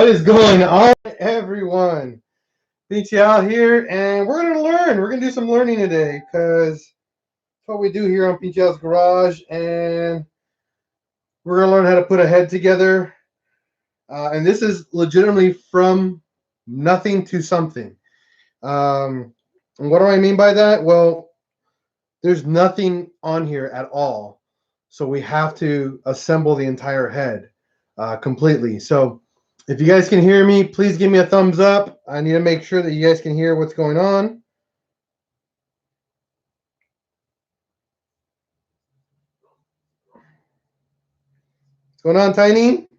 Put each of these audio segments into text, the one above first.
What is going on, everyone? PTL here, and we're going to learn. We're going to do some learning today because that's what we do here on PTL's Garage, and we're going to learn how to put a head together. And this is legitimately from nothing to something. And what do I mean by that? Well, there's nothing on here at all. So we have to assemble the entire head completely. So if you guys can hear me, please give me a thumbs up. I need to make sure that you guys can hear what's going on. What's going on, Tiny?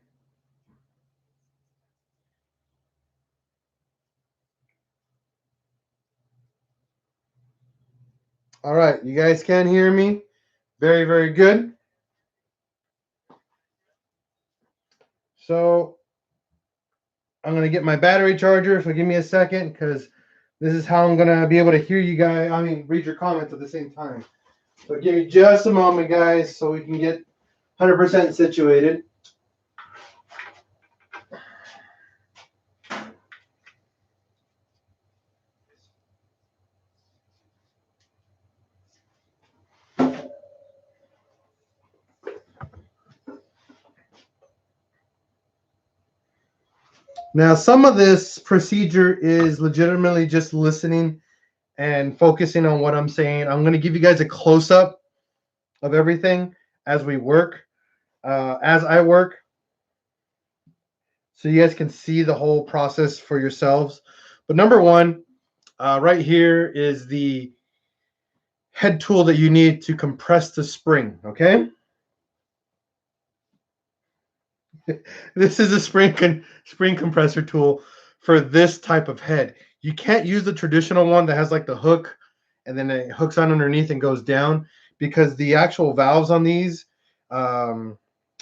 All right, you guys can hear me. Very, very good. So I'm going to get my battery charger, so give me a second because this is how I'm going to be able to hear you guys. I mean, read your comments at the same time. So give me just a moment, guys, so we can get 100% situated. Now, some of this procedure is legitimately just listening and focusing on what I'm saying. I'm going to give you guys a close-up of everything as we work, as I work, so you guys can see the whole process for yourselves. But number one, right here is the head tool that you need to compress the spring, okay? This is a spring compressor tool for this type of head. You can't use the traditional one that has like the hook and then it hooks on underneath and goes down, because the actual valves on these, the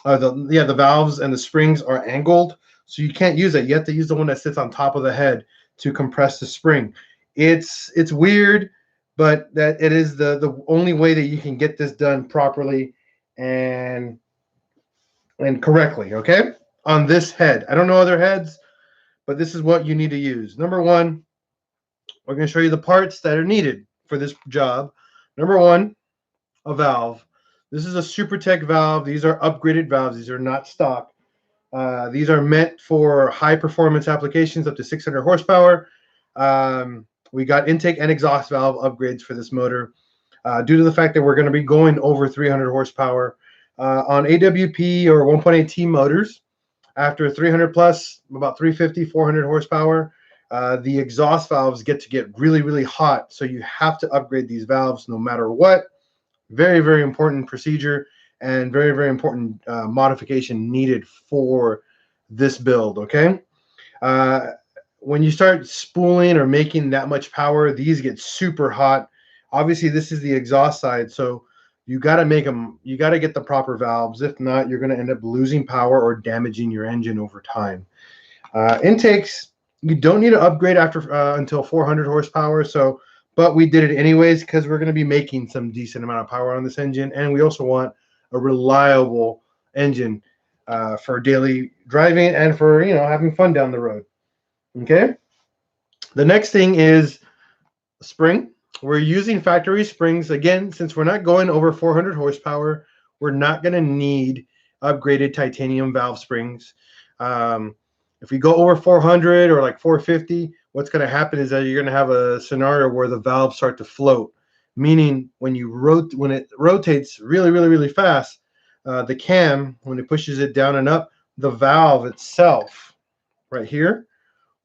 valves and the springs are angled, so you can't use it. You have to use the one that sits on top of the head to compress the spring. It's weird, but that it is the only way that you can get this done properly and correctly, okay? On this head. I don't know other heads, but this is what you need to use. Number one, we're going to show you the parts that are needed for this job. Number one, a valve. This is a SuperTech valve. These are upgraded valves. These are not stock. These are meant for high performance applications up to 600 horsepower. We got intake and exhaust valve upgrades for this motor due to the fact that we're going to be going over 300 horsepower. On AWP or 1.8T motors, after 300 plus, about 350, 400 horsepower, the exhaust valves get really, really hot. So you have to upgrade these valves no matter what. Very, very important procedure and very, very important modification needed for this build, okay? When you start spooling or making that much power, these get super hot. Obviously, this is the exhaust side, so you got to make them, you got to get the proper valves. If not, you're going to end up losing power or damaging your engine over time. Intakes, you don't need to upgrade after until 400 horsepower. So, but we did it anyways because we're going to be making some decent amount of power on this engine, and we also want a reliable engine for daily driving and for having fun down the road. Okay. The next thing is spring. We're using factory springs. Again, since we're not going over 400 horsepower, we're not going to need upgraded titanium valve springs. If we go over 400 or like 450, what's going to happen is that you're going to have a scenario where the valves start to float, meaning when it rotates really, really, really fast, the cam, when it pushes it down and up, the valve itself right here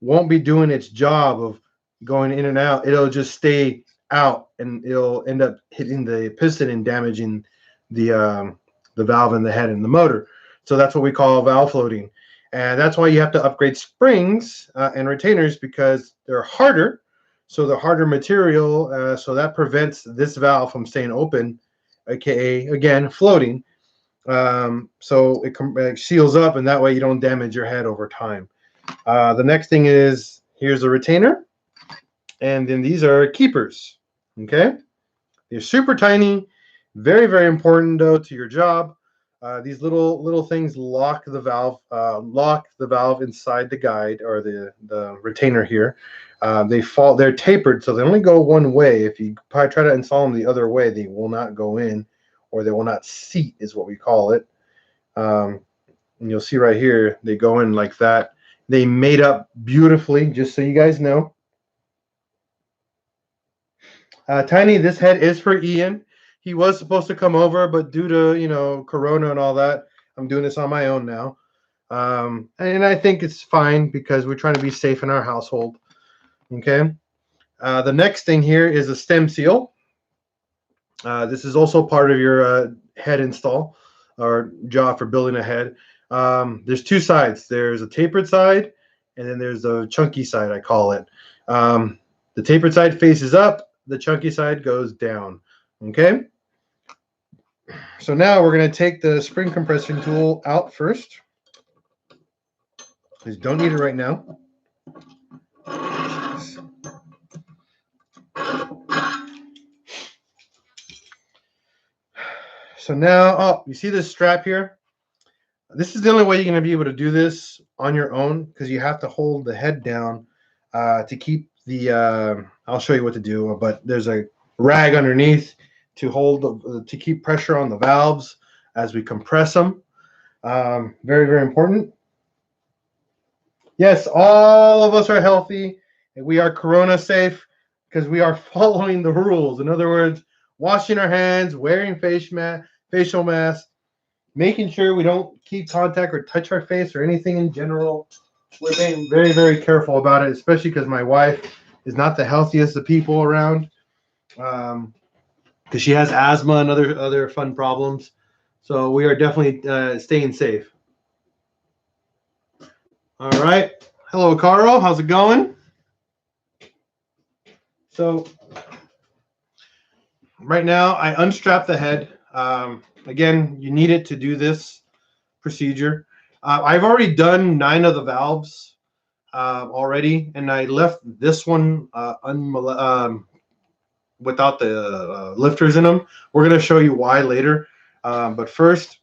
won't be doing its job of going in and out. It'll just stay out, and it'll end up hitting the piston and damaging the valve in the head and the motor. So that's what we call valve floating, and that's why you have to upgrade springs and retainers, because they're harder. So the harder material, so that prevents this valve from staying open, aka again floating. So it seals up, and that way you don't damage your head over time. The next thing is, here's a retainer, and then these are keepers. Okay, they're super tiny, very, very important though to your job. These little things lock the valve inside the guide or the retainer here. They're tapered, so they only go one way. If you probably try to install them the other way, they will not go in, or they will not seat, is what we call it. And you'll see right here, they go in like that. They made up beautifully, just so you guys know. Tiny, this head is for Ian. He was supposed to come over, but due to Corona and all that, I'm doing this on my own now. And I think it's fine because we're trying to be safe in our household. Okay. The next thing here is a stem seal. This is also part of your head install or job for building a head. There's two sides. There's a tapered side, and then there's the chunky side, I call it. The tapered side faces up. The chunky side goes down. Okay. So now we're going to take the spring compression tool out first. Please don't need it right now. So now, you see this strap here? This is the only way you're going to be able to do this on your own, because you have to hold the head down to keep the, I'll show you what to do, but there's a rag underneath to hold, to keep pressure on the valves as we compress them. Very, very important. Yes, all of us are healthy, and we are Corona safe because we are following the rules. In other words, washing our hands, wearing facial masks, making sure we don't keep contact or touch our face or anything in general. We're being very, very careful about it, especially because my wife is not the healthiest of people around, because she has asthma and other fun problems. So we are definitely staying safe. All right. Hello, Carl. How's it going? So right now, I unstrap the head. Again, you need it to do this procedure. I've already done 9 of the valves already, and I left this one without the lifters in them. We're going to show you why later. But first,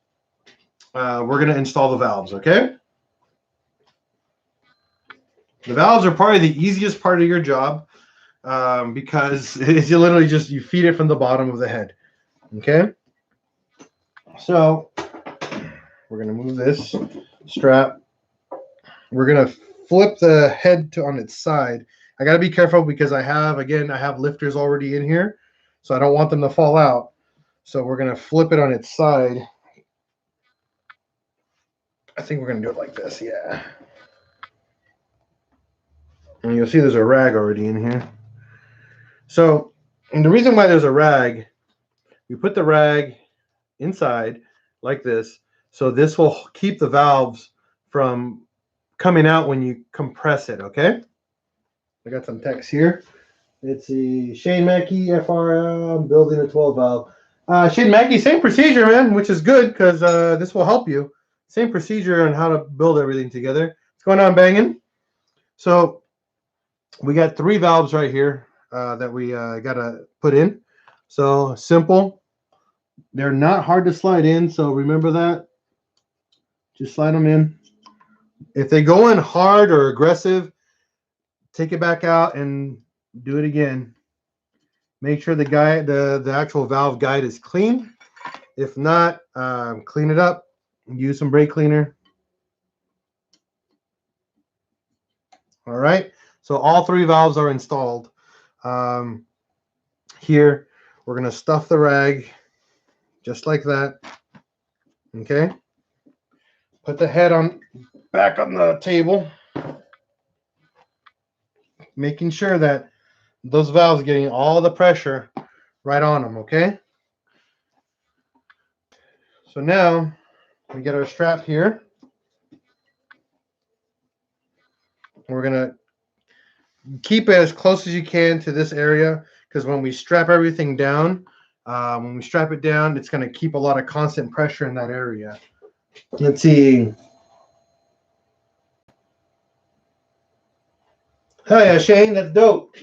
we're going to install the valves, okay? The valves are probably the easiest part of your job because it's literally just you feed it from the bottom of the head, okay? So we're going to move this strap. We're going to flip the head on its side. I got to be careful because I have lifters already in here, so I don't want them to fall out. So we're going to flip it on its side. I think we're going to do it like this, yeah. And you'll see there's a rag already in here. So, and the reason why there's a rag, we put the rag inside like this, so this will keep the valves from coming out when you compress it, okay? I got some text here. It's the Shane Mackey FRM building a 12 valve. Shane Mackey, same procedure, man, which is good because this will help you. Same procedure on how to build everything together. What's going on, Bangin'? So we got 3 valves right here that we got to put in. So simple. They're not hard to slide in, so remember that. Just slide them in. If they go in hard or aggressive, take it back out and do it again. Make sure the actual valve guide is clean. If not, clean it up. Use some brake cleaner. All right. So all 3 valves are installed. Here, we're going to stuff the rag just like that. Okay. Put the head back on the table. Making sure that those valves are getting all the pressure right on them, okay? So now we get our strap here. We're going to keep it as close as you can to this area because when we strap everything down, it's going to keep a lot of constant pressure in that area. Let's see. Oh yeah, Shane, that's dope.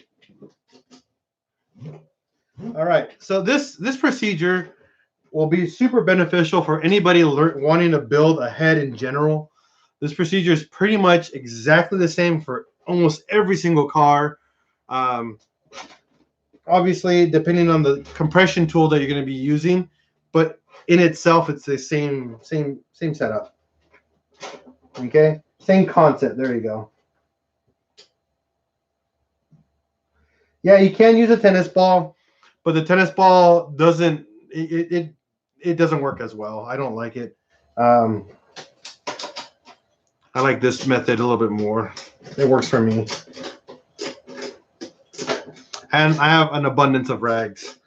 All right, so this procedure will be super beneficial for anybody wanting to build a head in general. This procedure is pretty much exactly the same for almost every single car. Obviously, depending on the compression tool that you're going to be using, but in itself, it's the same setup. Okay, same concept. There you go. Yeah, you can use a tennis ball, but the tennis ball doesn't it doesn't work as well. I don't like it. I like this method a little bit more. It works for me. And I have an abundance of rags.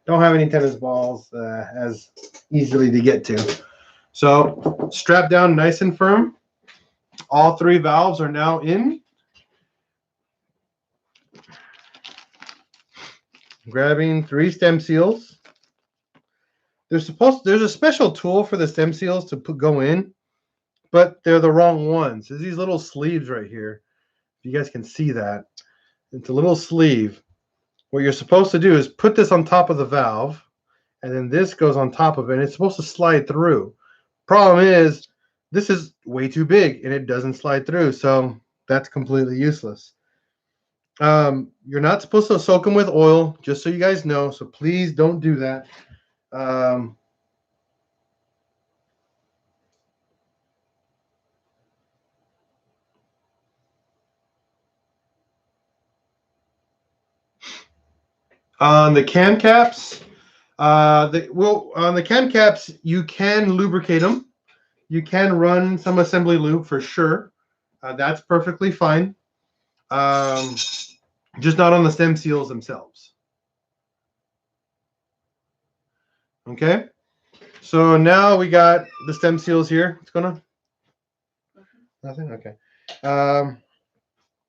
Don't have any tennis balls as easily to get to. So strap down nice and firm. All three valves are now in. Grabbing 3 stem seals. There's a special tool for the stem seals to go in, but they're the wrong ones. There's these little sleeves right here. You guys can see that. It's a little sleeve. What you're supposed to do is put this on top of the valve, and then this goes on top of it, and it's supposed to slide through. Problem is, this is way too big, and it doesn't slide through, so that's completely useless. You're not supposed to soak them with oil, just so you guys know, so please don't do that. On the cam caps, on the cam caps, you can lubricate them. You can run some assembly lube for sure. That's perfectly fine. Just not on the stem seals themselves. Okay. So now we got the stem seals here. What's going on? Nothing? Okay.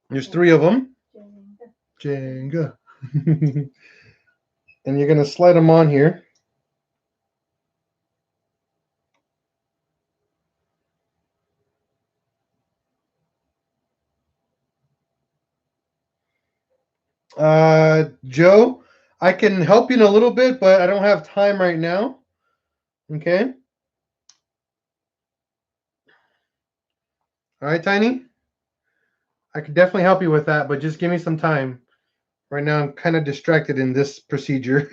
There's 3 of them. Jenga. And you're going to slide them on here. Joe, I can help you in a little bit, but I don't have time right now. Okay. All right, Tiny. I could definitely help you with that, but just give me some time. Right now, I'm kind of distracted in this procedure.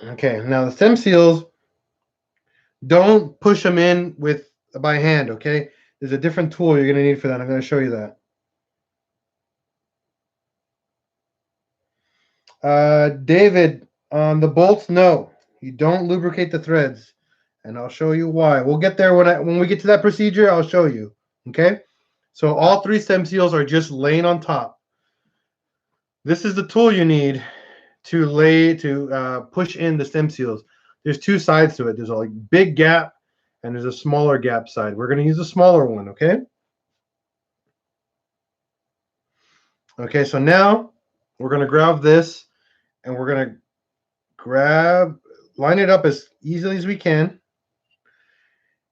Okay, now the stem seals, don't push them in by hand, okay? There's a different tool you're going to need for that. I'm going to show you that. David, on the bolts, no. You don't lubricate the threads, and I'll show you why. We'll get there when we get to that procedure. I'll show you, okay? So all 3 stem seals are just laying on top. This is the tool you need to push in the stem seals. There's 2 sides to it. There's a big gap and there's a smaller gap side. We're going to use a smaller one, okay? Okay, so now we're going to grab this and we're going to line it up as easily as we can.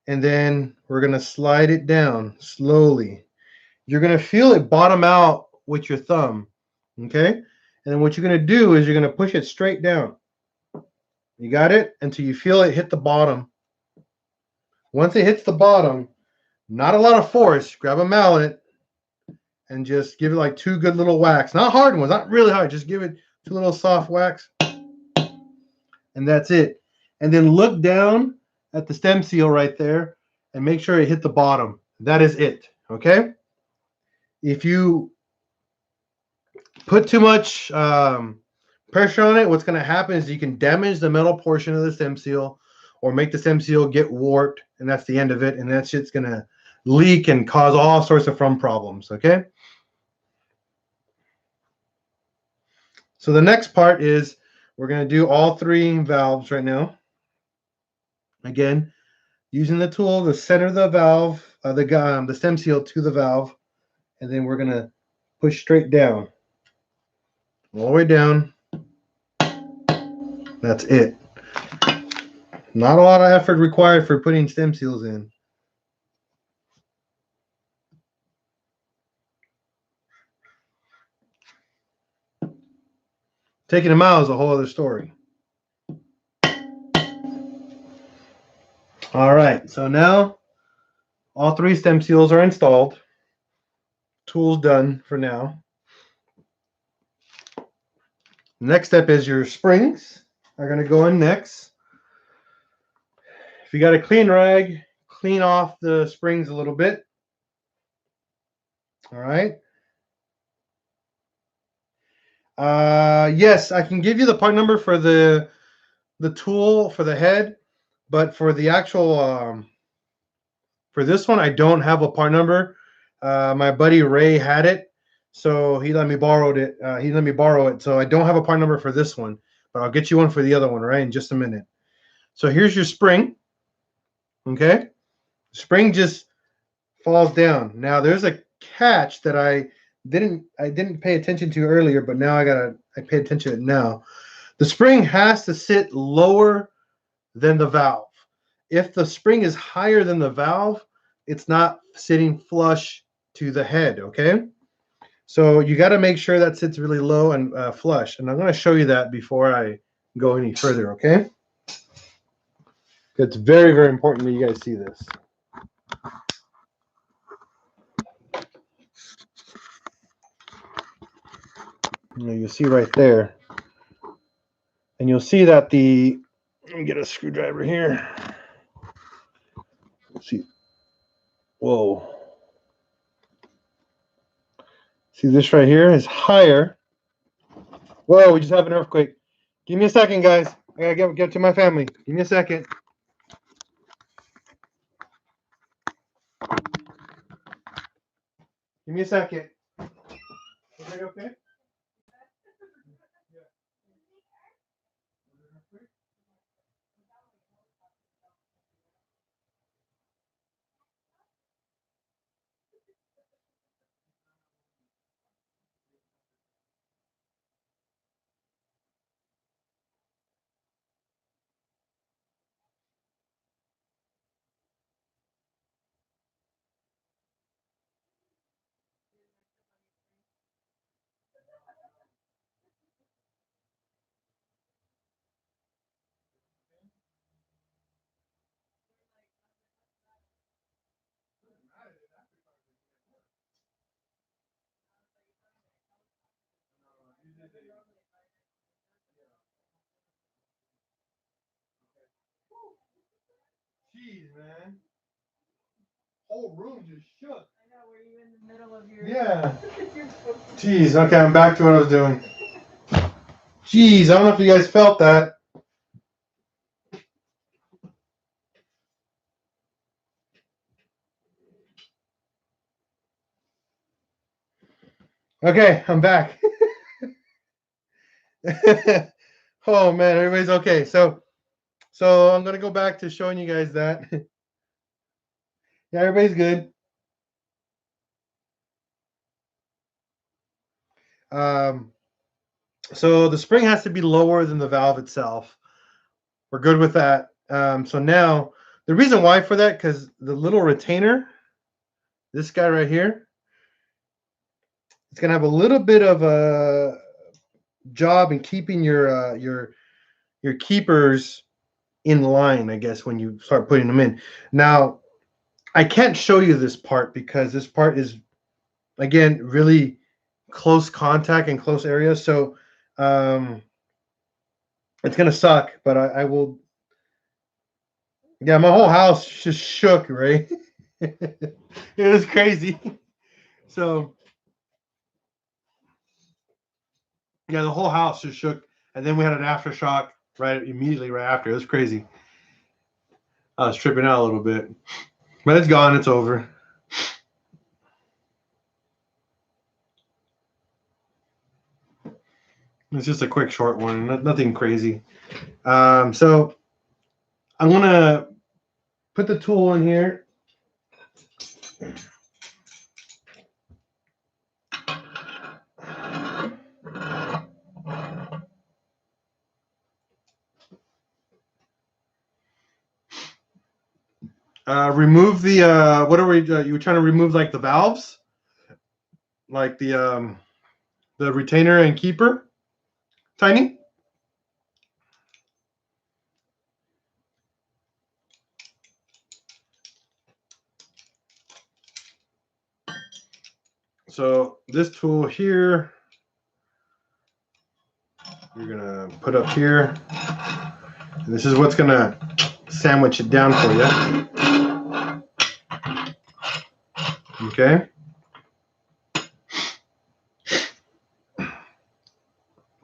And then we're going to slide it down slowly. You're going to feel it bottom out with your thumb, okay? And then what you're going to do is you're going to push it straight down. You got it? Until you feel it hit the bottom. Once it hits the bottom, not a lot of force, grab a mallet and just give it like 2 good little whacks. Not hard ones, not really hard. Just give it 2 little soft whacks. And that's it. And then look down at the stem seal right there and make sure it hit the bottom. That is it, okay? If you put too much pressure on it, what's going to happen is you can damage the metal portion of the stem seal or make the stem seal get warped, and that's the end of it, and that shit's going to leak and cause all sorts of fun problems, okay? So the next part is we're going to do all 3 valves right now. Again, using the tool to center the valve, the stem seal to the valve, and then we're going to push straight down. All the way down. That's it. Not a lot of effort required for putting stem seals in. Taking them out is a whole other story. All right, so now all 3 stem seals are installed. Tool's done for now. Next step is your springs are going to go in next. If you got a clean rag, clean off the springs a little bit. All right. Yes, I can give you the part number for the tool for the head, but for the actual for this one, I don't have a part number. My buddy Ray had it, so he let me borrow it. So I don't have a part number for this one, but I'll get you one for the other one, right, in just a minute. So here's your spring. Okay, spring just falls down. Now there's a catch that I didn't pay attention to earlier, but now I pay attention to it now. The spring has to sit lower than the valve. If the spring is higher than the valve, it's not sitting flush to the head, okay? So you got to make sure that sits really low and flush. And I'm going to show you that before I go any further, okay? It's very, very important that you guys see this. You'll see right there. And you'll see that let me get a screwdriver here. Let's see. Whoa. See, this right here is higher. Whoa, we just have an earthquake. Give me a second, guys. I gotta get to my family. Give me a second. Give me a second. Everybody okay? Jeez, man. Whole room just shook. I know, were you in the middle of your... Yeah. Jeez, okay, I'm back to what I was doing. Jeez, I don't know if you guys felt that. Okay, I'm back. Oh man, everybody's okay. So I'm gonna go back to showing you guys that. Yeah, everybody's good. So the spring has to be lower than the valve itself. We're good with that. So now the reason why for that, because the little retainer, this guy right here, it's gonna have a little bit of a job in keeping your keepers in line, I guess, when you start putting them in. Now, I can't show you this part because this part is, again, really close contact and close areas. So it's gonna suck, but I will. Yeah, my whole house just shook, right? It was crazy. So yeah, the whole house just shook, and then we had an aftershock immediately right after. It was crazy. I was tripping out a little bit, but it's gone. It's over. It's just a quick, short one. Nothing crazy. So I'm gonna put the tool in here. Remove the what are we? You were trying to remove like the valves, like the retainer and keeper. Tiny? So this tool here, you're gonna put up here. And this is what's gonna sandwich it down for you. Okay.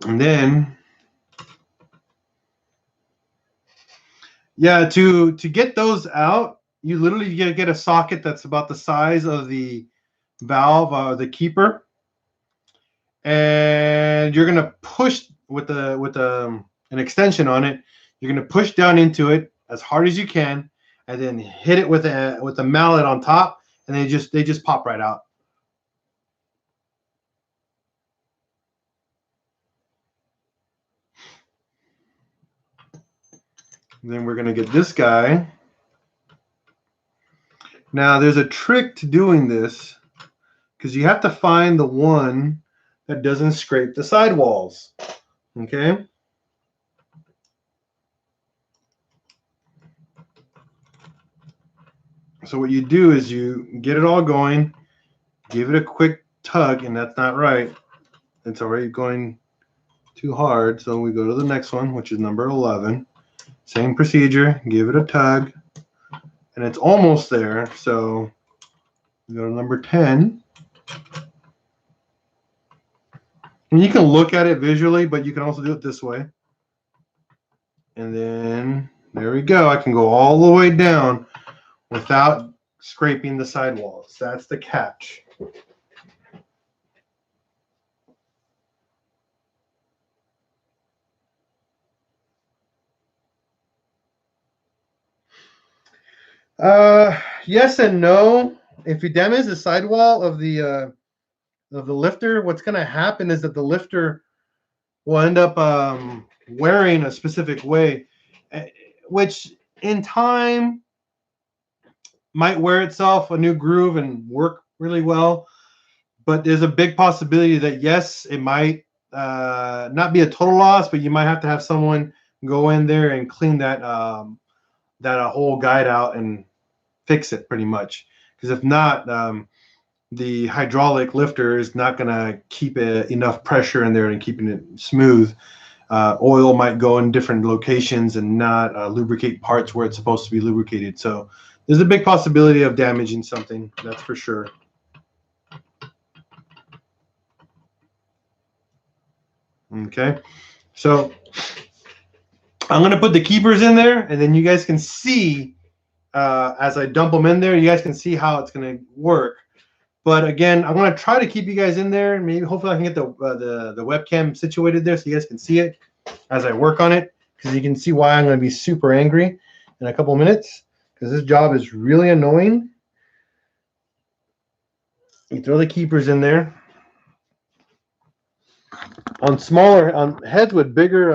And then, yeah, to get those out, you literally get a socket that's about the size of the valve, the keeper, and you're gonna push with an extension on it. You're gonna push down into it as hard as you can, and then hit it with a mallet on top, and they just pop right out. And then we're gonna get this guy. Now there's a trick to doing this because you have to find the one that doesn't scrape the sidewalls. Okay. So what you do is you get it all going, give it a quick tug, and that's not right. It's already going too hard. So we go to the next one, which is number 11. Same procedure, give it a tug, and it's almost there. So we go to number 10. And you can look at it visually, but you can also do it this way. And then there we go. I can go all the way down without scraping the sidewalls. That's the catch. Yes and no. If you damage the sidewall of the lifter, what's going to happen is that the lifter will end up wearing a specific way, which in time might wear itself a new groove and work really well. But there's a big possibility that yes, it might not be a total loss, but you might have to have someone go in there and clean that whole guide out and fix it pretty much. Because if not, the hydraulic lifter is not going to keep enough pressure in there and keeping it smooth. Oil might go in different locations and not lubricate parts where it's supposed to be lubricated. So there's a big possibility of damaging something, that's for sure. Okay, so I'm going to put the keepers in there, and then you guys can see as I dump them in there, you guys can see how it's going to work. But again, I'm going to try to keep you guys in there. Maybe hopefully I can get the webcam situated there so you guys can see it as I work on it, because you can see why I'm going to be super angry in a couple of minutes, because this job is really annoying. You throw the keepers in there. On heads with bigger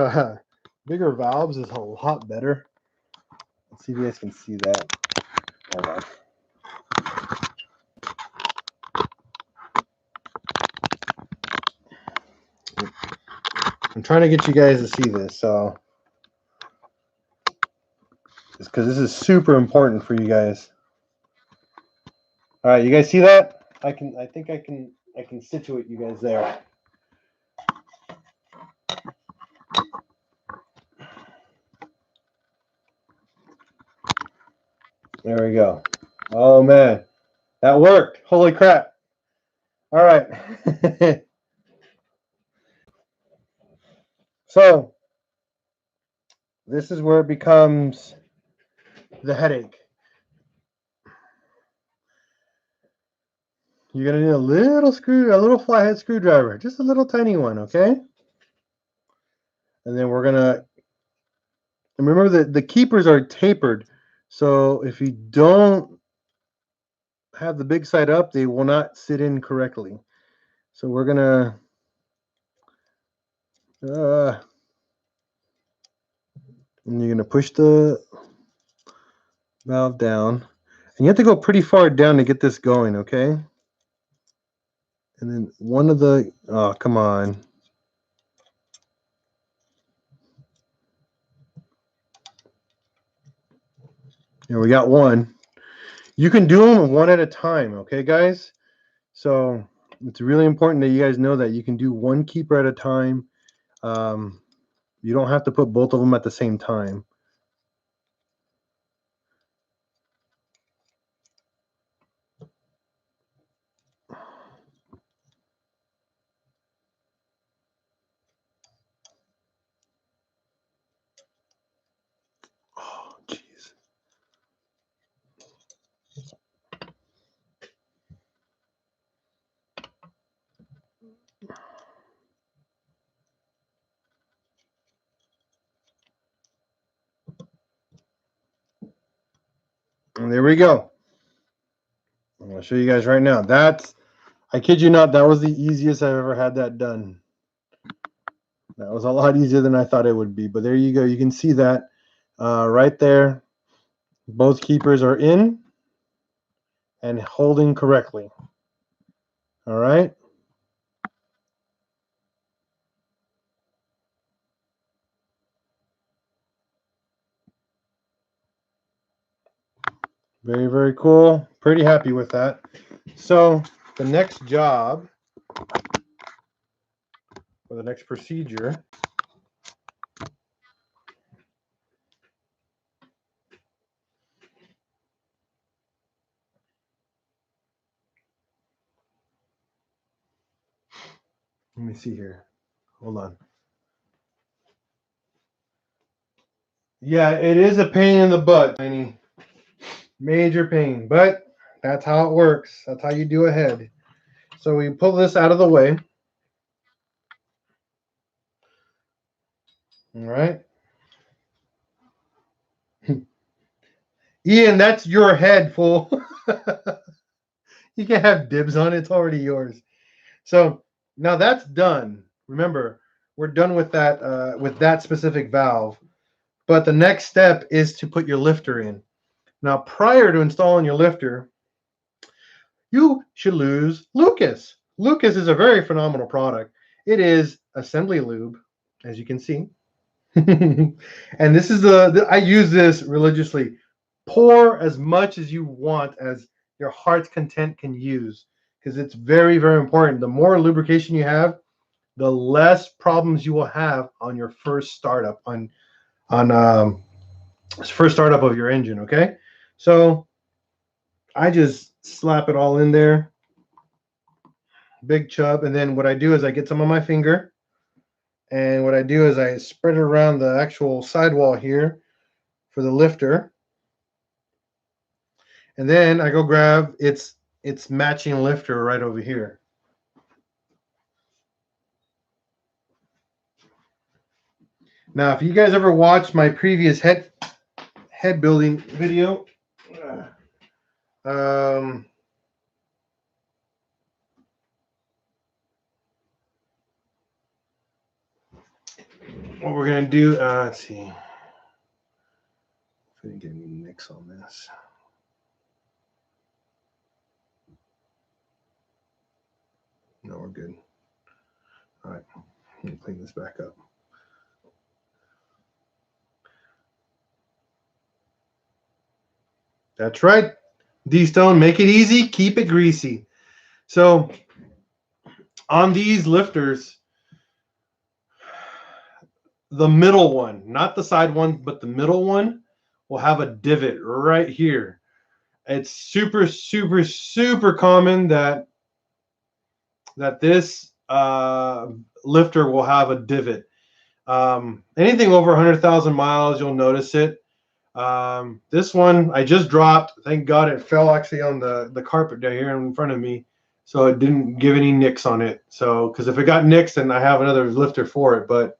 valves is a lot better. Let's see if you guys can see that. Hold on. I'm trying to get you guys to see this, so it's because this is super important for you guys. All right, you guys see that? I think I can situate you guys there. There we go. Oh man, that worked. Holy crap. All right. So this is where it becomes the headache. You're gonna need a little flathead screwdriver, just a little tiny one, okay? And then we're gonna remember that the keepers are tapered, so if you don't have the big side up, they will not sit in correctly. So we're gonna and you're gonna push the valve down, and you have to go pretty far down to get this going, okay? And then one of the, oh, come on. And we got one. You can do them one at a time, okay, guys? So it's really important that you guys know that you can do one keeper at a time. You don't have to put both of them at the same time. Oh, jeez. And there we go. I'm going to show you guys right now. I kid you not, that was the easiest I've ever had that done. That was a lot easier than I thought it would be. But there you go. You can see that right there. Both keepers are in and holding correctly. All right. Very, very cool. Pretty happy with that. So the next job, or the next procedure, let me see here. Hold on. Yeah, it is a pain in the butt, Tiny. Major pain, but that's how it works. That's how you do a head. So we pull this out of the way. All right. Ian, that's your head, fool. You can't have dibs on it. It's already yours. So now that's done. Remember, we're done with that specific valve. But the next step is to put your lifter in. Now, prior to installing your lifter, you should use Lucas. Lucas is a very phenomenal product. It is assembly lube, as you can see. And this is I use this religiously. Pour as much as you want, as your heart's content can use, because it's very, very important. The more lubrication you have, the less problems you will have on your first startup on first startup of your engine. Okay, so I just slap it all in there, big chub, and then what I do is I get some on my finger, and what I do is I spread it around the actual sidewall here for the lifter, and then I go grab its matching lifter right over here. Now, if you guys ever watched my previous head building video, what we're gonna do, let's see, if we get any nicks on this. No, we're good. All right, let me clean this back up. That's right. D-Stone, make it easy, keep it greasy. So on these lifters, the middle one, not the side one, but the middle one will have a divot right here. It's super, super, super common that this lifter will have a divot. Anything over 100,000 miles, you'll notice it. This one I just dropped. Thank God it fell actually on the carpet down here in front of me, so it didn't give any nicks on it. So, because if it got nicks, then I have another lifter for it. But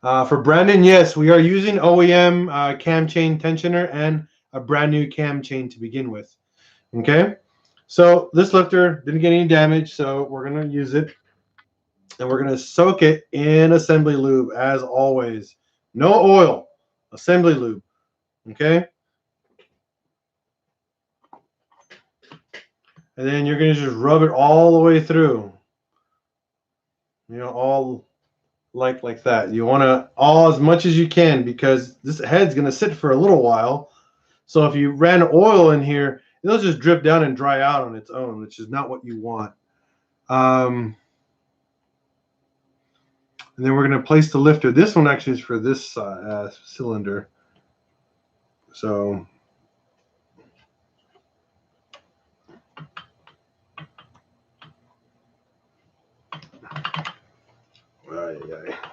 for Brandon, yes, we are using OEM cam chain tensioner and a brand new cam chain to begin with. Okay, so this lifter didn't get any damage, so we're gonna use it, and we're gonna soak it in assembly lube as always. No oil, assembly lube. Okay. And then you're going to just rub it all the way through. You know, all like that. You want to all as much as you can because this head's going to sit for a little while. So if you ran oil in here, it'll just drip down and dry out on its own, which is not what you want. And then we're going to place the lifter. This one actually is for this cylinder. So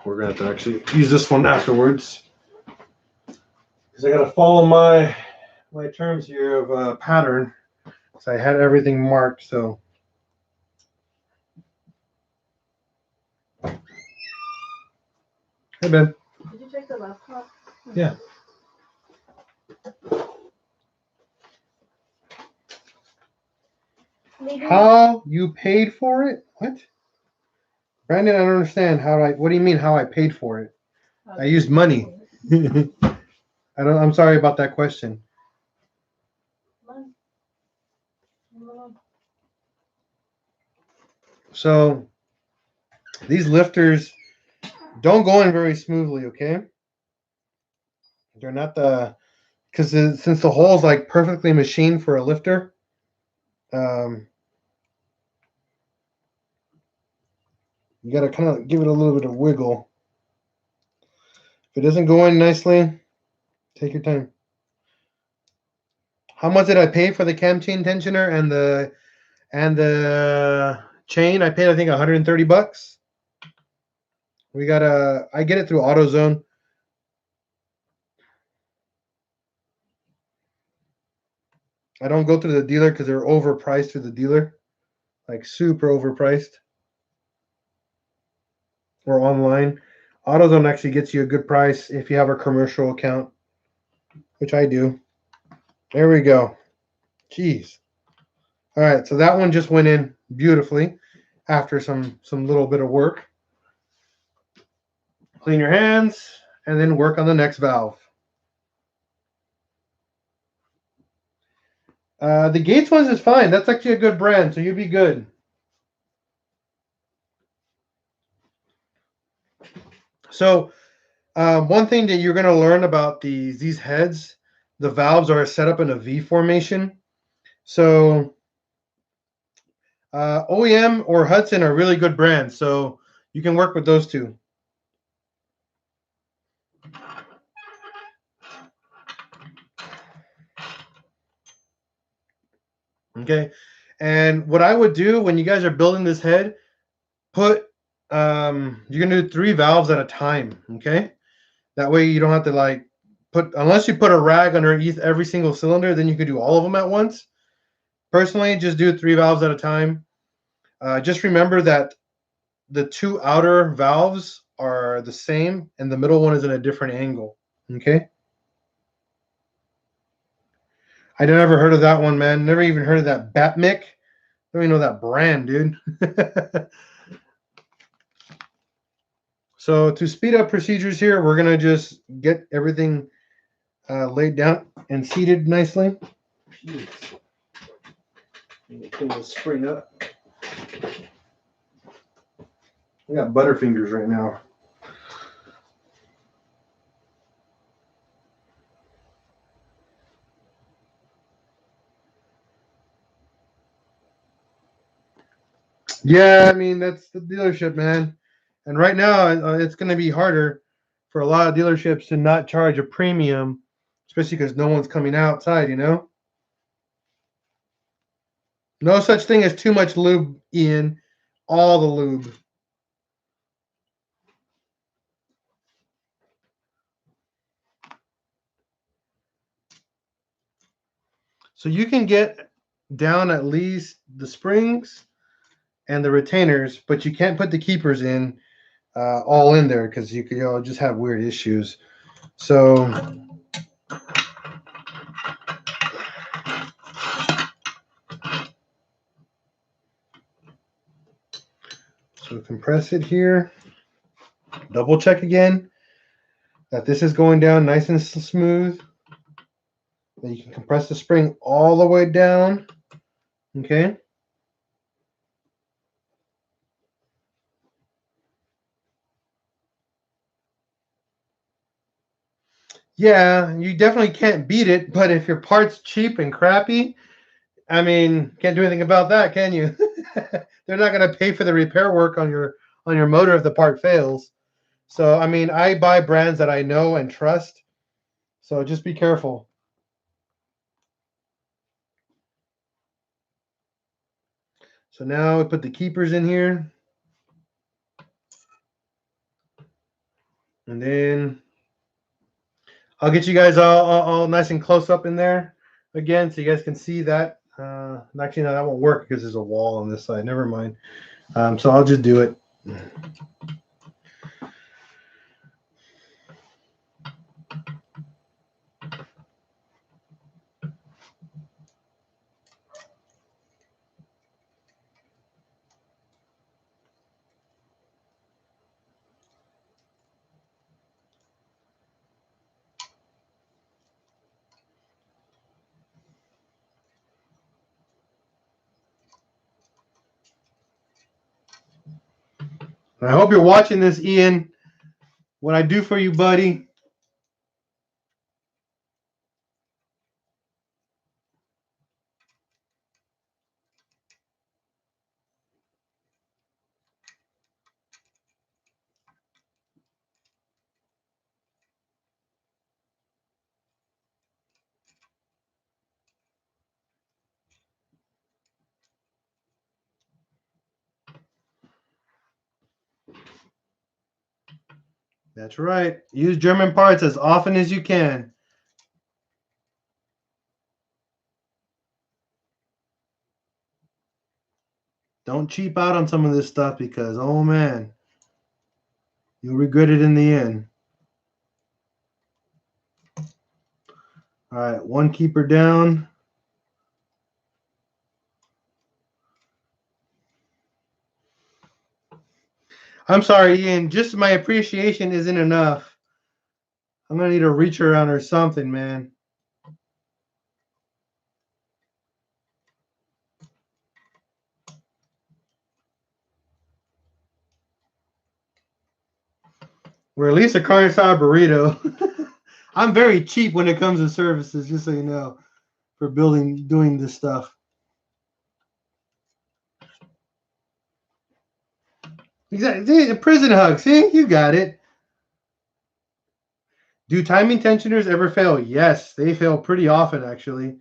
we're going to have to actually use this one afterwards because I got to follow my terms here of pattern. So I had everything marked. So hey, Ben. Did you take the laptop? Yeah. Maybe. How you paid for it? What? Brandon, I don't understand what do you mean how I paid for it? I used money. I'm sorry about that question. So these lifters don't go in very smoothly, okay? They're not because since the hole's like perfectly machined for a lifter, you got to kind of give it a little bit of wiggle. If it doesn't go in nicely, take your time. How much did I pay for the cam chain tensioner and the chain? I paid I think $130. I get it through AutoZone. I don't go through the dealer because they're overpriced through the dealer, like super overpriced. Or online. AutoZone actually gets you a good price if you have a commercial account, which I do. There we go. Jeez. All right, so that one just went in beautifully after some little bit of work. Clean your hands and then work on the next valve. The Gates ones is fine. That's actually a good brand, so you'll be good. So one thing that you're going to learn about these heads, the valves are set up in a V formation. So OEM or Hudson are really good brands, so you can work with those two. Okay, and what I would do when you guys are building this head, you're gonna do 3 valves at a time. Okay, that way you don't have to unless you put a rag underneath every single cylinder, then you could do all of them at once. Personally, just do 3 valves at a time. Just remember that the 2 outer valves are the same, and the middle one is in a different angle. Okay. I never heard of that one, man. Never even heard of that Batmic. Don't even know that brand, dude. So to speed up procedures here, we're gonna just get everything laid down and seated nicely. Jeez. Clean this spring up. I got butterfingers right now. Yeah, I mean, that's the dealership, man. And right now, it's going to be harder for a lot of dealerships to not charge a premium, especially because no one's coming outside, you know? No such thing as too much lube, Ian. All the lube. So you can get down at least the springs and the retainers, but you can't put the keepers in all in there because you'll just have weird issues. So compress it here. Double check again that this is going down nice and smooth. Then you can compress the spring all the way down. Okay. Yeah, you definitely can't beat it, but if your part's cheap and crappy, I mean, can't do anything about that, can you? They're not going to pay for the repair work on your motor if the part fails. So, I mean, I buy brands that I know and trust. So just be careful. So now we put the keepers in here. And then I'll get you guys all nice and close up in there again so you guys can see that. Actually, no, that won't work because there's a wall on this side. Never mind. So I'll just do it. And I hope you're watching this, Ian. What I do for you, buddy. That's right. Use German parts as often as you can. Don't cheap out on some of this stuff because, oh man, you'll regret it in the end. All right, one keeper down. I'm sorry, Ian. Just my appreciation isn't enough. I'm gonna need a reach around or something, man. Or at least a carne asada burrito. I'm very cheap when it comes to services, just so you know, for doing this stuff. Exactly. See, a prison hug. See, you got it. Do timing tensioners ever fail? Yes, they fail pretty often, actually.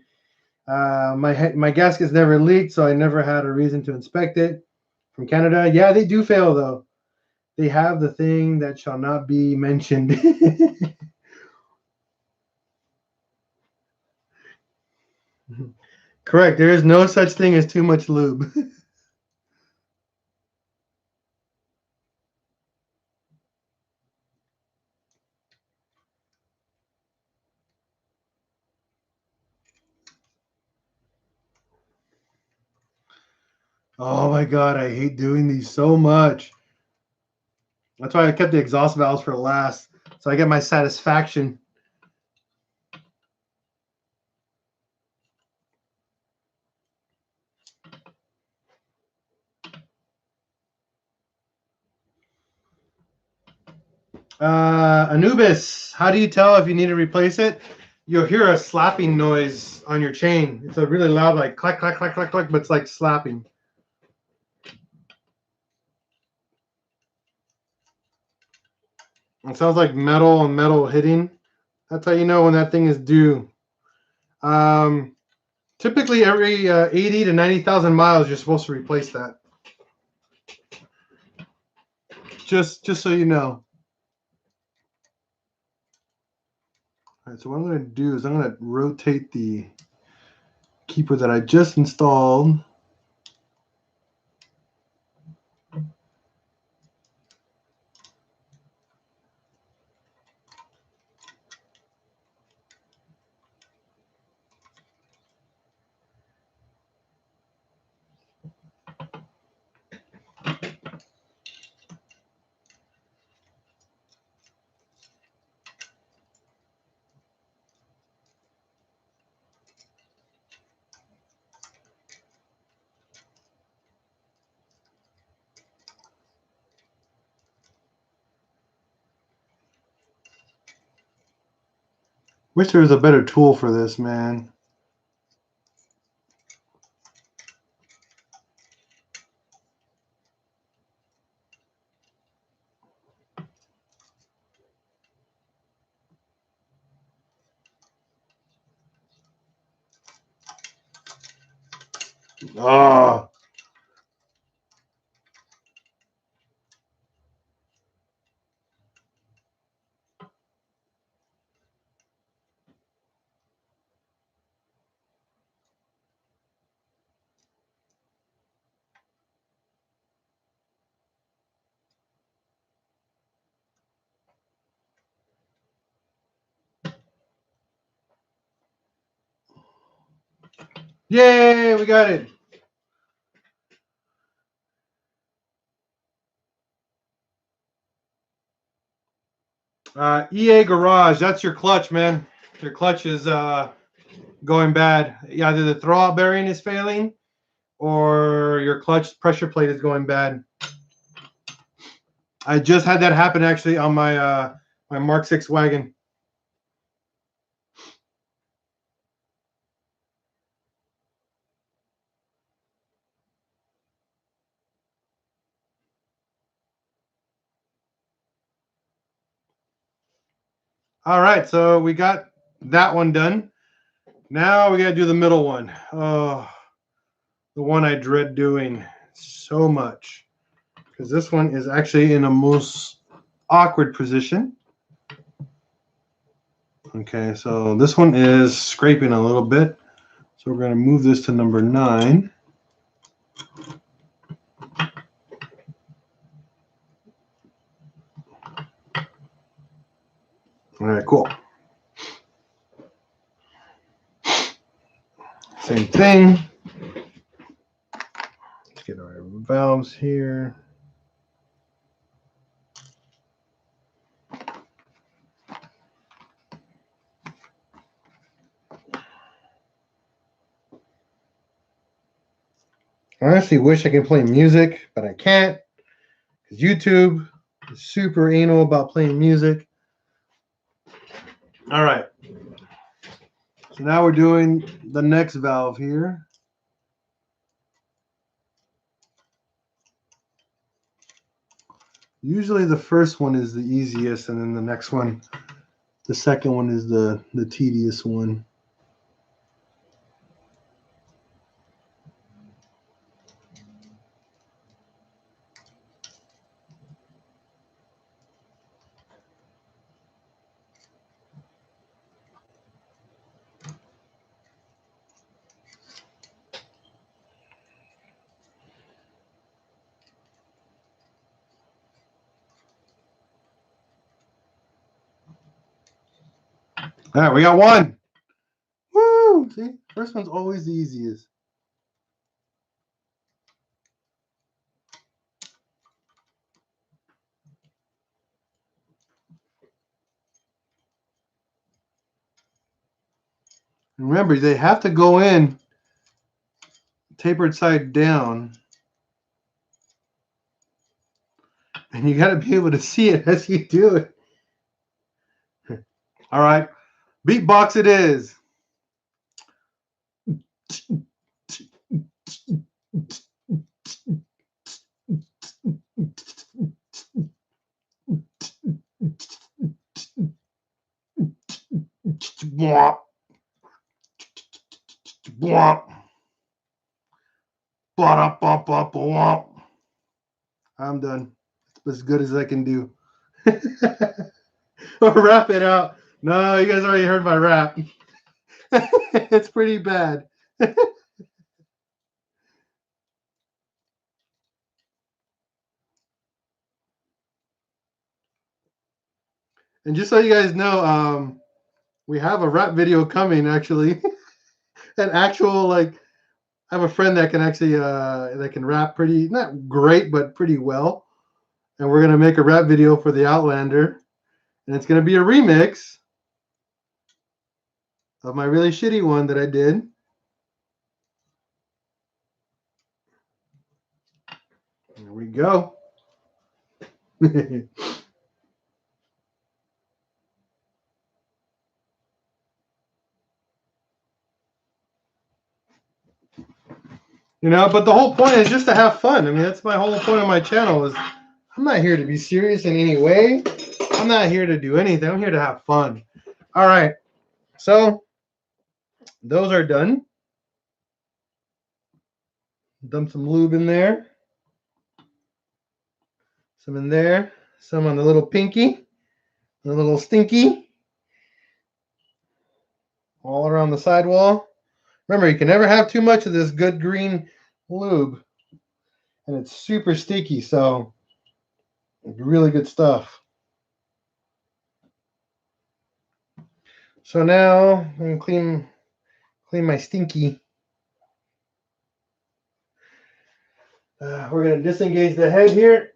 My gasket's never leaked, so I never had a reason to inspect it. From Canada, yeah, they do fail though. They have the thing that shall not be mentioned. Correct. There is no such thing as too much lube. Oh my god, I hate doing these so much. That's why I kept the exhaust valves for last, so I get my satisfaction. Anubis, how do you tell if you need to replace it? You'll hear a slapping noise on your chain. It's a really loud, like clack, clack, clack, clack, clack, but it's like slapping. It sounds like metal on metal hitting. That's how you know when that thing is due. Um, Typically, every 80 to 90,000 miles, you're supposed to replace that. Just so you know. All right, so what I'm going to do is I'm going to rotate the keeper that I just installed. Wish there was a better tool for this, man. Oh. Yay, we got it. EA Garage, that's your clutch, man. Your clutch is going bad. Either the throwout bearing is failing or your clutch pressure plate is going bad. I just had that happen actually on my my Mark 6 wagon. All right, so we got that one done. Now we got to do the middle one. Oh, the one I dread doing so much because this one is actually in a most awkward position. Okay, so this one is scraping a little bit. So we're going to move this to number 9. All right, cool. Same thing. Let's get our valves here. I honestly wish I could play music, but I can't because YouTube is super anal about playing music. All right. So now we're doing the next valve here. Usually the first one is the easiest, and then the next one, the second one is the tedious one. All right, we got one. Woo! See, first one's always the easiest. Remember, they have to go in tapered side down, and you got to be able to see it as you do it. All right, beatbox it is. I'm done. It's as good as I can do. Or wrap it out. No, you guys already heard my rap. It's pretty bad. And just so you guys know, we have a rap video coming actually. An actual like I have a friend that can actually that can rap pretty not great but pretty well. And we're gonna make a rap video for the Outlander. And it's gonna be a remix of my really shitty one that I did. Here we go. You know, but the whole point is just to have fun. I mean, that's my whole point of my channel is I'm not here to be serious in any way. I'm not here to do anything. I'm here to have fun. All right. So those are done. Dump some lube in there. Some in there. Some on the little pinky. The little stinky. All around the sidewall. Remember, you can never have too much of this good green lube. And it's super sticky, so really good stuff. So now I'm going to clean my stinky. We're going to disengage the head here.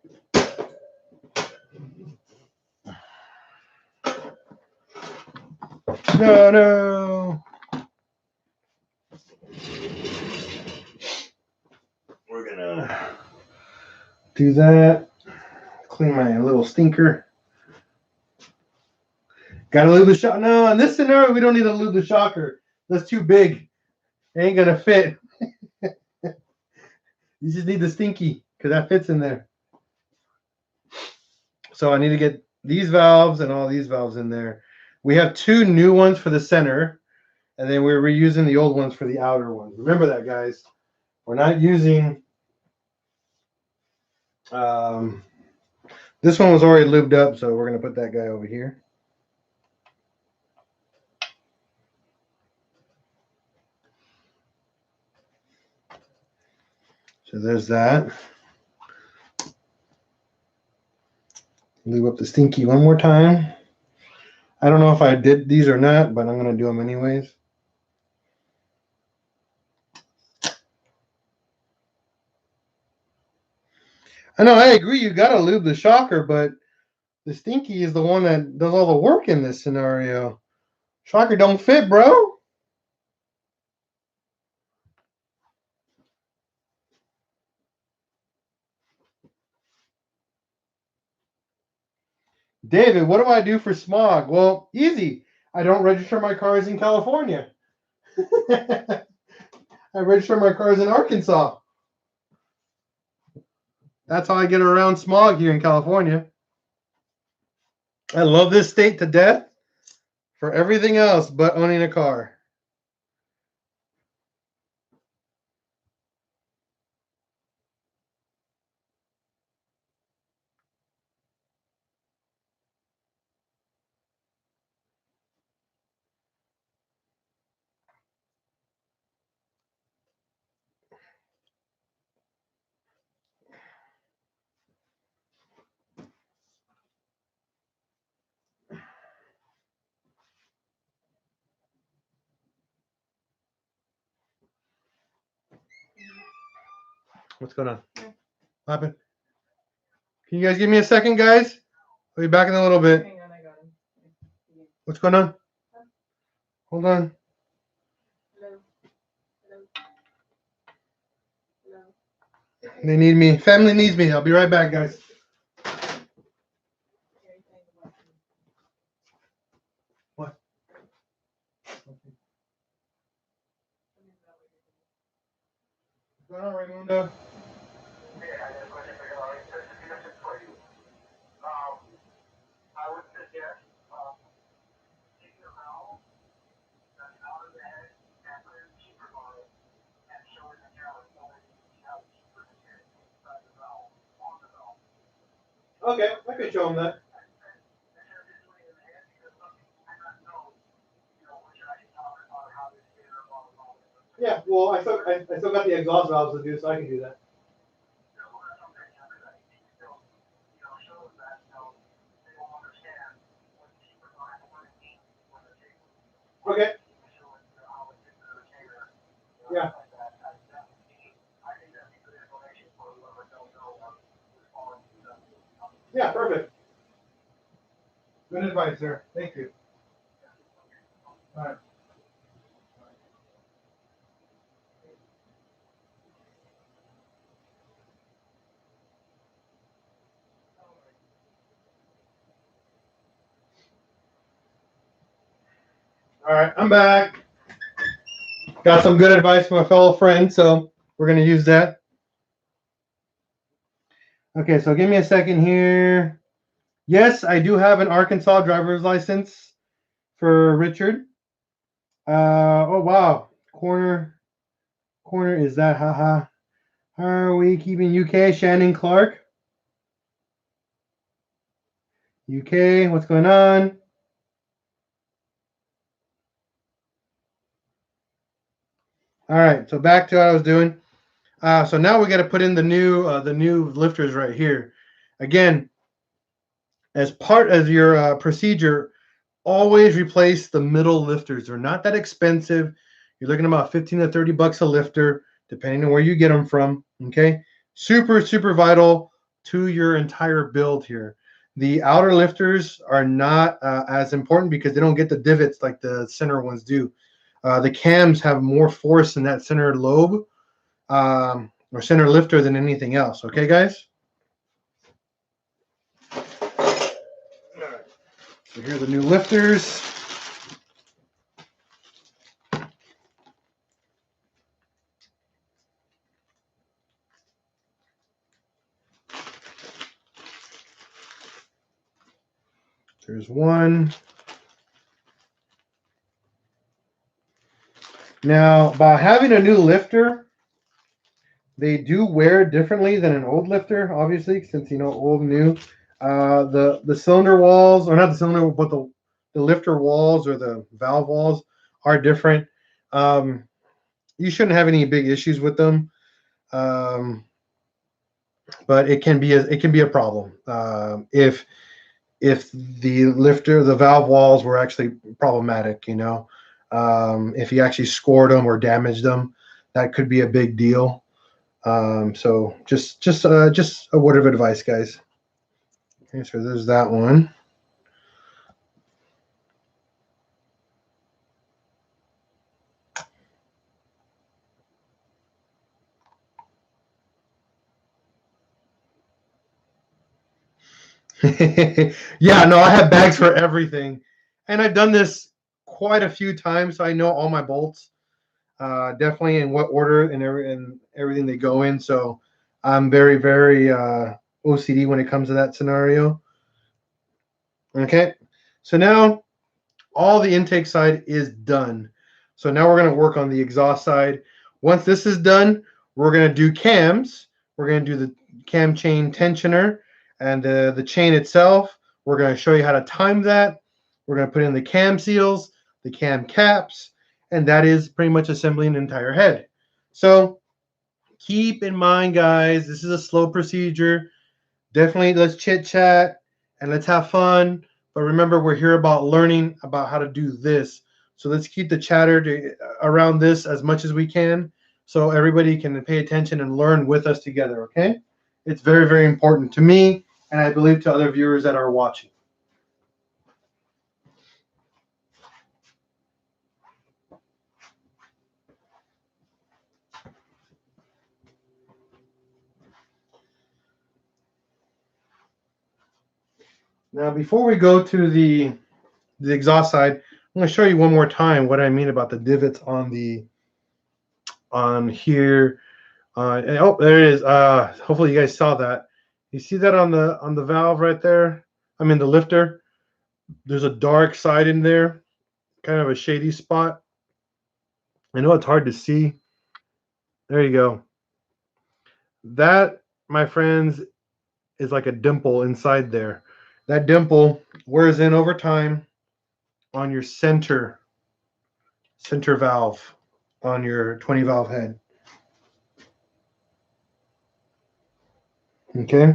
No. We're going to do that. Clean my little stinker. Gotta lube the shocker. No, in this scenario, we don't need to lube the shocker. That's too big. It ain't gonna fit. You just need the stinky because that fits in there. So I need to get these valves and all these valves in there. We have 2 new ones for the center, and then we're reusing the old ones for the outer ones. Remember that, guys. We're not using. This one was already lubed up, so we're gonna put that guy over here. So there's that. Lube up the stinky one more time. I don't know if I did these or not, but I'm going to do them anyways. I know, I agree, you got to lube the shocker, but the stinky is the one that does all the work in this scenario. Shocker don't fit, bro. David, what do I do for smog? Well, easy. I don't register my cars in California. I register my cars in Arkansas. That's how I get around smog here in California. I love this state to death for everything else but owning a car. What's going on? What happened? Can you guys give me a second, guys? I'll be back in a little bit. Hang on, I got him. What's going on? Hold on. Hello. Hello. Hello. They need me. Family needs me. I'll be right back, guys. What? What's going on, Raimundo? I would suggest taking a valve that's out of the head and put it in cheaper line and showing the gallon only how cheaper to get inside the valve, on the valve. Okay, I could show them that. Instead of just doing it in the head, because some people may not know, which I can talk about how this is or blah, blah, blah. Yeah, well, I still got the exhaust valves to do, so I can do that. Okay. Yeah. Yeah, perfect. Good advice, sir. Thank you. All right. All right, I'm back. Got some good advice from a fellow friend, so we're going to use that. Okay, so give me a second here. Yes, I do have an Arkansas driver's license for Richard. Oh wow, corner is that? Haha. How are we keeping UK? Shannon Clark. UK, what's going on? All right, so back to what I was doing. So now we got to put in the new lifters right here. Again, as part of your procedure, always replace the middle lifters. They're not that expensive. You're looking about 15 to 30 bucks a lifter, depending on where you get them from. Okay, super vital to your entire build here. The outer lifters are not as important because they don't get the divots like the center ones do. The cams have more force in that center lobe or center lifter than anything else. Okay, guys? All right. So here are the new lifters. There's one. Now, by having a new lifter, they do wear differently than an old lifter, obviously, since old new. The cylinder walls, or not the cylinder, but the lifter walls or the valve walls are different. You shouldn't have any big issues with them, but it can be a problem if the valve walls were actually problematic. If you actually scored them or damaged them, that could be a big deal. So just a word of advice, guys. Okay, so there's that one. Yeah, no, I have bags for everything, and I've done this quite a few times, so I know all my bolts, definitely in what order and everything they go in. So I'm very OCD when it comes to that scenario. Okay, so now all the intake side is done. So now we're going to work on the exhaust side. Once this is done, we're going to do cams. We're going to do the cam chain tensioner and the chain itself. We're going to show you how to time that. We're going to put in the cam seals, the cam caps, and that is pretty much assembling an entire head. So keep in mind, guys, this is a slow procedure. Definitely let's chit chat and let's have fun. But remember, we're here about learning about how to do this. So let's keep the chatter around this as much as we can so everybody can pay attention and learn with us together, okay? It's very important to me, and I believe to other viewers that are watching. Now, before we go to the exhaust side, I'm going to show you one more time what I mean about the divots on here. Oh, there it is. Hopefully you guys saw that. You see that on the valve right there? I mean the lifter. There's a dark side in there, kind of a shady spot. I know it's hard to see. There you go. That, my friends, is like a dimple inside there. That dimple wears in over time on your center valve on your 20 valve head. Okay.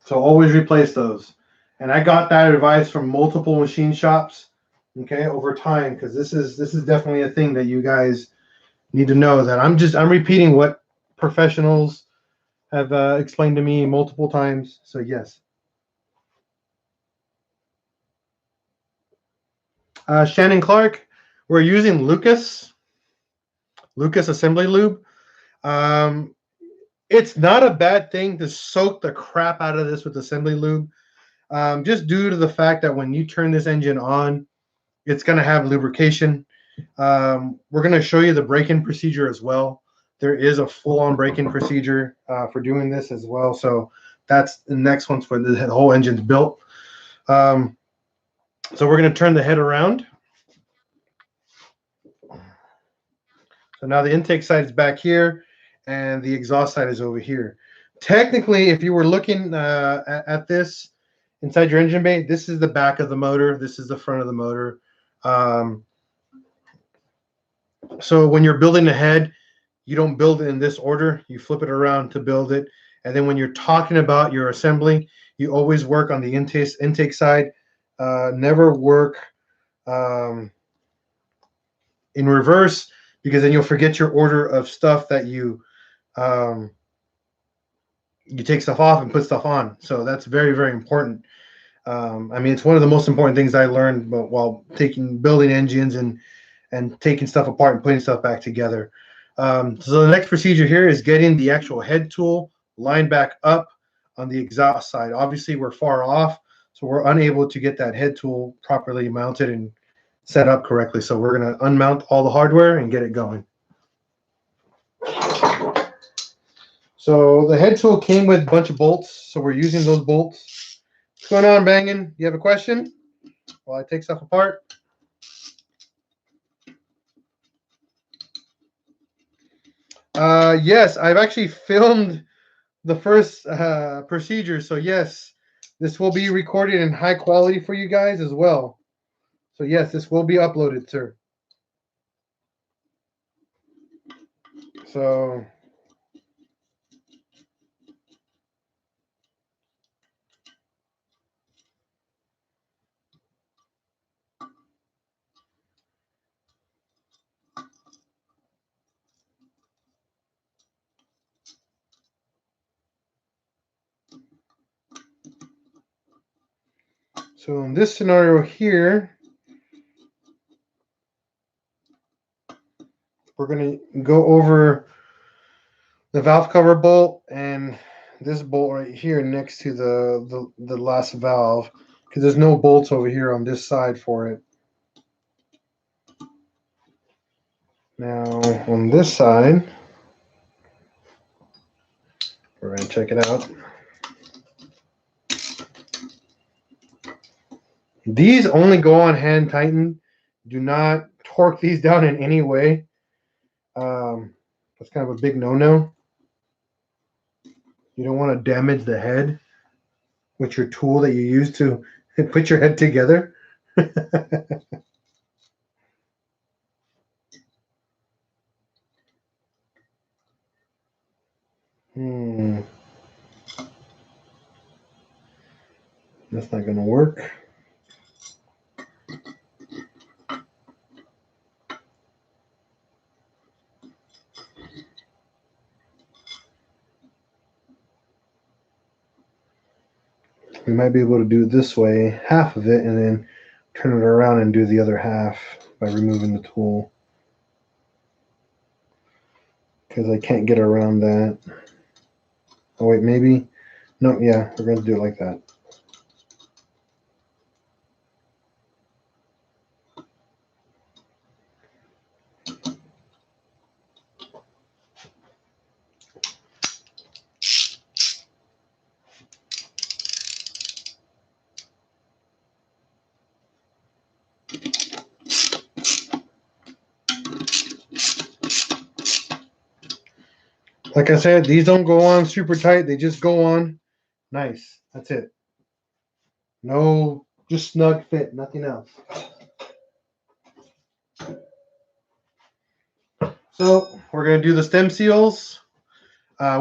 So always replace those. And I got that advice from multiple machine shops, okay, over time, because this is definitely a thing that you guys need to know. That I'm repeating what professionals have explained to me multiple times. So yes. Shannon Clark, we're using Lucas Assembly Lube. It's not a bad thing to soak the crap out of this with Assembly Lube, just due to the fact that when you turn this engine on, it's going to have lubrication. We're going to show you the break-in procedure as well. There is a full-on break-in procedure for doing this as well. So that's the next one's for the whole engine's built. So we're going to turn the head around. So now the intake side is back here, and the exhaust side is over here. Technically, if you were looking at this inside your engine bay, this is the back of the motor. This is the front of the motor. So when you're building the head, you don't build it in this order. You flip it around to build it. And then when you're talking about your assembly, you always work on the intake side. Never work in reverse, because then you'll forget your order of stuff that you take stuff off and put stuff on. So that's very, very important. I mean, it's one of the most important things I learned while building engines and taking stuff apart and putting stuff back together. So the next procedure here is getting the actual head tool lined back up on the exhaust side. Obviously, we're far off, so we're unable to get that head tool properly mounted and set up correctly. So we're going to unmount all the hardware and get it going. So the head tool came with a bunch of bolts, so we're using those bolts. What's going on, Bangin'? You have a question while I take stuff apart? Yes, I've actually filmed the first procedure. So yes, this will be recorded in high quality for you guys as well. So yes, this will be uploaded, sir. So in this scenario here, we're going to go over the valve cover bolt and this bolt right here next to the last valve, because there's no bolts over here on this side for it. Now on this side, we're going to check it out. These only go on hand tighten. Do not torque these down in any way. That's kind of a big no-no. You don't want to damage the head with your tool that you use to put your head together. That's not going to work. We might be able to do it this way, half of it, and then turn it around and do the other half by removing the tool. Because I can't get around that. Oh wait, maybe? No, yeah, we're going to do it like that. Like I said, these don't go on super tight. They just go on nice. That's it. No, just snug fit, nothing else. So we're going to do the stem seals.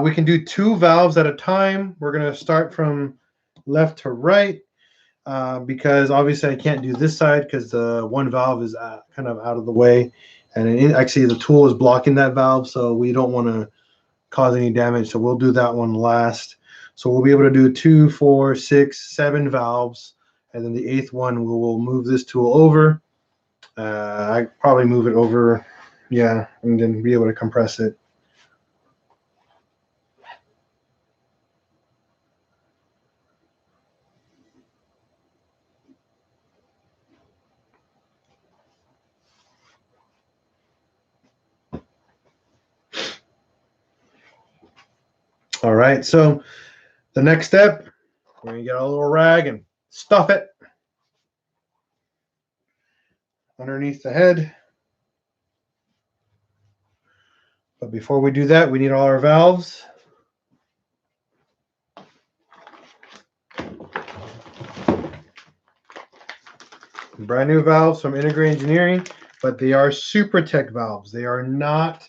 We can do 2 valves at a time. We're going to start from left to right because obviously I can't do this side because the one valve is kind of out of the way. And actually the tool is blocking that valve, so we don't want to cause any damage. So we'll do that one last. So we'll be able to do 2, 4, 6, 7 valves. And then the 8th one, we'll move this tool over. I probably move it over, yeah, and then be able to compress it. All right, so the next step, we're going to get a little rag and stuff it underneath the head. But before we do that, we need all our valves. Brand new valves from Integrated Engineering, but they are SuperTech valves. They are not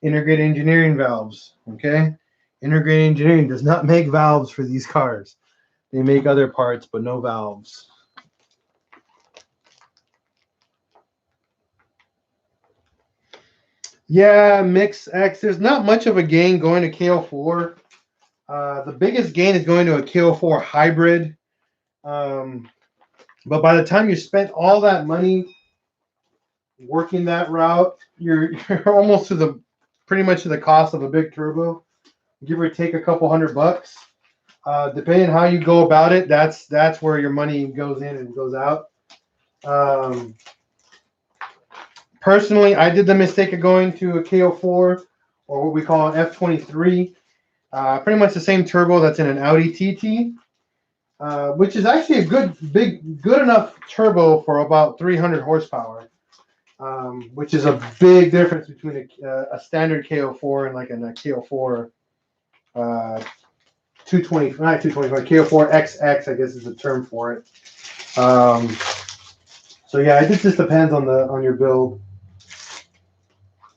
Integrated Engineering valves, okay? Integrated Engineering does not make valves for these cars. They make other parts, but no valves. Yeah, Mix X. There's not much of a gain going to KO4. The biggest gain is going to a KO4 hybrid. But by the time you spent all that money working that route, you're almost to the pretty much to the cost of a big turbo, give or take a couple $100. Depending on how you go about it, that's where your money goes in and goes out. Personally, I did the mistake of going to a KO4 or what we call an F23. Pretty much the same turbo that's in an Audi TT, which is actually a good enough turbo for about 300 horsepower, which is a big difference between a standard KO4 and like a KO4 220, not 225, KO4 XX, I guess is the term for it. So yeah, it just depends on your build.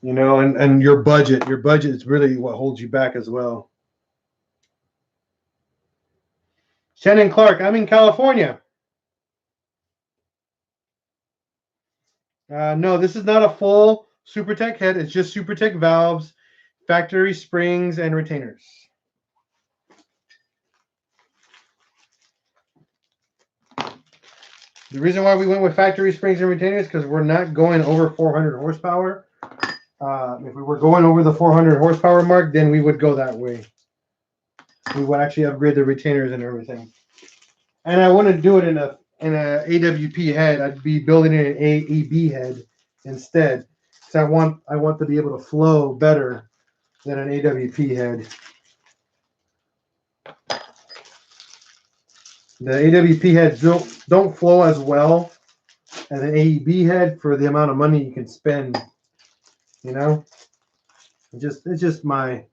You know, and your budget. Your budget is really what holds you back as well. Shannon Clark, I'm in California. No, this is not a full SuperTech head. It's just SuperTech valves, factory springs, and retainers. The reason why we went with factory springs and retainers is because we're not going over 400 horsepower. If we were going over the 400 horsepower mark, then we would go that way. We would actually upgrade the retainers and everything. And I wouldn't do it in a AWP head. I'd be building it in an AEB head instead. So I want to be able to flow better than an AWP head. The AWP heads don't flow as well as an AEB head for the amount of money you can spend. You know, it's just my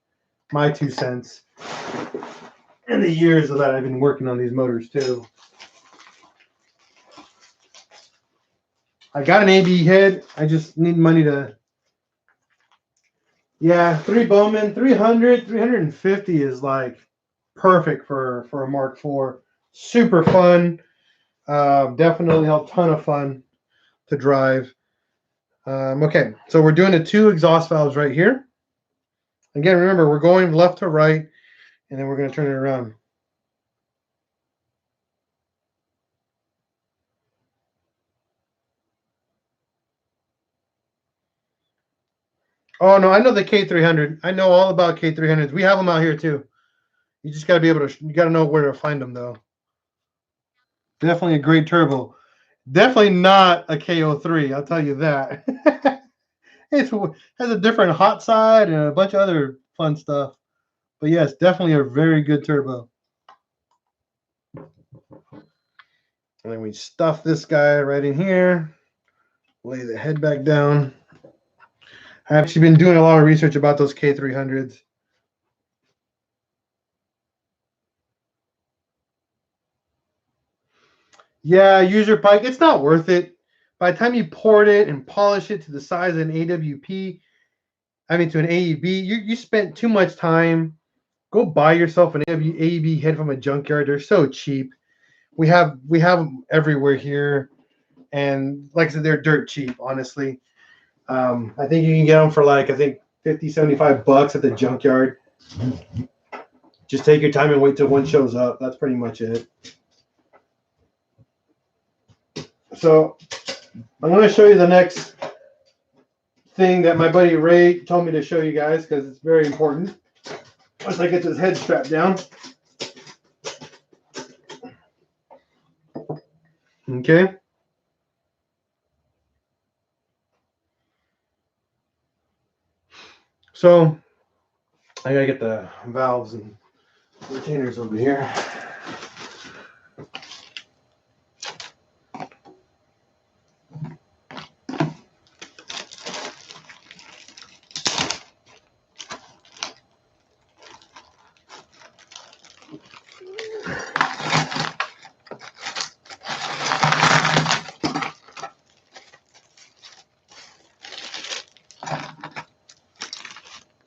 2 cents. And the years that I've been working on these motors too. I got an AB head. I just need money to. Yeah, 3 Bowman, 300, 350 is like perfect for a Mark IV. Super fun. Definitely a ton of fun to drive. Okay, so we're doing the 2 exhaust valves right here. Again, remember, we're going left to right, and then we're going to turn it around. Oh, no, I know the K300. I know all about K300s. We have them out here, too. You just got to be able to, you got to know where to find them, though. Definitely a great turbo. Definitely not a KO3, I'll tell you that. It has a different hot side and a bunch of other fun stuff. But yes, definitely a very good turbo. And then we stuff this guy right in here. Lay the head back down. I've actually been doing a lot of research about those K300s. Yeah, user pike, it's not worth it. By the time you port it and polish it to the size of an AWP, I mean to an AEB, you spent too much time. Go buy yourself an AEB head from a junkyard. They're so cheap. We have them everywhere here, and like I said, they're dirt cheap, honestly. I think you can get them for like, I think $50-$75 at the junkyard. Just take your time and wait till one shows up. That's pretty much it. So I'm going to show you the next thing that my buddy Ray told me to show you guys because it's very important. Once I get this head strapped down. Okay. So I gotta get the valves and retainers over here.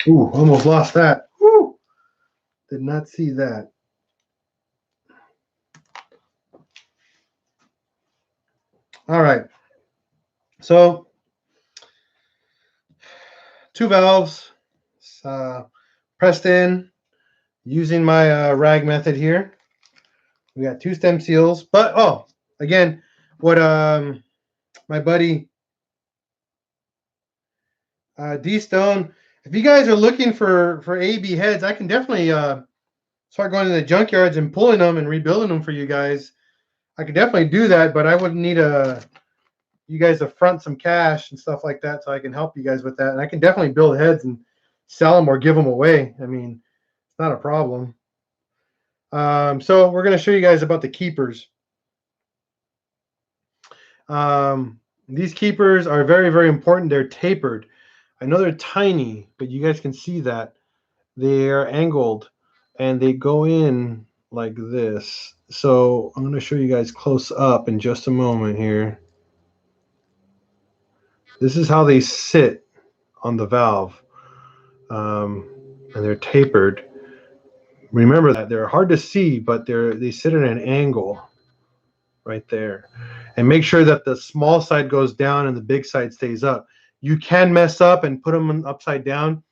Ooh, almost lost that. Woo! Did not see that. All right. So, two valves pressed in using my rag method here. We got two stem seals, but oh, again, what my buddy D Stone, if you guys are looking for AB heads, I can definitely start going to the junkyards and pulling them and rebuilding them for you guys. I could definitely do that, but I would need you guys to front some cash and stuff like that, so I can help you guys with that. And I can definitely build heads and sell them or give them away. I mean, it's not a problem. So we're going to show you guys about the keepers. These keepers are very, very important. They're tapered. I know they're tiny, but you guys can see that they're angled and they go in like this. So I'm going to show you guys close up in just a moment here. This is how they sit on the valve, and they're tapered. Remember that they're hard to see, but they sit at an angle right there. And make sure that the small side goes down and the big side stays up. You can mess up and put them upside down.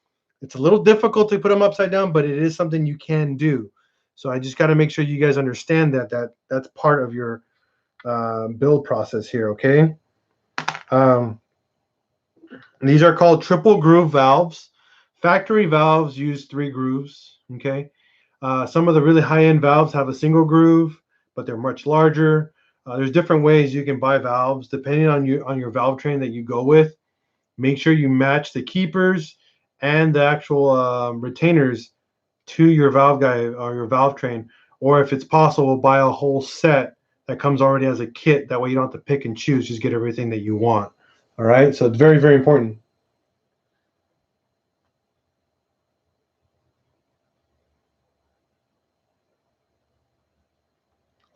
It's a little difficult to put them upside down, but it is something you can do. So I just got to make sure you guys understand that's part of your build process here, okay? These are called triple groove valves. Factory valves use 3 grooves, okay? Some of the really high-end valves have a single groove, but they're much larger. There's different ways you can buy valves depending on your valve train that you go with. Make sure you match the keepers and the actual retainers to your valve guide or your valve train, or if it's possible, buy a whole set that comes already as a kit. That way you don't have to pick and choose, just get everything that you want. All right, so it's very, very important.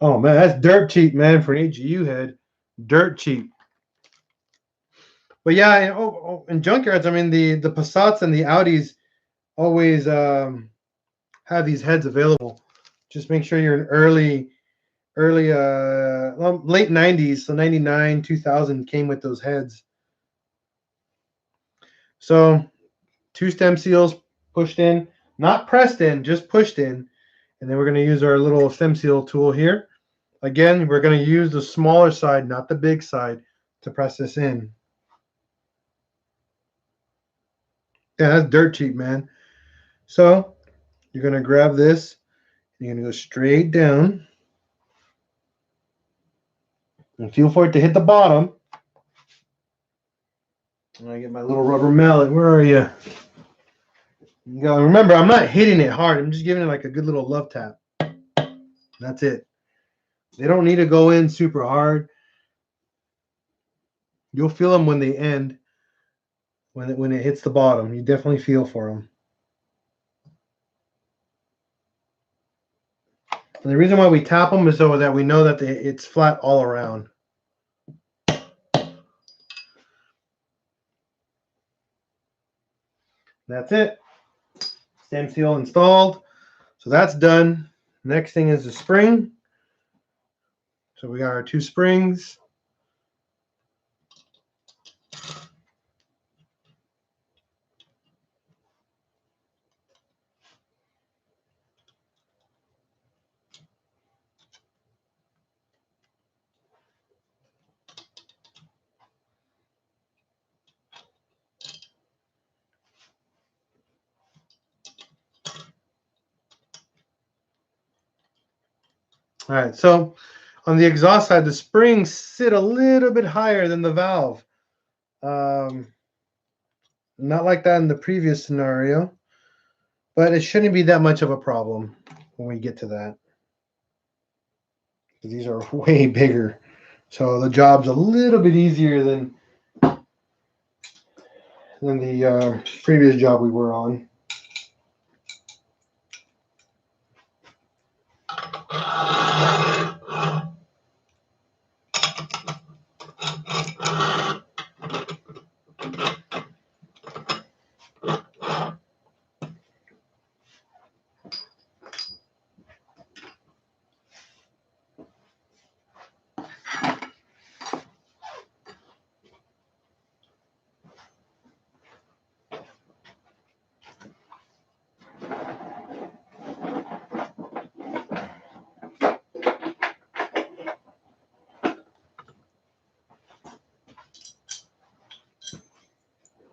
Oh man, that's dirt cheap, man, for an AGU head. Dirt cheap. But yeah, in junkyards, I mean the Passats and the Audis always have these heads available. Just make sure you're in early late 90s, so 99, 2000 came with those heads. So 2 stem seals pushed in, not pressed in, just pushed in. And then we're going to use our little stem seal tool here. Again, we're going to use the smaller side, not the big side, to press this in. Yeah, that's dirt cheap, man. So you're going to grab this. You're going to go straight down. And feel for it to hit the bottom. And I get my little rubber mallet. Where are you? You go. Remember, I'm not hitting it hard. I'm just giving it like a good little love tap. That's it. They don't need to go in super hard. You'll feel them when they end. When it hits the bottom, you definitely feel for them. And the reason why we tap them is so that we know that it's flat all around. That's it. Stem seal installed. So that's done. Next thing is the spring. So we got our 2 springs. All right, so on the exhaust side, the springs sit a little bit higher than the valve. Not like that in the previous scenario. but it shouldn't be that much of a problem when we get to that. These are way bigger, so the job's a little bit easier than the previous job we were on.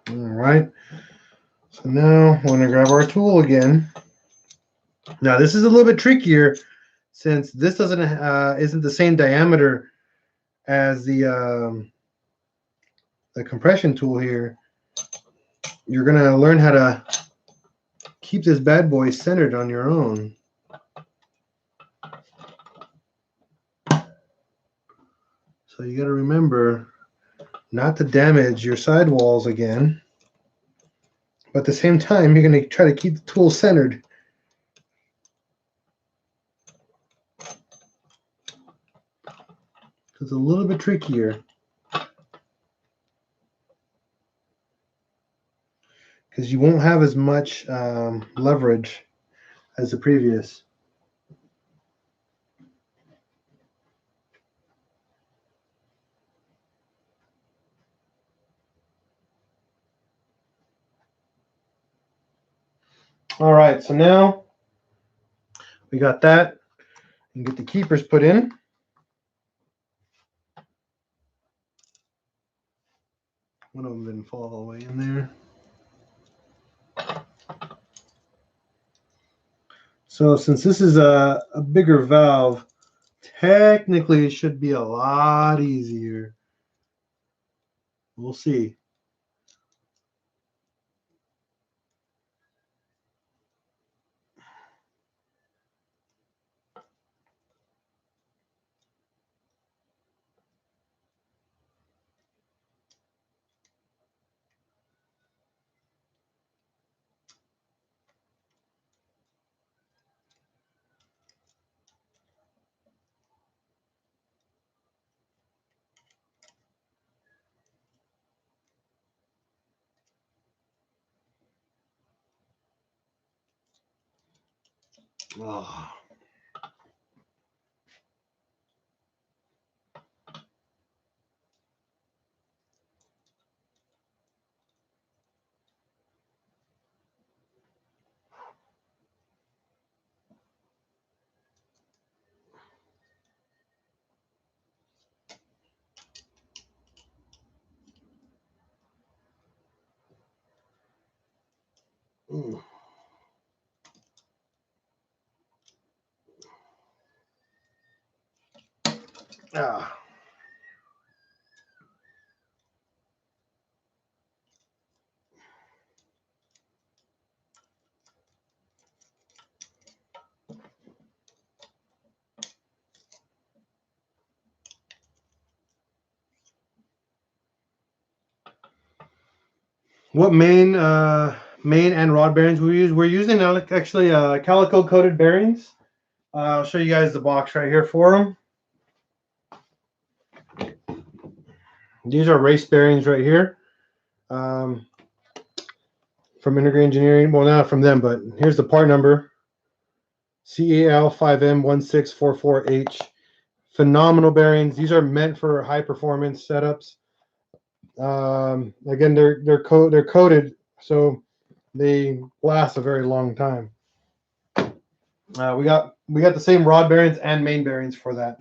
All right, so now we're gonna grab our tool again. Now this is a little bit trickier since this doesn't isn't the same diameter as the compression tool here. You're gonna learn how to keep this bad boy centered on your own. So you got to remember not to damage your sidewalls again. But at the same time, you're going to try to keep the tool centered. It's a little bit trickier. Because you won't have as much leverage as the previous. All right, so now we got that. And get the keepers put in. One of them didn't fall all the way in there. So since this is a bigger valve, technically it should be a lot easier. We'll see. Oh. Mm. Ah. What main and rod bearings we use? We're using actually calico coated bearings. I'll show you guys the box right here for them. These are race bearings right here from Integrated Engineering. Well, not from them, but here's the part number. CAL5M1644H. Phenomenal bearings. These are meant for high performance setups. Again, they're coated, so they last a very long time. We got the same rod bearings and main bearings for that.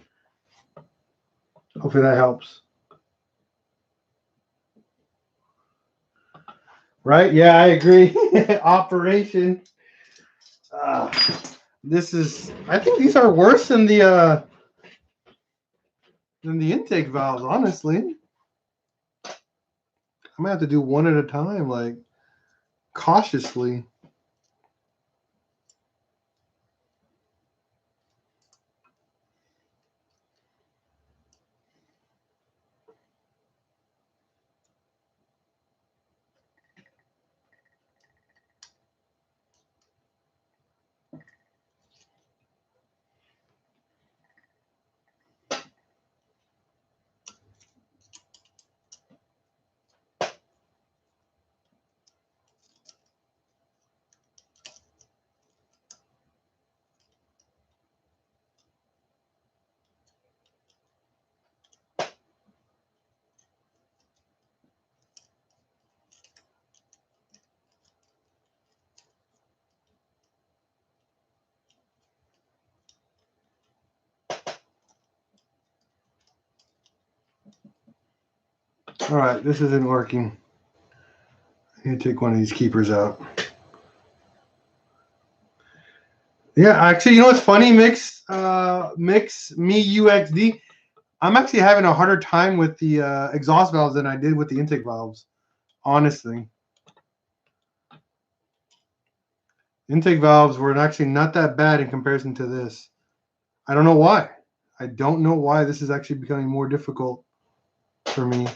Hopefully that helps. Right? Yeah, I agree. Operation. This is. I think these are worse than the intake valves. Honestly, I'm gonna have to do one at a time, like cautiously. All right, this isn't working. I need to take one of these keepers out. Yeah, actually, you know what's funny, Mix Me UXD? I'm actually having a harder time with the exhaust valves than I did with the intake valves, honestly. Intake valves were actually not that bad in comparison to this. I don't know why. I don't know why this is actually becoming more difficult for me.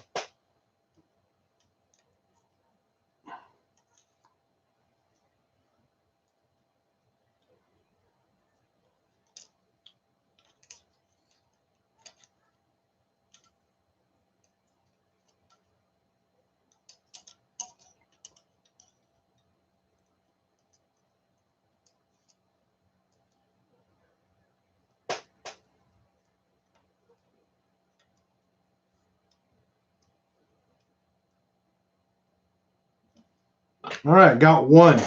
All right, got one.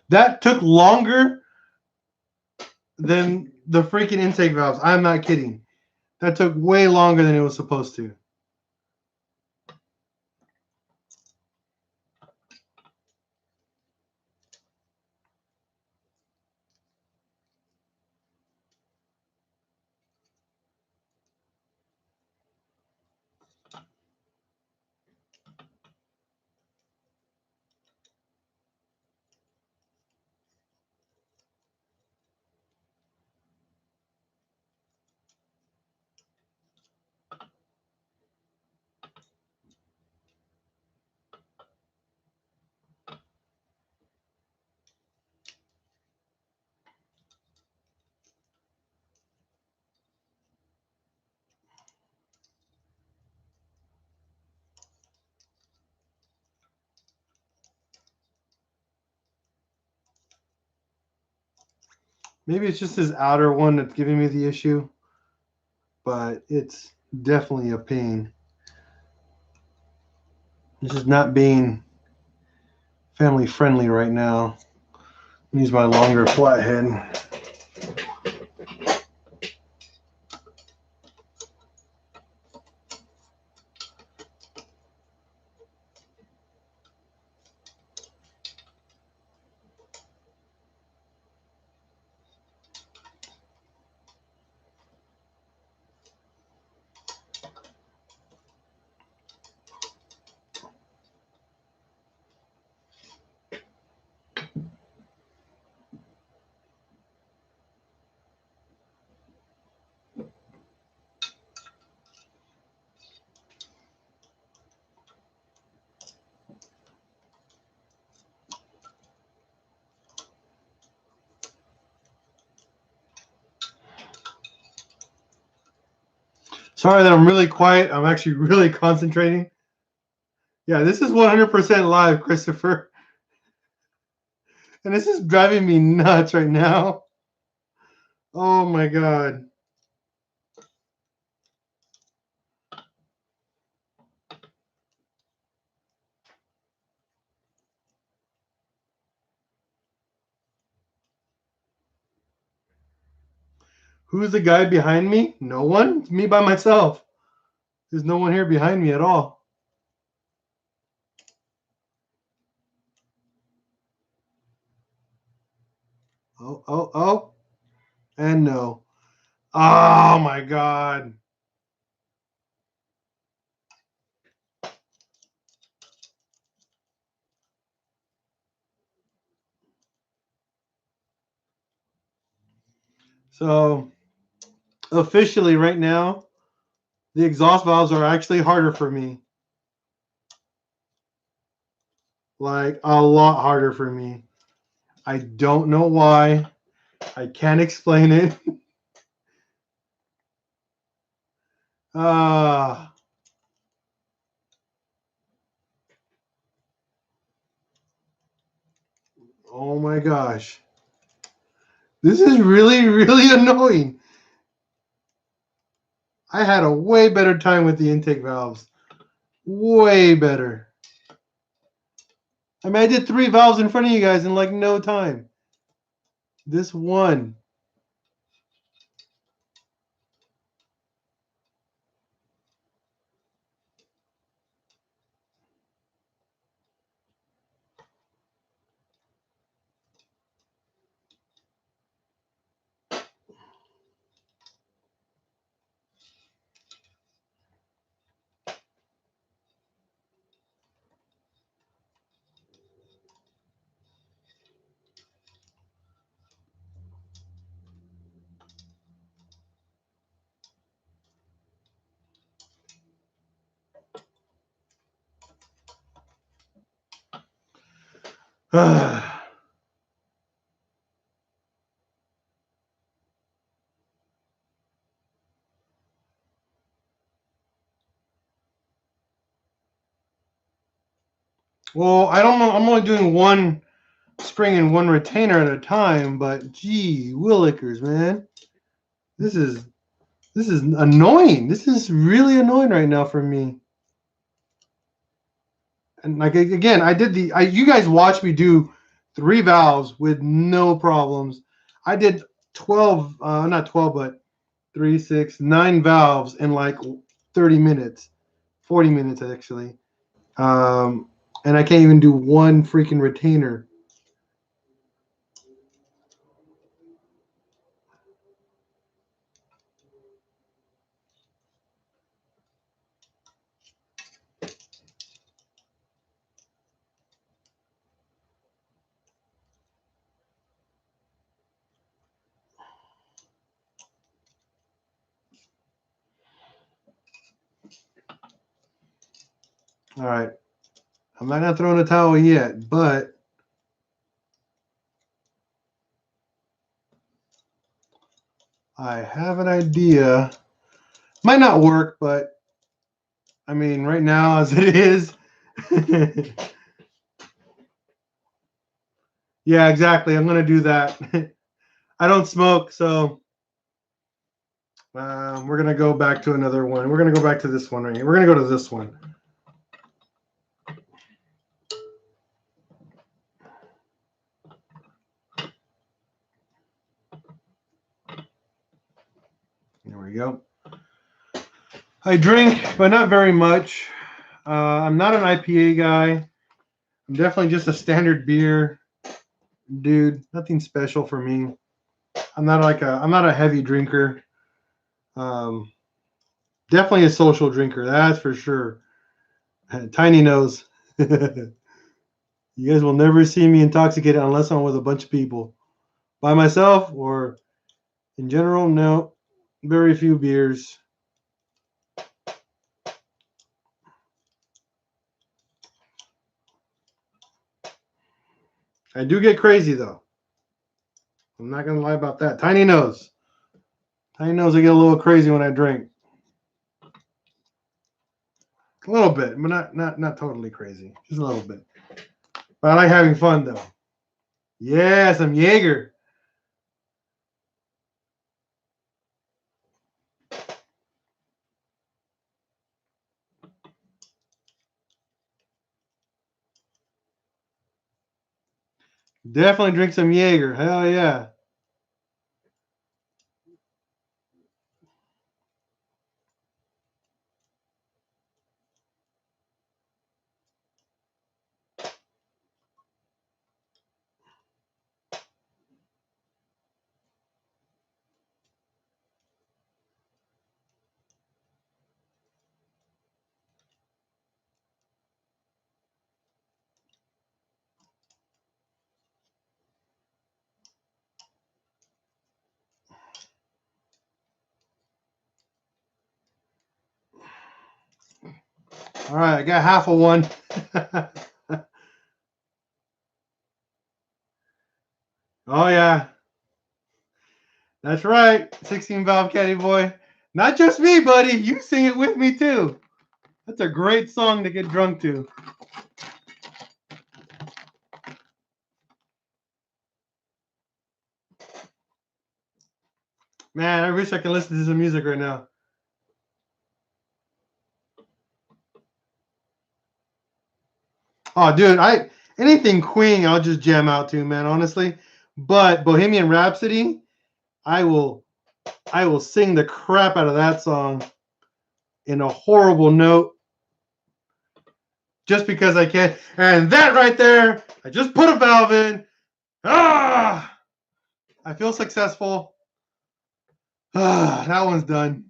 That took longer than the freaking intake valves. I'm not kidding. That took way longer than it was supposed to. Maybe it's just this outer one that's giving me the issue, but it's definitely a pain. This is not being family friendly right now. Use my longer flathead. Sorry that I'm really quiet. I'm actually really concentrating. Yeah, this is 100% live, Christopher. And this is driving me nuts right now. Oh my God. Who's the guy behind me? No one. It's me by myself. There's no one here behind me at all. Oh, oh, oh. And no. Oh my God. So officially right now, the exhaust valves are actually harder for me. Like a lot harder for me. I don't know why. I can't explain it. Ah. Oh my gosh. This is really, really annoying. I had a way better time with the intake valves. Way better. I mean, I did 3 valves in front of you guys in like no time. This one. Well, I don't know. I'm only doing one spring and one retainer at a time, but gee, willikers, man. This is annoying. This is really annoying right now for me. And like again, you guys watched me do 3 valves with no problems. I did 12, not 12, but 3, 6, 9 valves in like 30 minutes, 40 minutes actually. And I can't even do one freaking retainer. All right. I'm not gonna throw in a towel yet, but I have an idea. Might not work, but I mean, right now as it is. Yeah, exactly. I'm gonna do that. I don't smoke, so we're gonna go back to another one. We're gonna go back to this one right here. We're gonna go to this one. There we go. I drink, but not very much. I'm not an IPA guy. I'm definitely just a standard beer dude. Nothing special for me. I'm not a heavy drinker. Definitely a social drinker, that's for sure. Tiny nose. You guys will never see me intoxicated unless I'm with a bunch of people. By myself or in general, no. Very few beers. I do get crazy though. I'm not gonna lie about that. Tiny nose. Tiny nose, I get a little crazy when I drink. A little bit, but not totally crazy. Just a little bit. But I like having fun though. Yeah, some Jaeger. Definitely drink some Jaeger. Hell yeah. All right, I got half of one. Oh yeah, that's right. 16 valve caddy boy. Not just me, buddy. You sing it with me too. That's a great song to get drunk to. Man, I wish I could listen to some music right now. Oh, dude, anything Queen, I'll just jam out to, man. Honestly, but Bohemian Rhapsody, I will sing the crap out of that song in a horrible note, just because I can. And that right there, I just put a valve in. Ah, I feel successful. Ah, that one's done.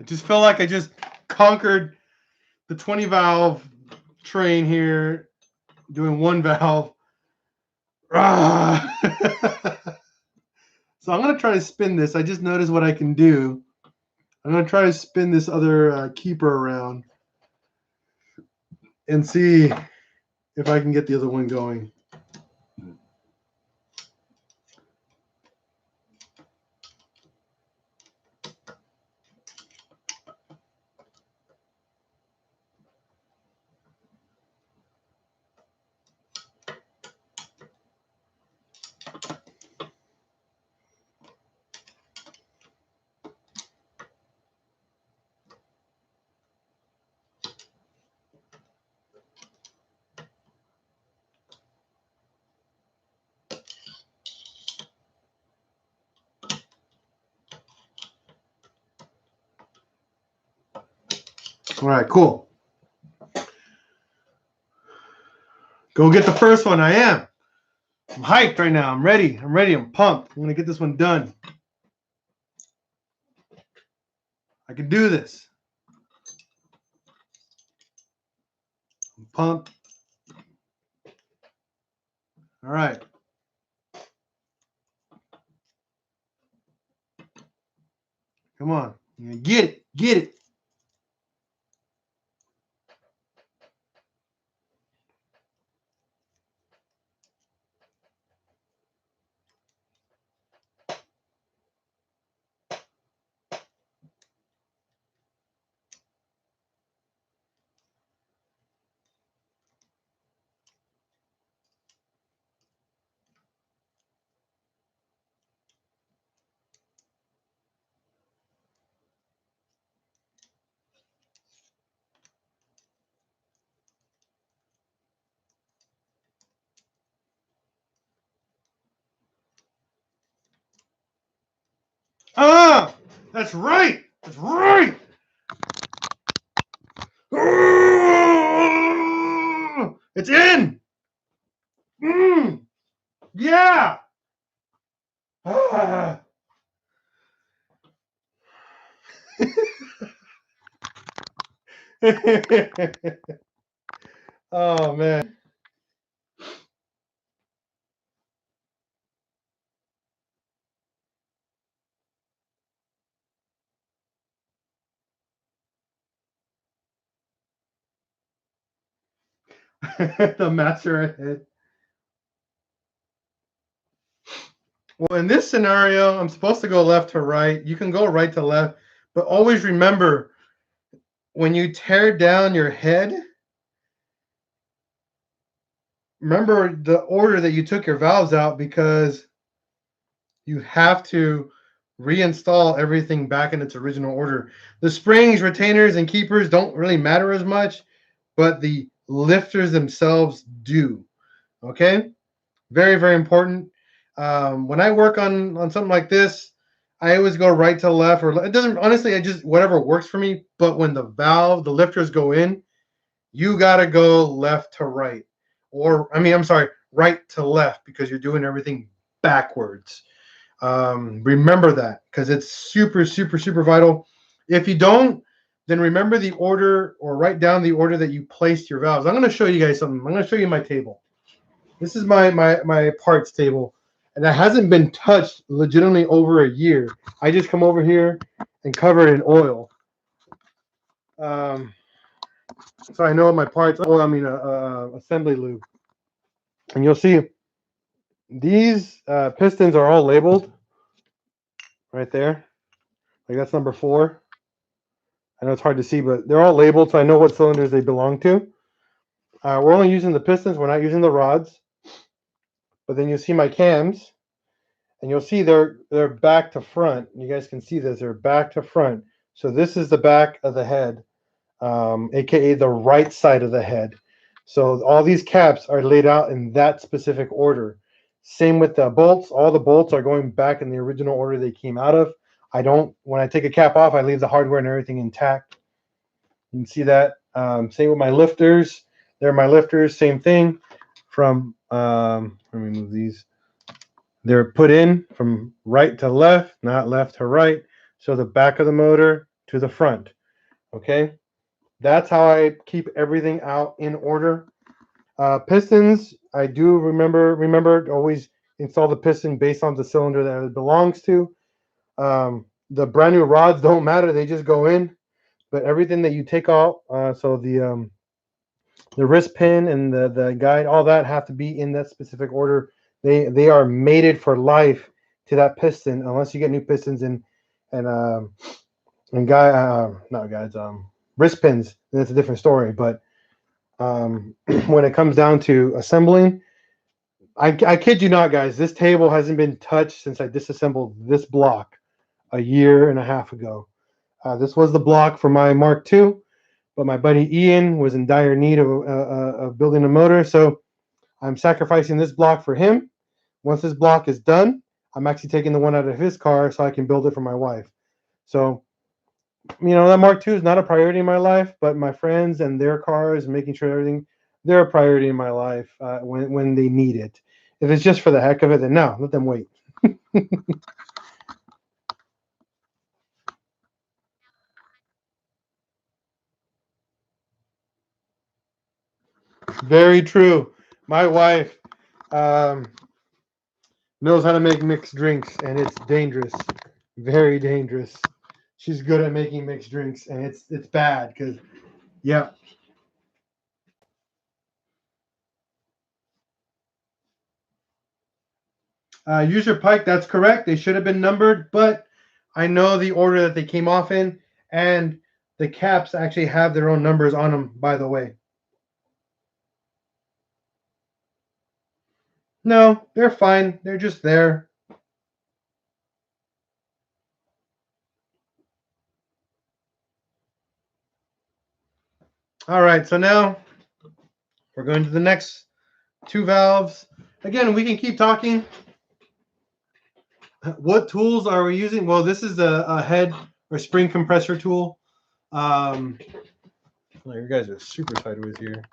I just feel like I just conquered the 20 valve train here, doing one valve. Ah. So I'm going to try to spin this. I just noticed what I can do. I'm gonna try to spin this other keeper around and see if I can get the other one going. All right, cool. Go get the first one. I am. I'm hyped right now. I'm ready. I'm pumped. I'm gonna get this one done. I can do this. I'm pumped. All right. Come on. Get it. Get it. Ah, that's right. That's right. It's in. Yeah. Ah. Oh man. The master ahead. Well, in this scenario, I'm supposed to go left to right. You can go right to left, but always remember when you tear down your head, remember the order that you took your valves out, because you have to reinstall everything back in its original order. The springs, retainers, and keepers don't really matter as much, but the lifters themselves do. Okay? Very, very important. When I work on something like this, I always go right to left, or it doesn't, honestly, I just, whatever works for me. But when the lifters go in, you got to go left to right. Or, I mean, I'm sorry, right to left, because you're doing everything backwards. Remember that, because it's super, super, super vital. If you don't, then remember the order, or write down the order that you placed your valves. I'm going to show you guys something. I'm going to show you my table. This is my parts table, and that hasn't been touched legitimately over a year. I just come over here and cover it in oil. So I know my parts. Oh, I mean, assembly lube, and you'll see these pistons are all labeled right there. Like that's number 4. I know it's hard to see, but they're all labeled, so I know what cylinders they belong to. We're only using the pistons. We're not using the rods. But then you'll see my cams, and you'll see they're back to front. You guys can see this. They're back to front. So this is the back of the head, aka the right side of the head. So all these caps are laid out in that specific order. Same with the bolts. All the bolts are going back in the original order they came out of. When I take a cap off, I leave the hardware and everything intact. You can see that. Same with my lifters. They're my lifters. Same thing. From let me move these. They're put in from right to left, not left to right. So the back of the motor to the front. Okay. That's how I keep everything out in order. Pistons, I do remember to always install the piston based on the cylinder that it belongs to. The brand new rods don't matter; they just go in. But everything that you take out, so the wrist pin and the guide, all that have to be in that specific order. They are mated for life to that piston, unless you get new pistons and not guides, wrist pins. That's a different story. But when it comes down to assembling, I kid you not, guys, this table hasn't been touched since I disassembled this block a year and a half ago. This was the block for my Mark II, but my buddy Ian was in dire need of building a motor, so I'm sacrificing this block for him. Once this block is done, I'm actually taking the one out of his car so I can build it for my wife. So, that Mark II is not a priority in my life, but my friends and their cars, making sure everything, they're a priority in my life when they need it. If it's just for the heck of it, then no, let them wait. Very true. My wife knows how to make mixed drinks, and it's dangerous, very dangerous. She's good at making mixed drinks, and it's bad because, yeah. User Pike, that's correct. They should have been numbered, but I know the order that they came off in, and the caps actually have their own numbers on them, by the way. No, they're fine. They're just there. All right, so now we're going to the next two valves. Again, we can keep talking. What tools are we using? Well, this is a head or spring compressor tool. You guys are super sideways here.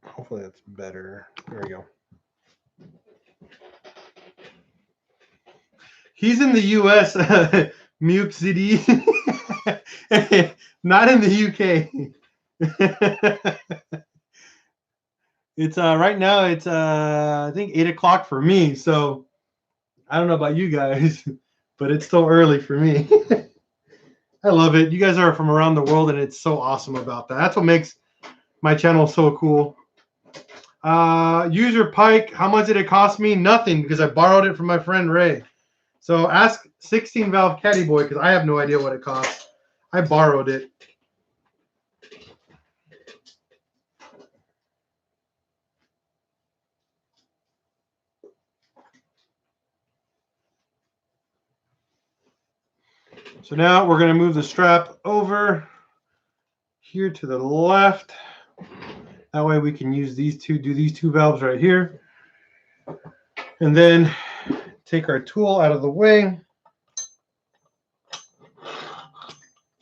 Hopefully that's better. There we go. He's in the U.S. Muke City, not in the UK. It's right now. It's I think 8 o'clock for me. So I don't know about you guys, but it's still early for me. I love it. You guys are from around the world, and it's so awesome about that. That's what makes my channel so cool. User Pike, how much did it cost me? Nothing, because I borrowed it from my friend Ray. So ask 16 valve Caddy Boy, because I have no idea what it costs. I borrowed it. So now we're going to move the strap over here to the left. That way we can use these two, do these two valves right here. And then take our tool out of the way.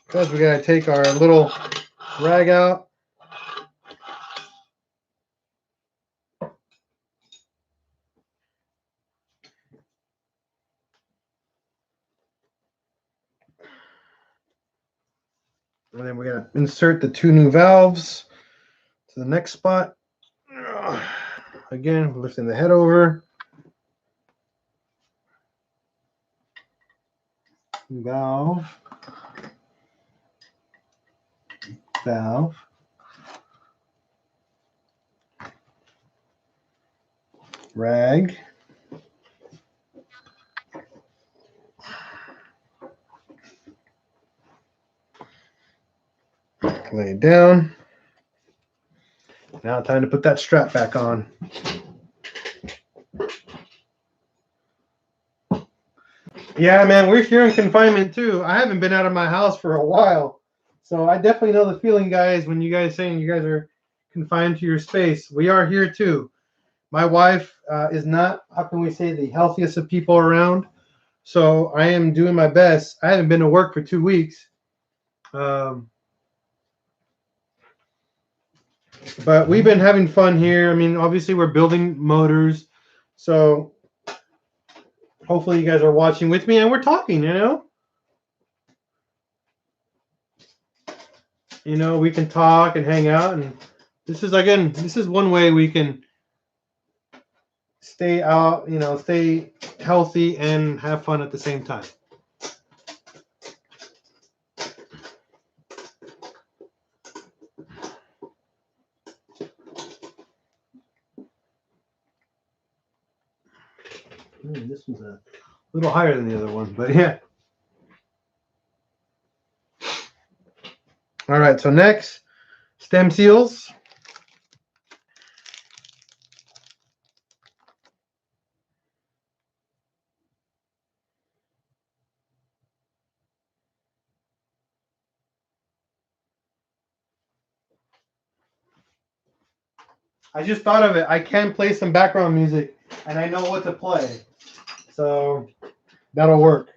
Because we got to take our little rag out. And then we're going to insert the two new valves to the next spot. Again, lifting the head over. Valve. Valve. Rag. Lay it down. Now time to put that strap back on. Yeah, man, we're here in confinement too. I haven't been out of my house for a while. So I definitely know the feeling, guys, when you guys saying you guys are confined to your space. We are here too. My wife is not, how can we say, the healthiest of people around. So I am doing my best. I haven't been to work for 2 weeks. But we've been having fun here. I mean, obviously we're building motors. So hopefully you guys are watching with me and we're talking, we can talk and hang out. And this is, again, this is one way we can stay out, stay healthy and have fun at the same time. This one's a little higher than the other one, but yeah. All right, so next, stem seals. I just thought of it. I can play some background music, and I know what to play. So that'll work.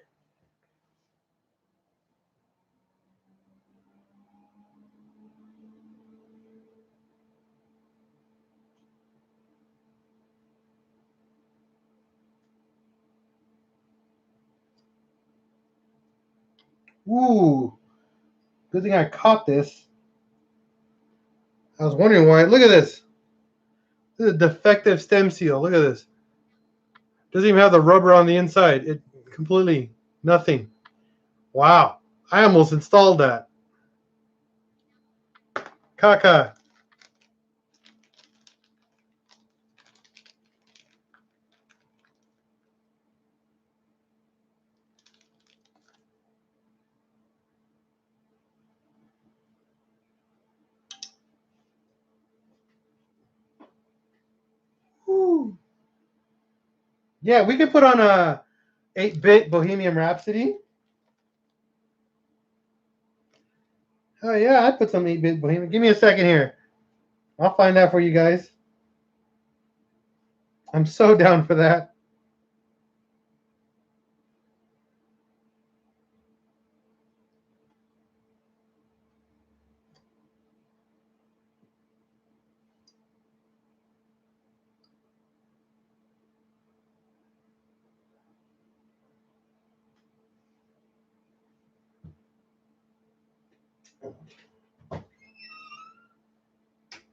Ooh, good thing I caught this. I was wondering why. Look at this. This is a defective stem seal. Look at this. Doesn't even have the rubber on the inside. It completely nothing. Wow. I almost installed that. Caca. Woo. Yeah, we could put on a 8-bit Bohemian Rhapsody. Oh yeah, I'd put some 8-bit Bohemian. Give me a second here. I'll find that for you guys. I'm so down for that.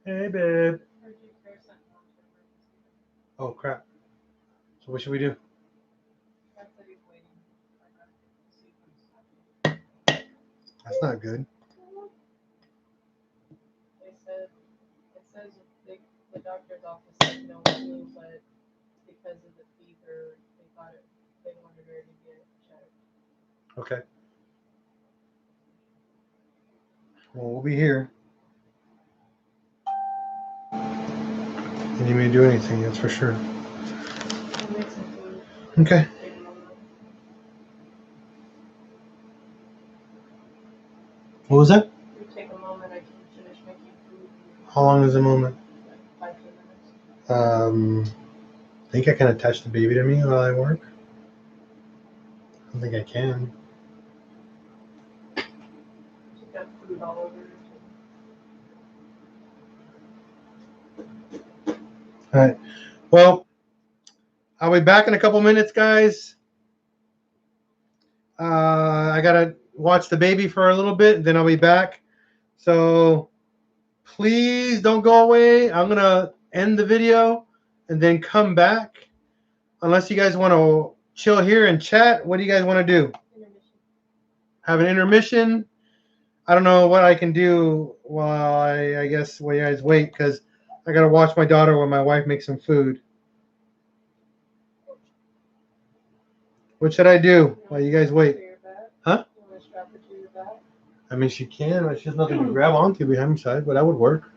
Hey, babe. Oh, crap. So what should we do? That's not good. They said, it says the doctor's office said no flu, but because of the fever, they wanted her to get checked. Okay. Well, we'll be here. And you may do anything, that's for sure. I'll make some food. Okay. Take a moment. What was that? You take a moment, I can finish making food. How long is the moment? Like 5-10 minutes. Think I can attach the baby to me while I work? I don't think I can. She's got food all over her. All right. Well, I'll be back in a couple minutes, guys. I gotta watch the baby for a little bit, then I'll be back. So please don't go away. I'm gonna end the video and then come back. Unless you guys want to chill here and chat, what do you guys want to do? Intermission. Have an intermission? I don't know what I can do while I guess while you guys wait, because I gotta watch my daughter while my wife makes some food. What should I do while you guys wait? Huh? You want to strap her to your back? I mean, she can. She has nothing to grab onto behind my side, but that would work.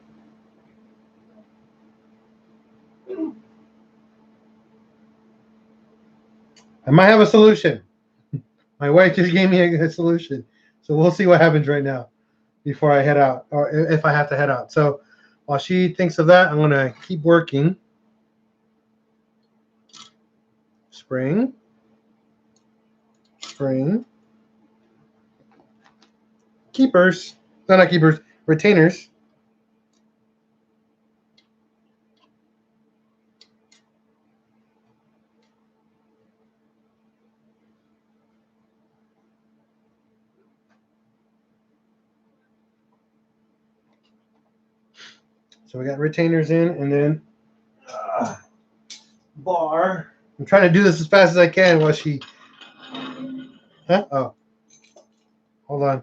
I might have a solution. My wife just gave me a solution. So we'll see what happens right now before I head out, or if I have to head out. So while she thinks of that, I'm going to keep working. Spring. Spring. Keepers. No, not keepers. Retainers. So we got retainers in, and then bar. I'm trying to do this as fast as I can while she. Huh? Oh, hold on.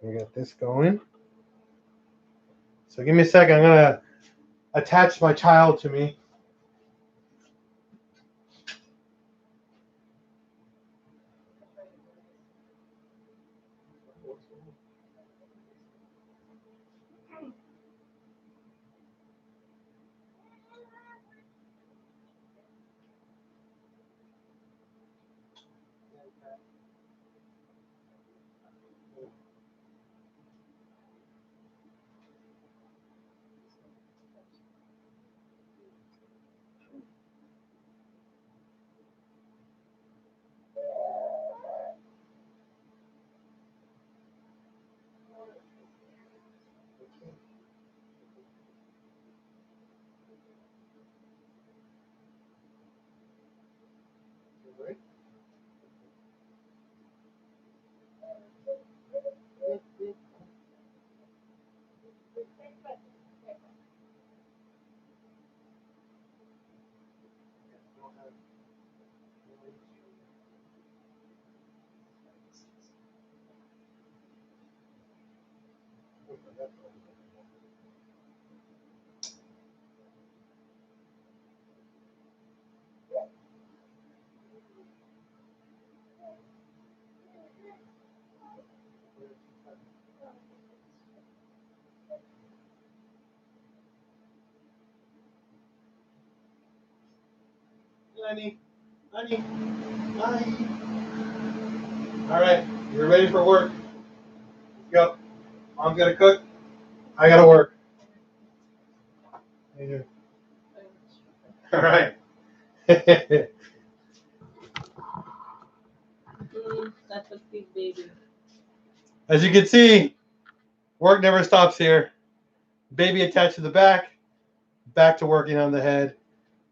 We got this going. So give me a second. I'm gonna attach my child to me. Honey, honey, honey. All right, you're ready for work. Let's go. Mom's gonna cook. I gotta work. All right. That's a big baby. As you can see, work never stops here. Baby attached to the back, back to working on the head.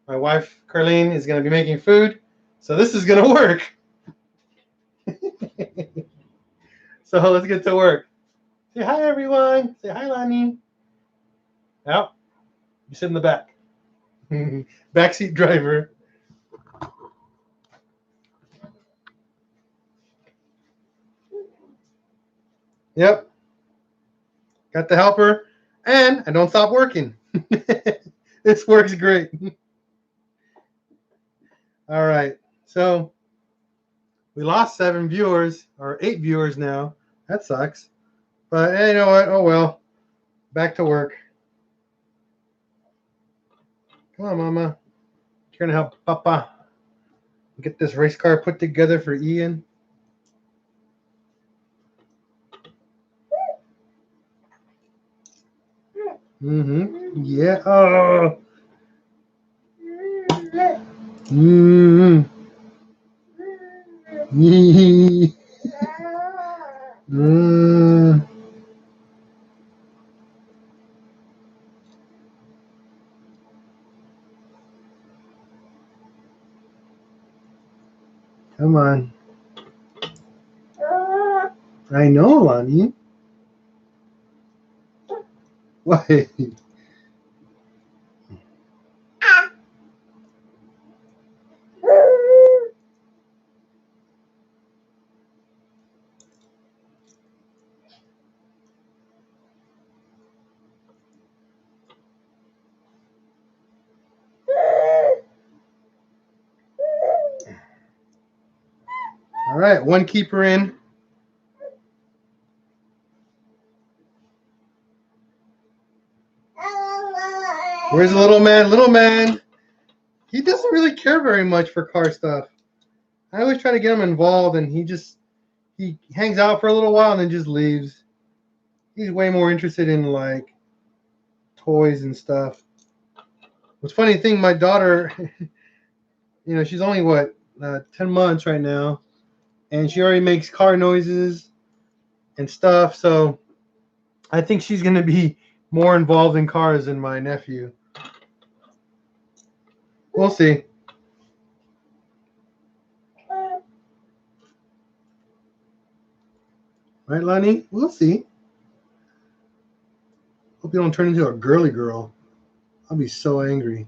My wife, Carlene, is going to be making food, so this is going to work. So let's get to work. Say hi, everyone. Say hi, Lonnie. Now, you sit in the back. Backseat driver. Yep. Got the helper, and I don't stop working. This works great. All right. So we lost 7 viewers, or 8 viewers now. That sucks. But hey, you know what? Oh well. Back to work. Come on, Mama. Trying to help Papa get this race car put together for Ian. Mm-hmm. Yeah. Oh. Mm-hmm. Mm. Come on. I know, Lonnie. What? All right, one keeper in. Where's the little man? Little man. He doesn't really care very much for car stuff. I always try to get him involved, and he hangs out for a little while and then just leaves. He's way more interested in like toys and stuff. What's funny thing, my daughter, she's only 10 months right now, and she already makes car noises and stuff. So I think she's gonna be more involved in cars than my nephew. We'll see. Right, Lonnie? We'll see. Hope you don't turn into a girly girl. I'll be so angry.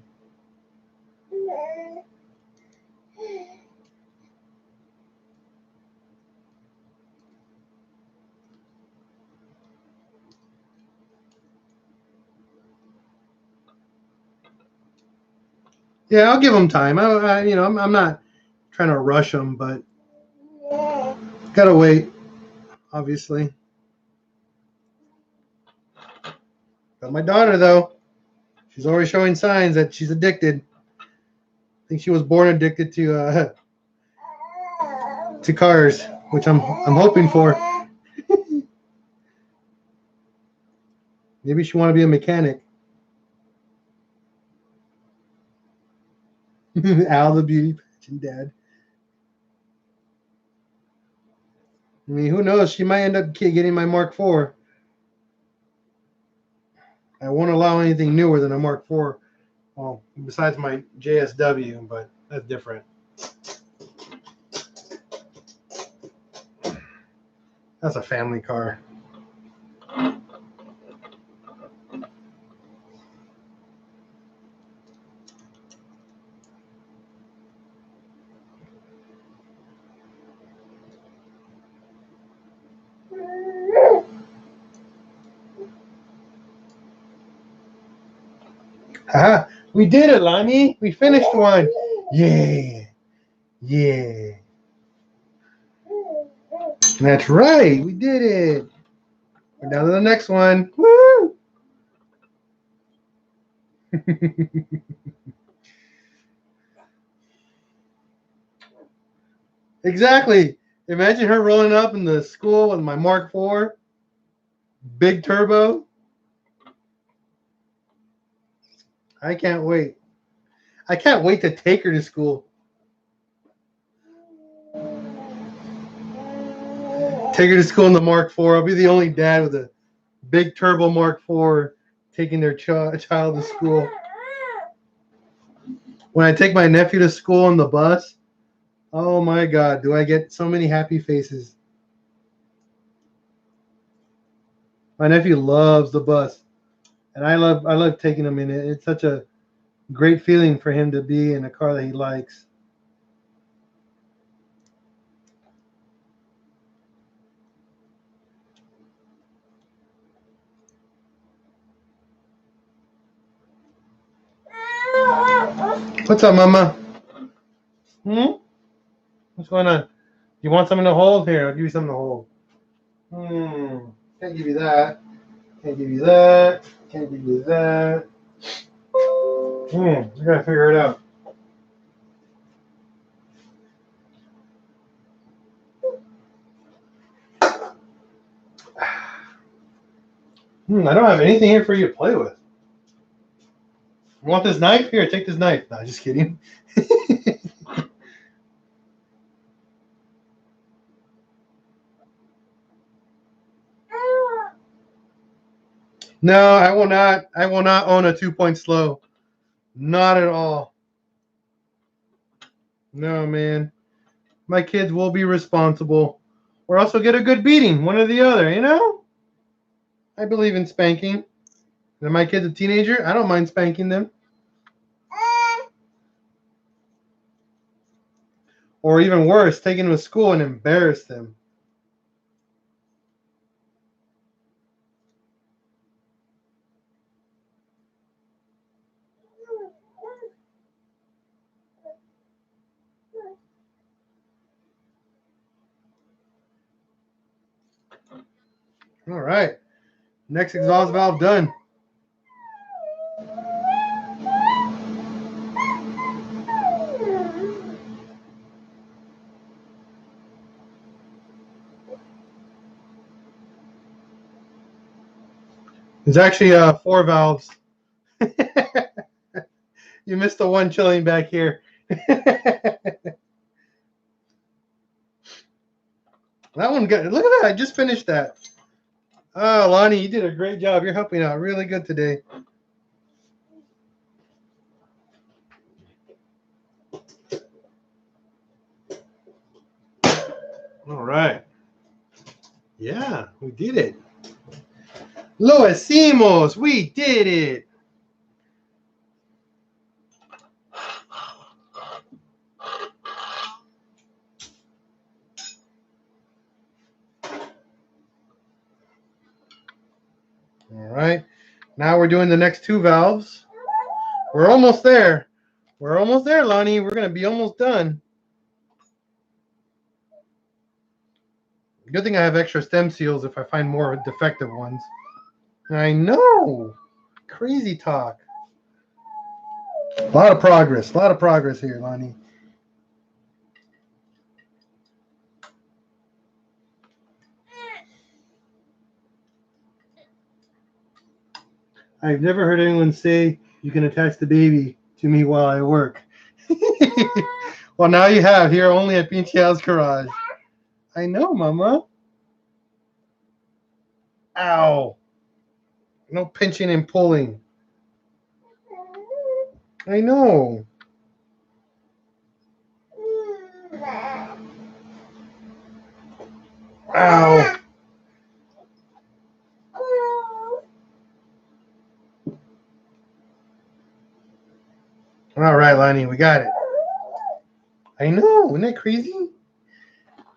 Yeah, I'll give them time. I'm not trying to rush them, but gotta wait. Obviously. Got my daughter though. She's already showing signs that she's addicted. I think she was born addicted to cars, which I'm hoping for. Maybe she want to be a mechanic. Al the beauty pageant dad. I mean, who knows? She might end up getting my Mark IV. I won't allow anything newer than a Mark IV. Well, besides my JSW, but that's different. That's a family car. Haha, we did it, Lonnie. We finished one. Yeah. Yeah. That's right. We did it. We're down to the next one. Woo! Exactly. Imagine her rolling up in the school with my Mark IV, big turbo. I can't wait. I can't wait to take her to school. Take her to school in the Mark IV. I'll be the only dad with a big turbo Mark IV taking their child to school. When I take my nephew to school on the bus, oh my God, do I get so many happy faces. My nephew loves the bus, and I love taking him in it. It's such a great feeling for him to be in a car that he likes. What's up, Mama? What's going on? You want something to hold? Here, I'll give you something to hold. Can't give you that. Can't give you that. Can't give you that. I gotta figure it out. I don't have anything here for you to play with. You want this knife? Here, take this knife. No, just kidding. No, I will not. I will not own a 2-point slow. Not at all. No, man. My kids will be responsible, or also get a good beating, one or the other. You know. I believe in spanking. And my kid's a teenager. I don't mind spanking them. Or even worse, taking them to school and embarrass them. All right. Next exhaust valve done. It's actually 4 valves. You missed the one chilling back here. That one good. Look at that. I just finished that. Oh, Lonnie, you did a great job. You're helping out really good today. All right. Yeah, we did it. Lo hicimos. We did it. All right. Now we're doing the next two valves. We're almost there. We're almost there, Lonnie. We're going to be almost done. Good thing I have extra stem seals if I find more defective ones. I know. Crazy talk. A lot of progress. A lot of progress here, Lonnie. I've never heard anyone say you can attach the baby to me while I work. Well, now you have here only at Pinchial's Garage. I know, Mama. Ow. No pinching and pulling. I know. Ow. All right, Lonnie, we got it. I know. Isn't that crazy?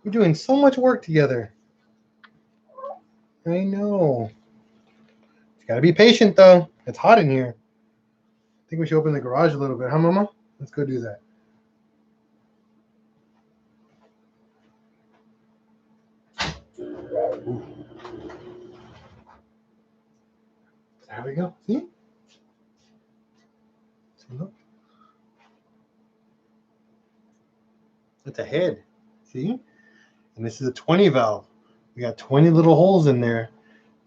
We're doing so much work together. I know. You got to be patient, though. It's hot in here. I think we should open the garage a little bit, huh, Mama? Let's go do that. Ooh. There we go. See? Look. That's a head. See? And this is a 20 valve. We got 20 little holes in there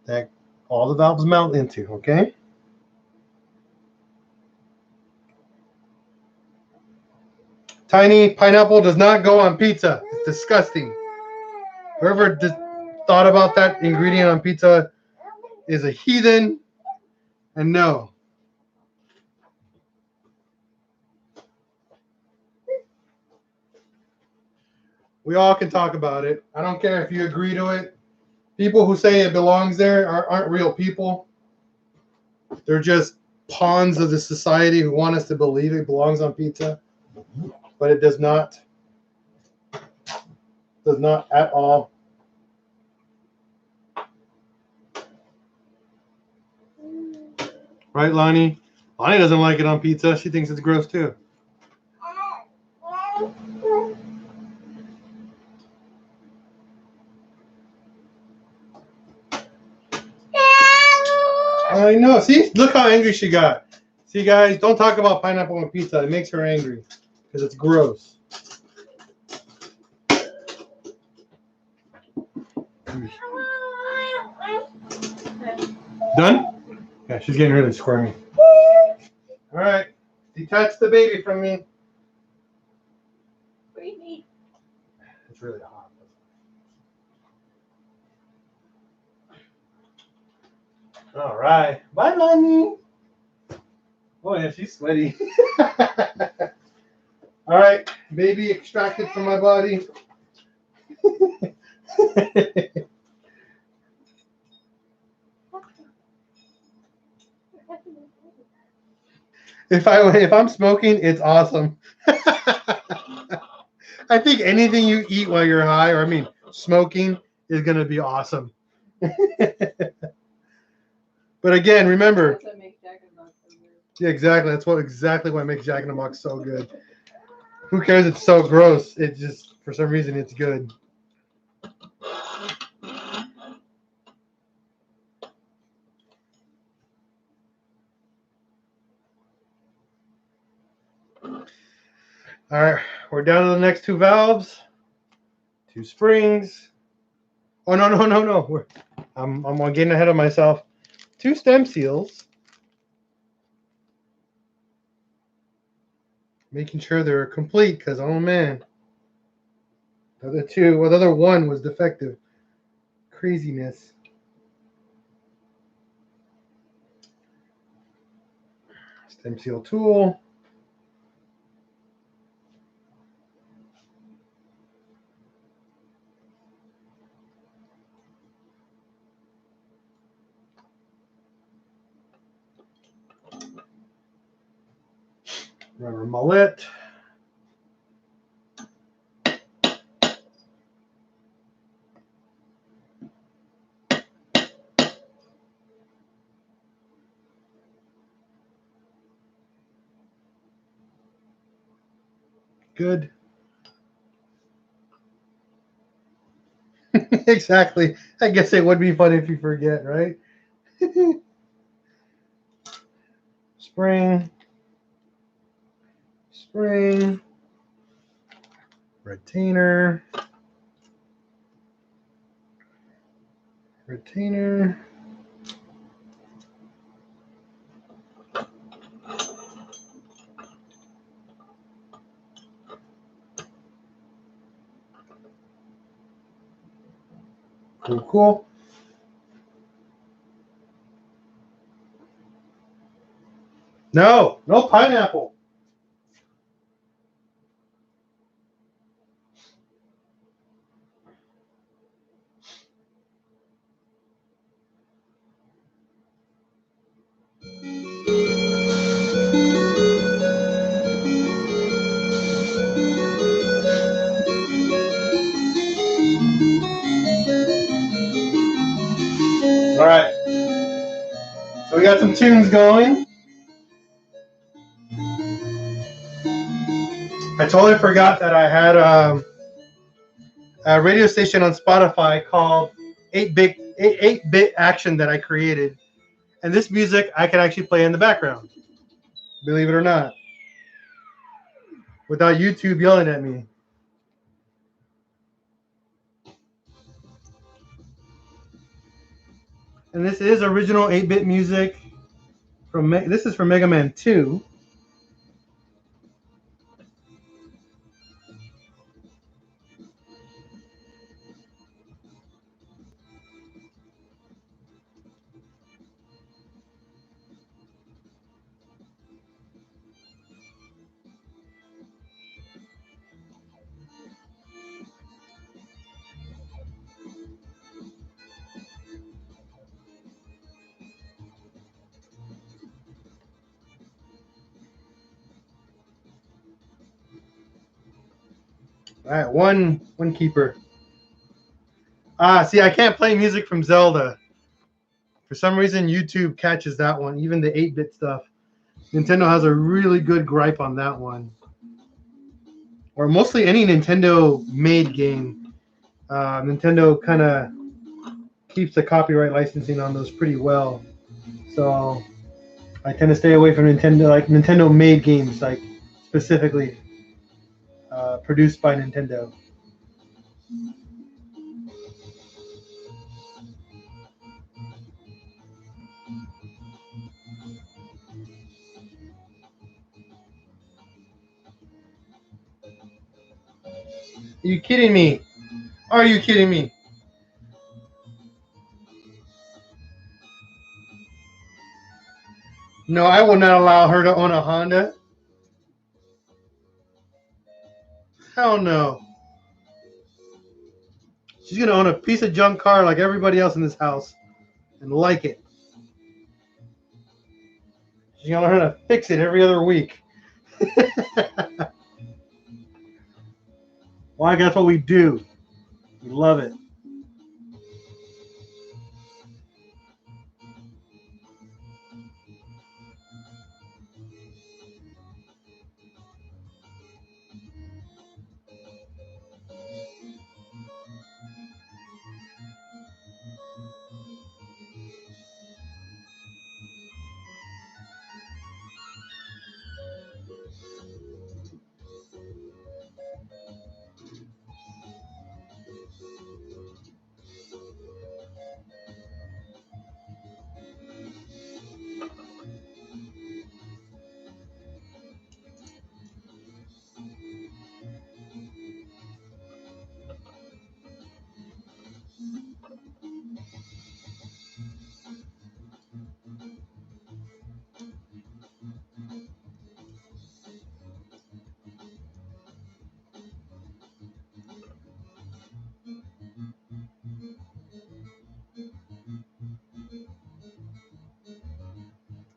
that all the valves mount into, okay? Tiny pineapple does not go on pizza. It's disgusting. Whoever thought about that ingredient on pizza is a heathen, and no. We all can talk about it. I don't care if you agree to it. People who say it belongs there aren't real people. They're just pawns of the society who want us to believe it belongs on pizza, but it does not. Does not at all. Right, Lonnie? Lonnie doesn't like it on pizza. She thinks it's gross too. I know. See? Look how angry she got. See, guys, don't talk about pineapple on pizza. It makes her angry because it's gross. Done? Yeah, she's getting really squirmy. All right. Detach the baby from me. It's really hot. All right. Bye, Lonnie. Oh, yeah, she's sweaty. All right. Baby extracted from my body. If I'm smoking, it's awesome. I think anything you eat while you're high, or I mean, smoking, is gonna be awesome. But again, remember. Yeah, exactly. That's exactly what makes Jack in the Box so good. Who cares? It's so gross. It just, for some reason, it's good. All right, we're down to the next two valves, two springs. Oh no. I'm getting ahead of myself. Two stem seals. Making sure they're complete because, oh man, the other one was defective. Craziness. Stem seal tool. Rubber mullet. Good. Exactly. I guess it would be funny if you forget, right? Spring. Spring. Retainer. Retainer. Cool, cool. No, no pineapple. All right. So we got some tunes going. I totally forgot that I had a radio station on Spotify called 8-bit Action that I created. And this music I can actually play in the background, believe it or not, without YouTube yelling at me. And this is original 8-bit music from this is from Mega Man 2. All right, one keeper. See, I can't play music from Zelda. For some reason, YouTube catches that one, even the 8-bit stuff. Nintendo has a really good gripe on that one. Or mostly any Nintendo-made game. Nintendo kind of keeps the copyright licensing on those pretty well. So I tend to stay away from Nintendo, like Nintendo-made games, like specifically produced by Nintendo. Are you kidding me? Are you kidding me? No, I will not allow her to own a Honda. Hell no. She's gonna own a piece of junk car like everybody else in this house and like it. She's gonna learn how to fix it every other week. Why? That's what we do. We love it.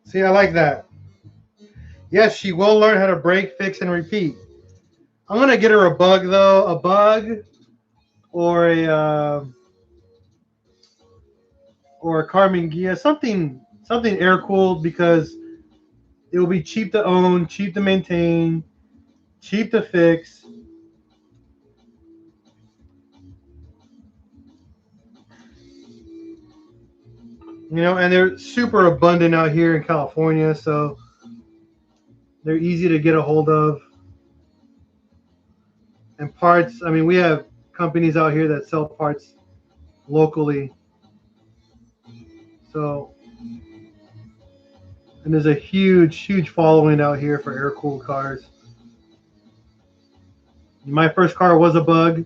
See, I like that. Yes, she will learn how to break, fix, and repeat. I'm gonna get her a bug though, a bug or a Carmen Gia, something air cooled because it will be cheap to own, cheap to maintain, cheap to fix. You know, and they're super abundant out here in California, so they're easy to get a hold of. And parts, I mean, we have companies out here that sell parts locally. So, and there's a huge following out here for air cooled cars. My first car was a bug,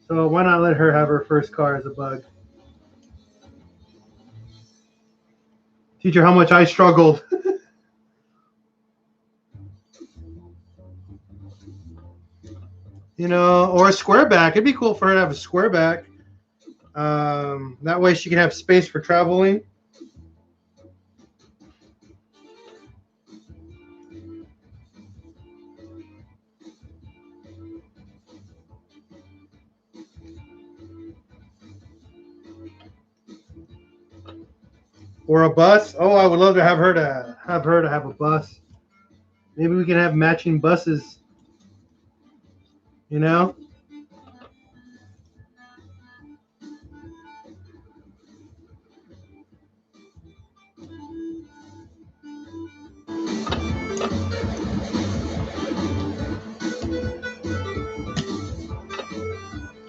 so why not let her have her first car as a bug? Teach her how much I struggled. You know, or a square back. It'd be cool for her to have a square back. That way she can have space for traveling. Or a bus. Oh, I would love to have a bus. Maybe we can have matching buses. You know?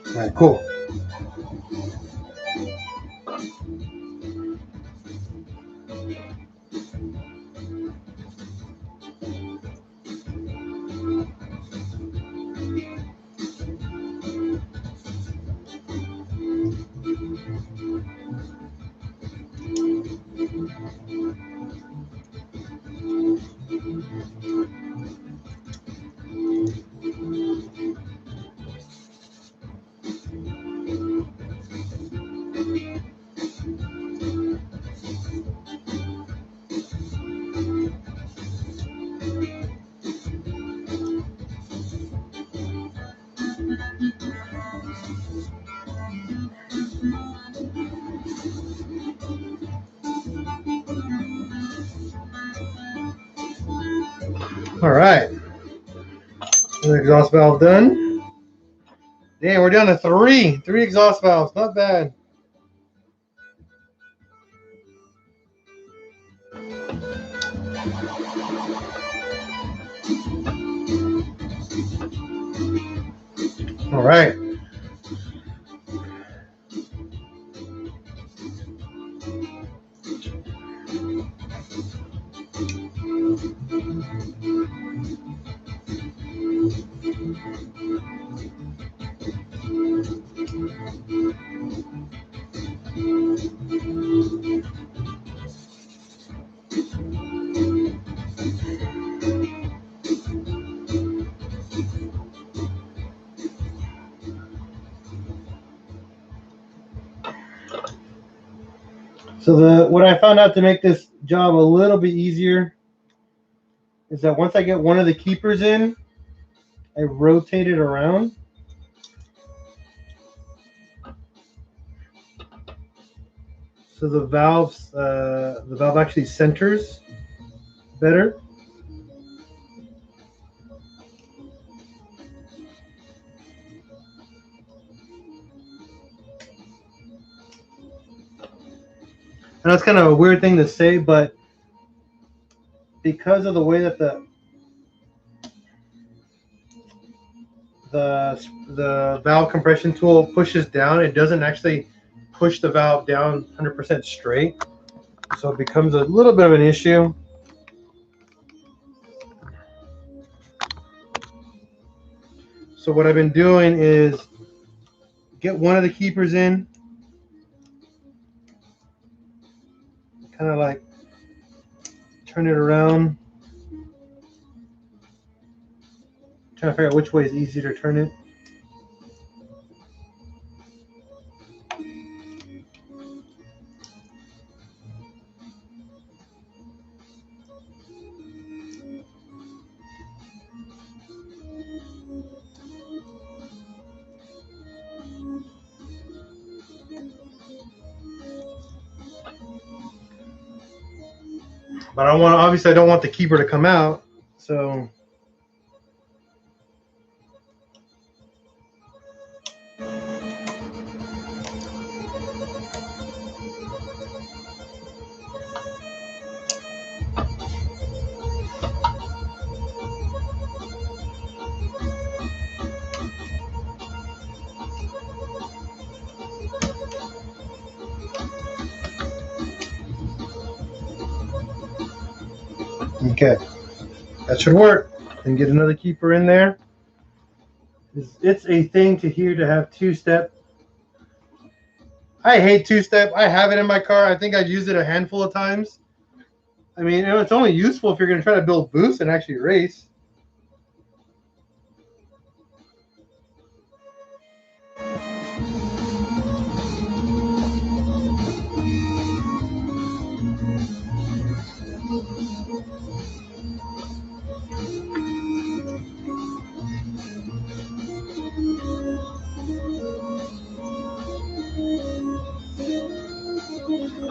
All right, cool. All right. The exhaust valve done. Damn, we're down to three. Three exhaust valves. Not bad. All right. So what I found out to make this job a little bit easier is that once I get one of the keepers in, I rotate it around. So the valve actually centers better. And that's kind of a weird thing to say, but because of the way that the valve compression tool pushes down, it doesn't actually push the valve down 100% straight. So it becomes a little bit of an issue. So what I've been doing is get one of the keepers in, kind of like turn it around, trying to figure out which way is easier to turn it. But I want, obviously, I don't want the keeper to come out. So. Okay, that should work. And get another keeper in there. It's a thing to here to have two-step. I hate two-step. I have it in my car. I think I've used it a handful of times. I mean, it's only useful if you're going to try to build boost and actually race.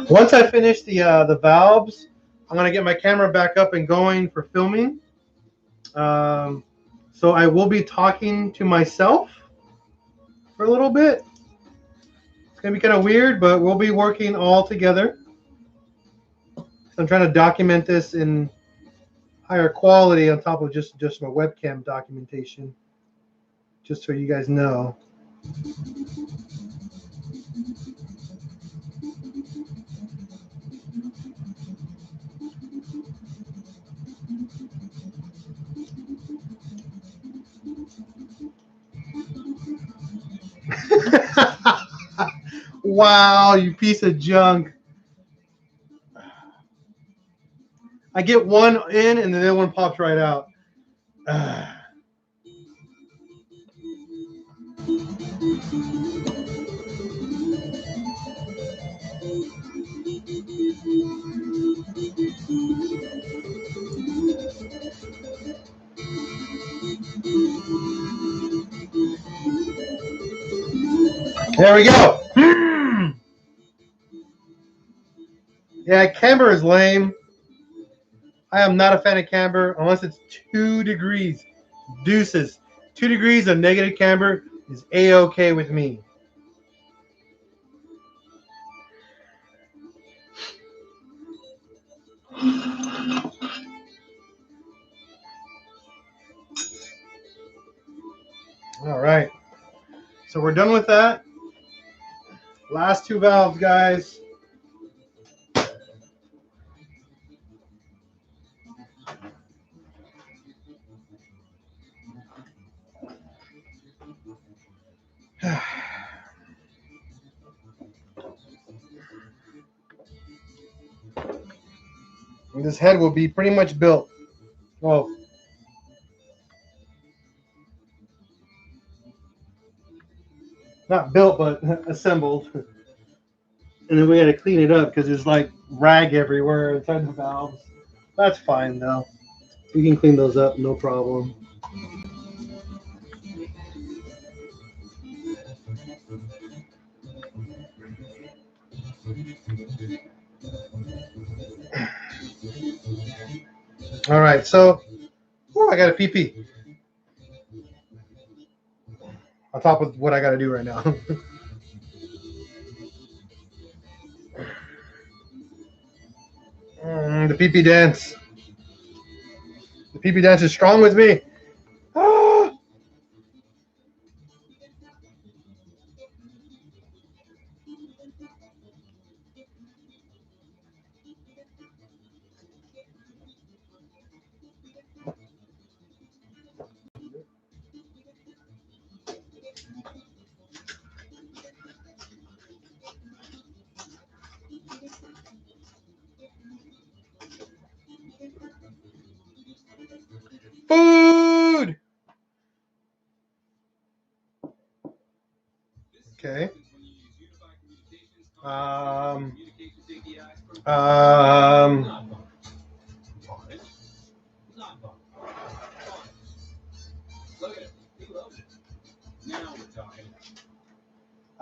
Once I finish the valves, I'm going to get my camera back up and going for filming. So I will be talking to myself for a little bit. It's going to be kind of weird, but we'll be working all together. I'm trying to document this in higher quality on top of just my webcam documentation, just so you guys know. Wow, you piece of junk. I get one in and the other one pops right out. There we go. Yeah, camber is lame. I am not a fan of camber unless it's 2 degrees. Deuces. 2 degrees of negative camber is A-okay with me. All right. So we're done with that. Last 2 valves, guys. And this head will be pretty much built. Well, not built, but assembled. And then we got to clean it up because there's like rag everywhere inside the valves. That's fine though. We can clean those up, no problem. All right, so I got a PP on top of what I got to do right now. The PP dance. The PP dance is strong with me. Ah! Food. Okay.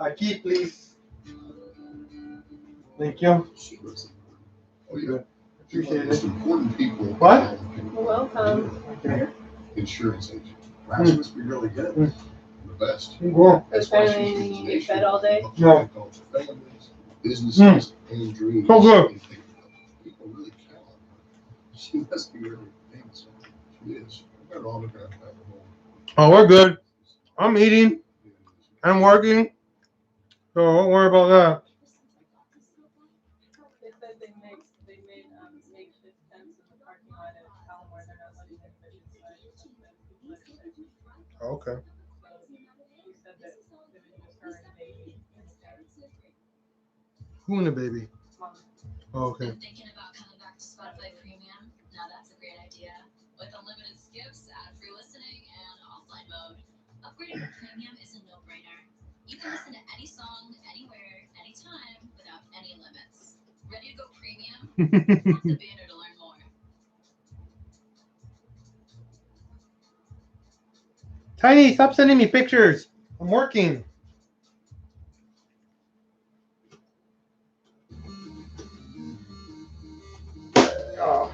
Aquí, please. Thank you. Oh, good. Appreciate Most it. important people. What? Welcome. Insurance agent. Perhaps must be really good. The best. Cool. Is family you get fed all day? No. Families, businesses, and dreams. So good. People really count on her. She must be really famous. She is. I got an autograph at her home. Oh, we're good. I'm eating. I'm working. So don't worry about that. They said they made makeshift tents in the parking lot at a town where they're not letting anybody inside. Okay. So she said that it was just her and baby and the cat. Who and the baby? Mom. Oh, okay. Been thinking about coming back to Spotify Premium? Now that's a great idea. With unlimited skips, ad-free listening, and offline mode, upgrading to Premium is a no-brainer. You can listen to any song, anywhere, anytime, without any limits. Ready to go Premium? Tap the banner to learn more. Tiny, stop sending me pictures. I'm working. Oh.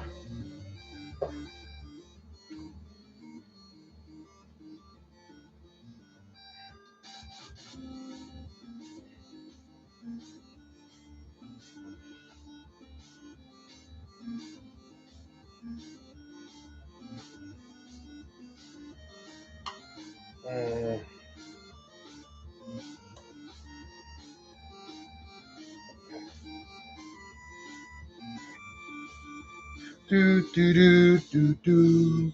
Do do do do do.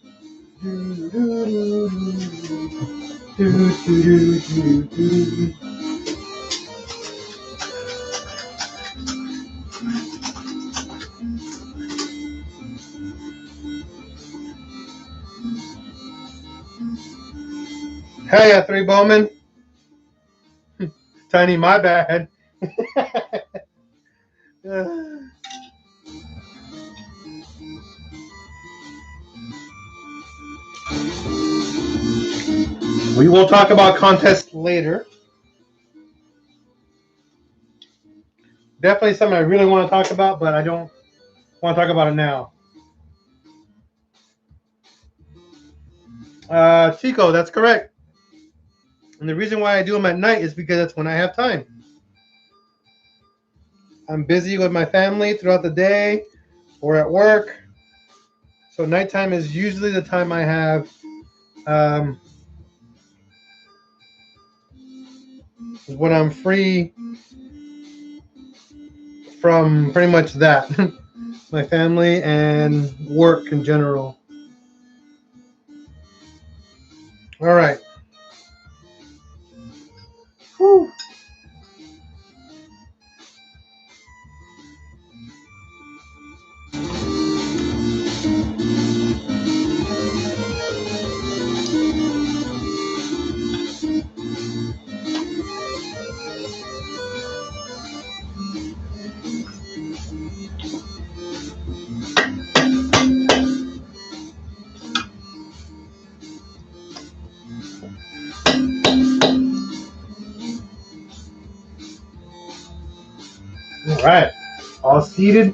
Do do do do do do do. Hey, Three Bowman. Tiny, my bad. We will talk about contests later. Definitely something I really want to talk about, but I don't want to talk about it now. Chico, that's correct. And the reason why I do them at night is because that's when I have time. I'm busy with my family throughout the day or at work. So nighttime is usually the time I have when I'm free from pretty much that. My family and work in general. All right. Whew. All right. All seated.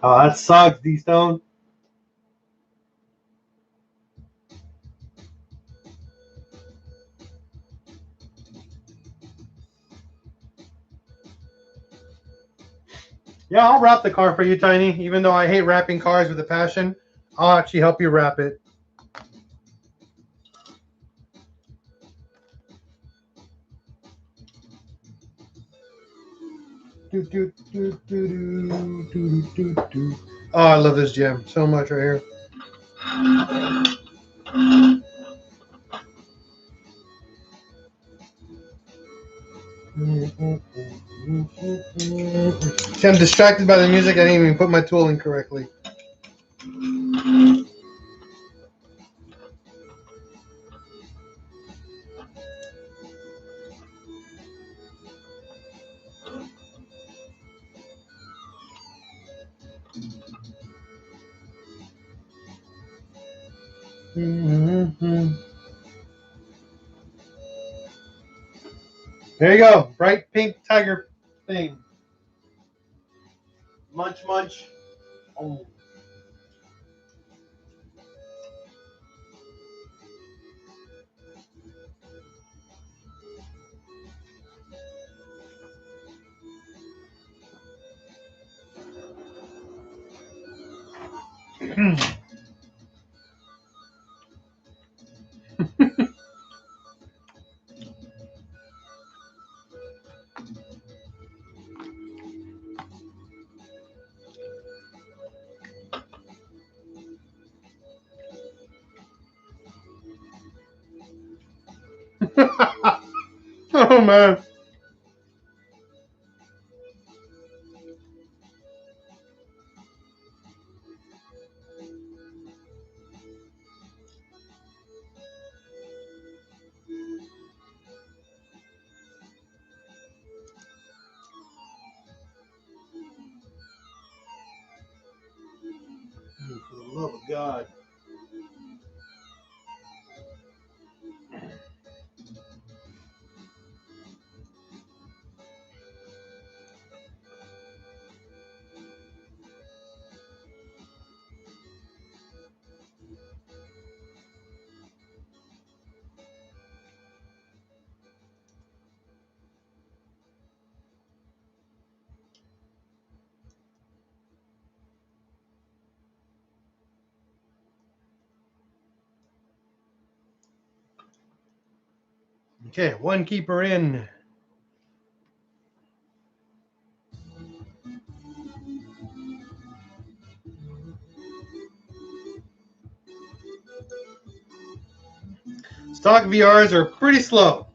Oh, that sucks, D-Stone. Yeah, I'll wrap the car for you, Tiny. Even though I hate wrapping cars with a passion, I'll actually help you wrap it. Do, do, do, do, do, do, do, do. Oh, I love this gem so much right here. See, I'm distracted by the music. I didn't even put my tool in correctly. There you go. Bright pink tiger thing. Munch, munch. Oh. Oh man. For the love of God. Okay, one keeper in. Stock VRs are pretty slow.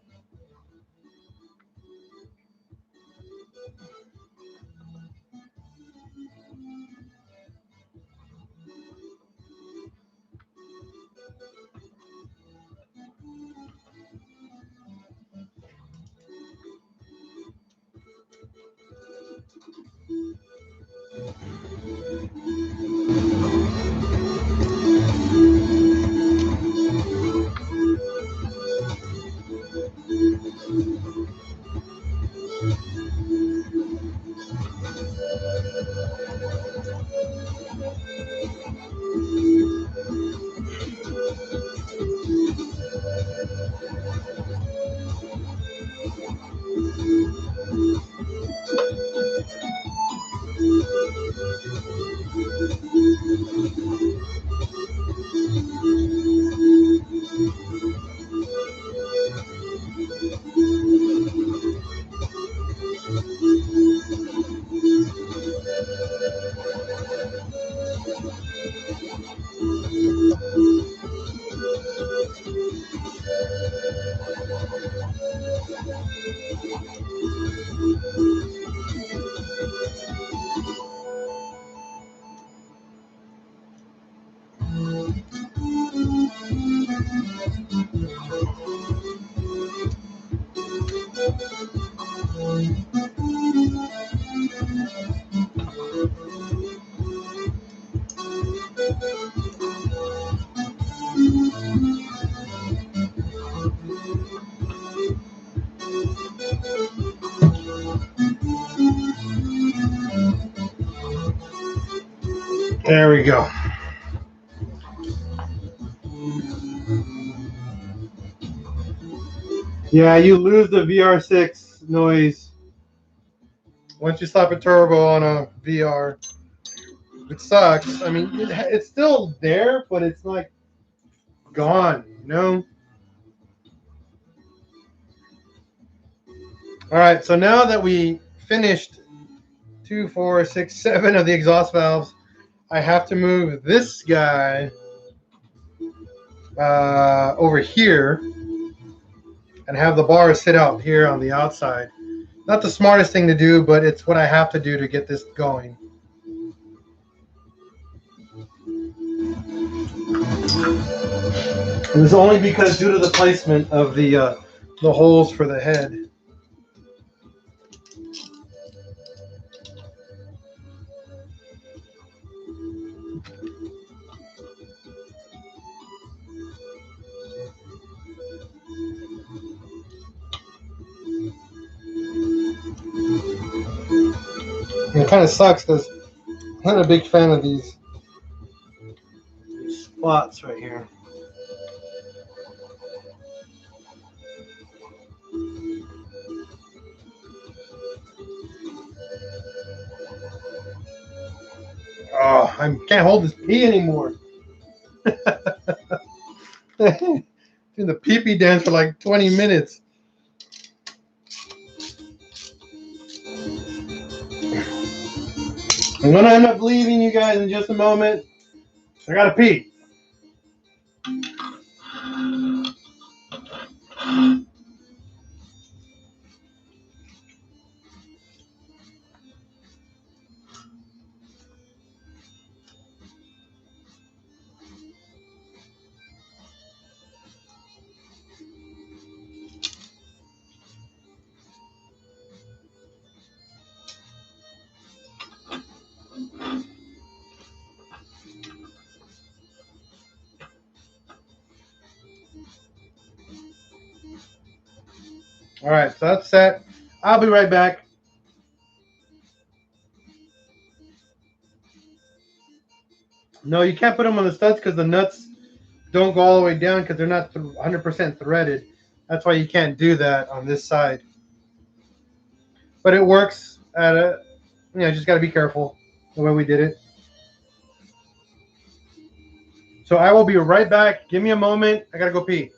There we go. Yeah, you lose the VR6 noise once you slap a turbo on a VR. It sucks. I mean, it's still there, but it's like gone, you know? All right, so now that we finished 2, 4, 6, 7 of the exhaust valves, I have to move this guy over here and have the bars sit out here on the outside. Not the smartest thing to do, but it's what I have to do to get this going. It was only because due to the placement of the holes for the head. it kind of sucks because I'm not a big fan of these spots right here. Oh, I can't hold this pee anymore. Doing the pee-pee dance for like 20 minutes. I'm gonna end up leaving you guys in just a moment. I gotta pee. All right, so that's set. I'll be right back. No, you can't put them on the studs because the nuts don't go all the way down because they're not 100% threaded. That's why you can't do that on this side. But it works at a, just got to be careful the way we did it. So I will be right back. Give me a moment. I got to go pee.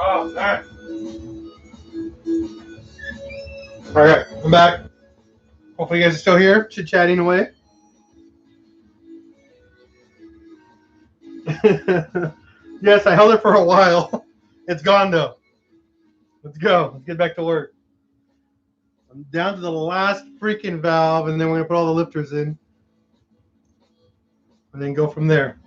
Oh, all right. All right, I'm back. Hopefully you guys are still here, chit-chatting away. Yes, I held it for a while. It's gone though. Let's go. Let's get back to work. I'm down to the last freaking valve, and then we're gonna put all the lifters in, and then go from there.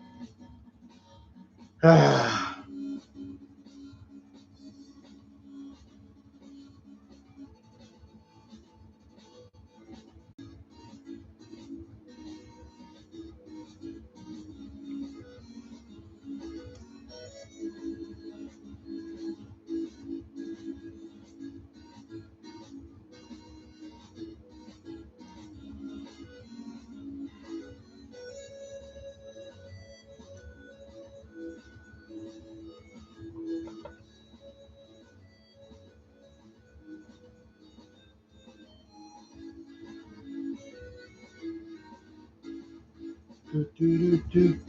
Do, do, do, do.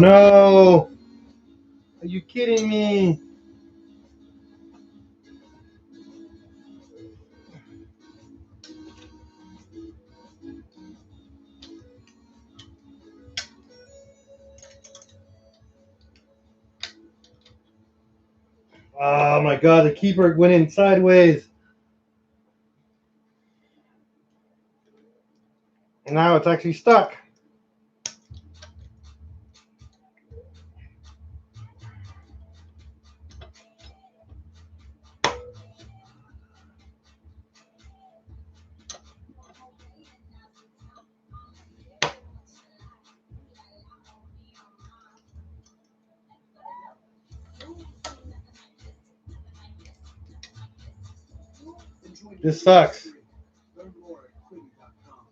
no! Are you kidding me? Oh my god, the keeper went in sideways. And now it's actually stuck. This sucks. Learn more at Quibi.com.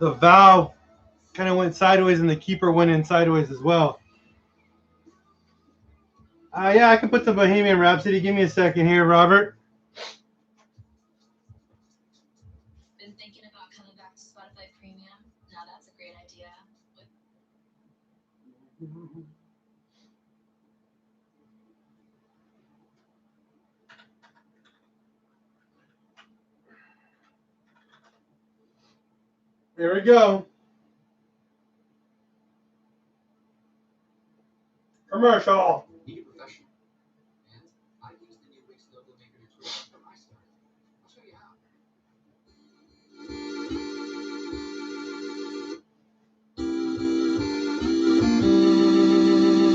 The valve kind of went sideways and the keeper went in sideways as well. Yeah, I can put the Bohemian Rhapsody. Give me a second here, Robert. Been thinking about coming back to Spotify Premium? Now that's a great idea. There we go. Commercial. Need a professional. And I use the new Wix logo maker integration from iStart. I'll show you how.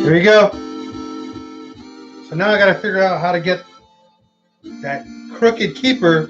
There you go. So now I got to figure out how to get that crooked keeper.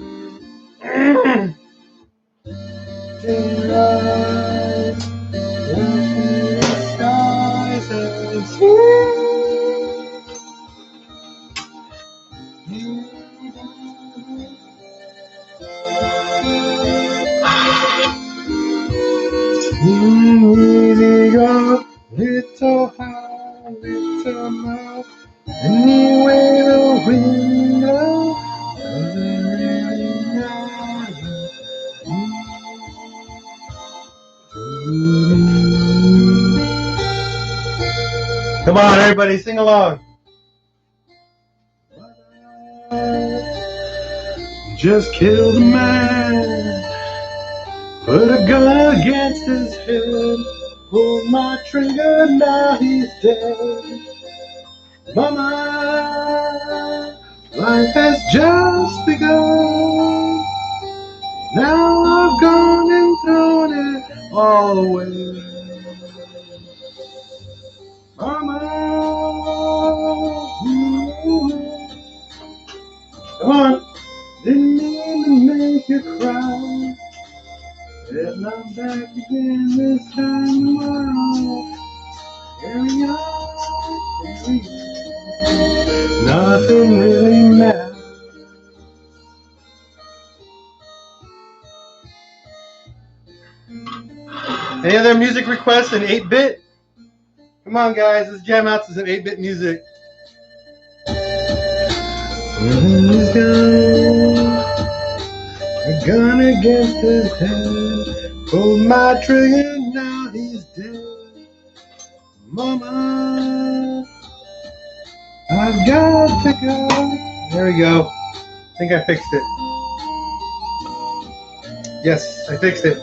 Easy go, little high, little mouth, anyway the window doesn't really matter. Come on, everybody, sing along. Just killed a man, put a gun against his head, pulled my trigger, now he's dead. Mama, life has just begun. Now I've gone and thrown it all away. Mama, come on, didn't mean to make you cry. And I'm back again this time tomorrow. Carry on, carry on. Nothing really matters. Any other music requests in 8-bit? Come on, guys, let's jam out to some 8-bit music. He's gone, a gun against his head, pulled my trigger, now he's dead. Mama, I've got to go. There we go. I think I fixed it. Yes, I fixed it.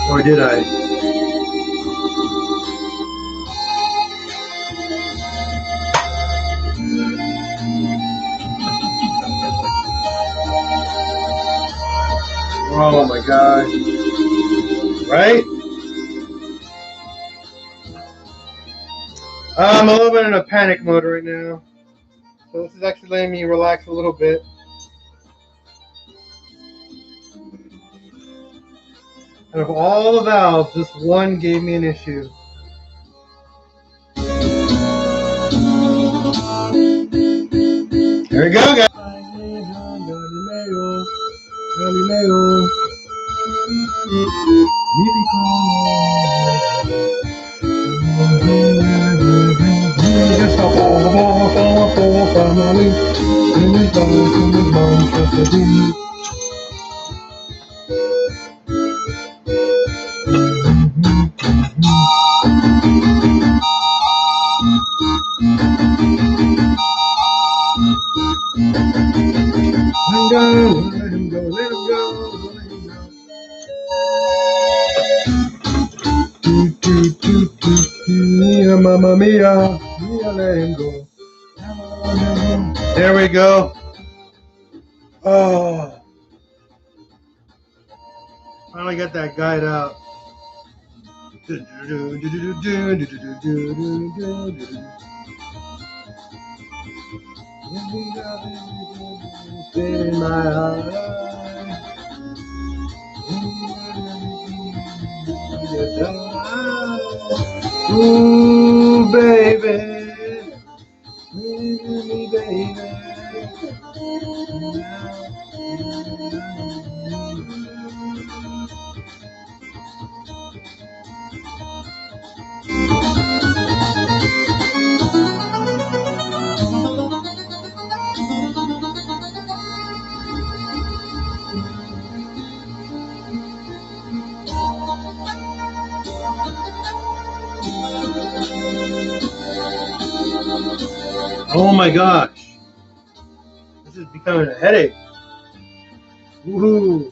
Or did I? Oh my God. Right? I'm a little bit in a panic mode right now. So this is actually letting me relax a little bit. Out of all the valves, this one gave me an issue. Here we go, guys. Galileo, Galileo. Let him go, let him go, let him go. Mamma mia, let him go. There we go. Oh, finally got that guide out. In my heart. Ooh, baby, baby. Oh my gosh, this is becoming a headache. Woohoo!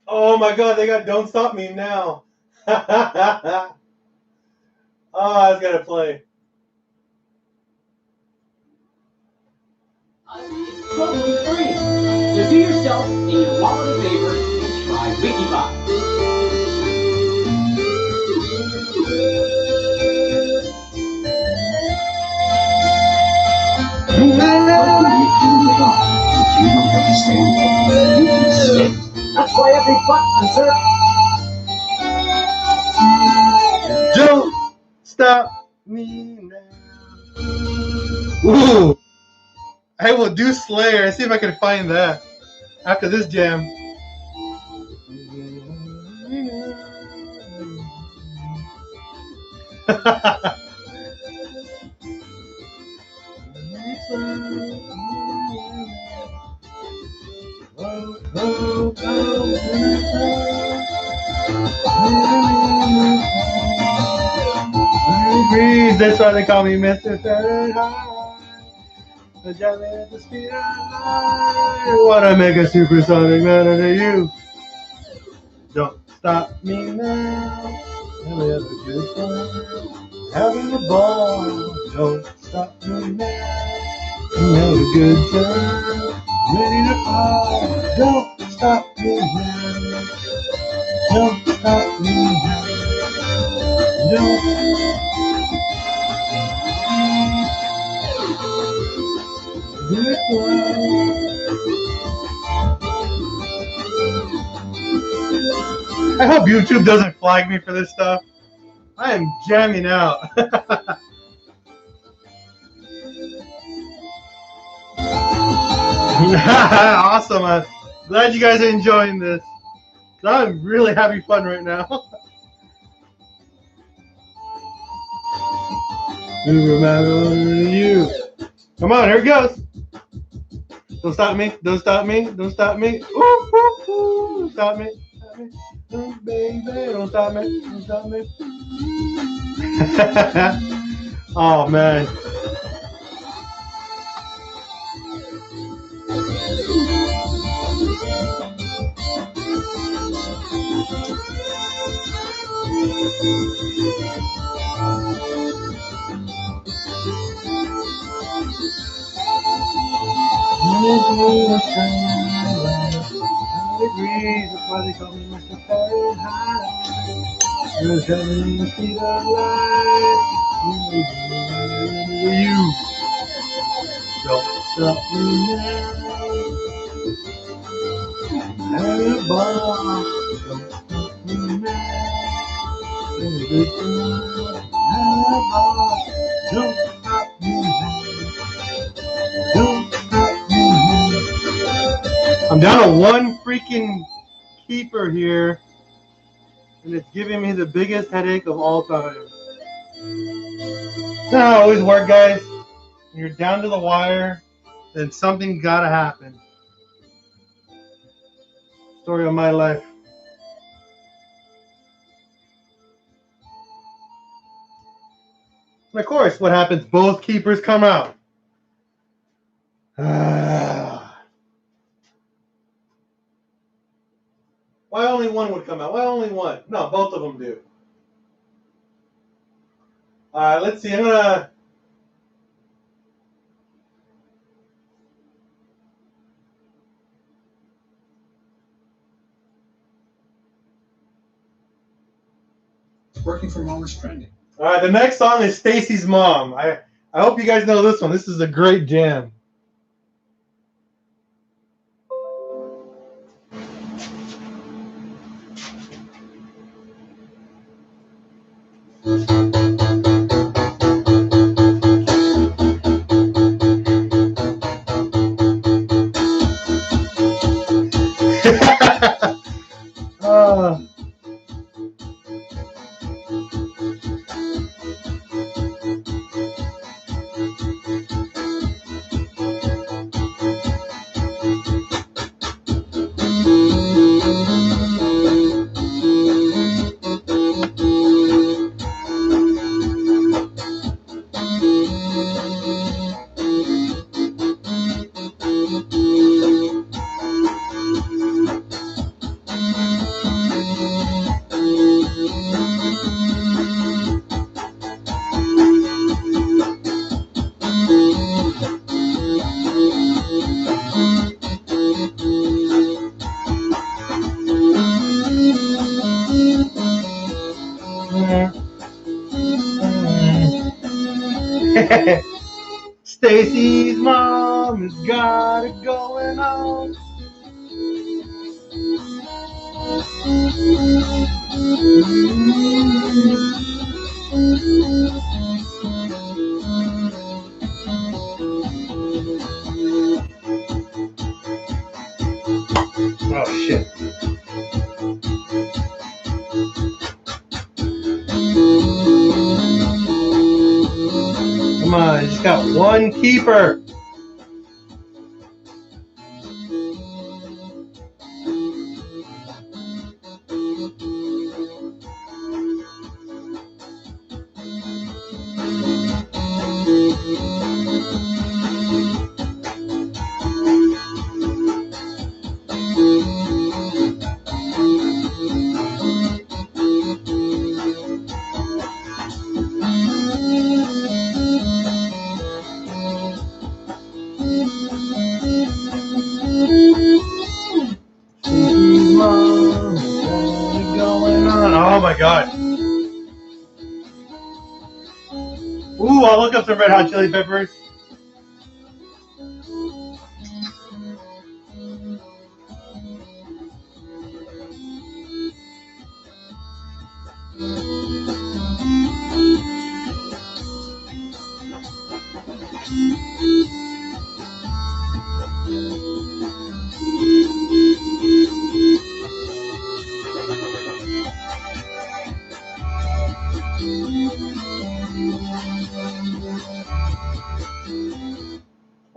Oh my god, they got Don't Stop Me Now. Oh, I was gonna play. It's totally free. So do yourself and your wallet a favor and try Wikibuy. That's why every butt deserves. Don't stop me now. Ooh. I will do Slayer. See if I can find that after this jam. That's why they call me Mr. Fahrenheit. The jelly at the speed of light. Wanna make a supersonic man out of you? Don't stop me now. We'll have a good time. Having a ball. Don't stop me now. We'll have a good time. Ready to fall. Don't stop me now. Don't stop me now. Don't. I hope YouTube doesn't flag me for this stuff. I am jamming out. Awesome. I'm glad you guys are enjoying this. I'm really having fun right now. You. Come on, here it goes. Don't stop me. Don't stop me. Don't stop me. Ooh, ooh, ooh. Don't stop me. Stop me. Don't, baby. Don't stop me. Don't stop me. Oh, man. Degrees, that's why they call me Mr. Fahrenheit. You're telling me see the light. You don't stop me now. Have a ball. Don't stop me now. Have a ball. Don't stop me now. Don't stop me now. I'm down to one freaking keeper here, and it's giving me the biggest headache of all time. That's how I always work, guys. When you're down to the wire, then something gotta happen. Story of my life. And of course, what happens? Both keepers come out. Why only one would come out? Why only one? No, both of them do. All right, let's see. I'm gonna. Working from home is trending. All right, the next song is Stacy's Mom. I hope you guys know this one. This is a great jam. Stacy's mom has got it going on. Oh shit. Come on, you just got one keeper. Oh my god. Ooh, I'll look up some Red Hot Chili Peppers.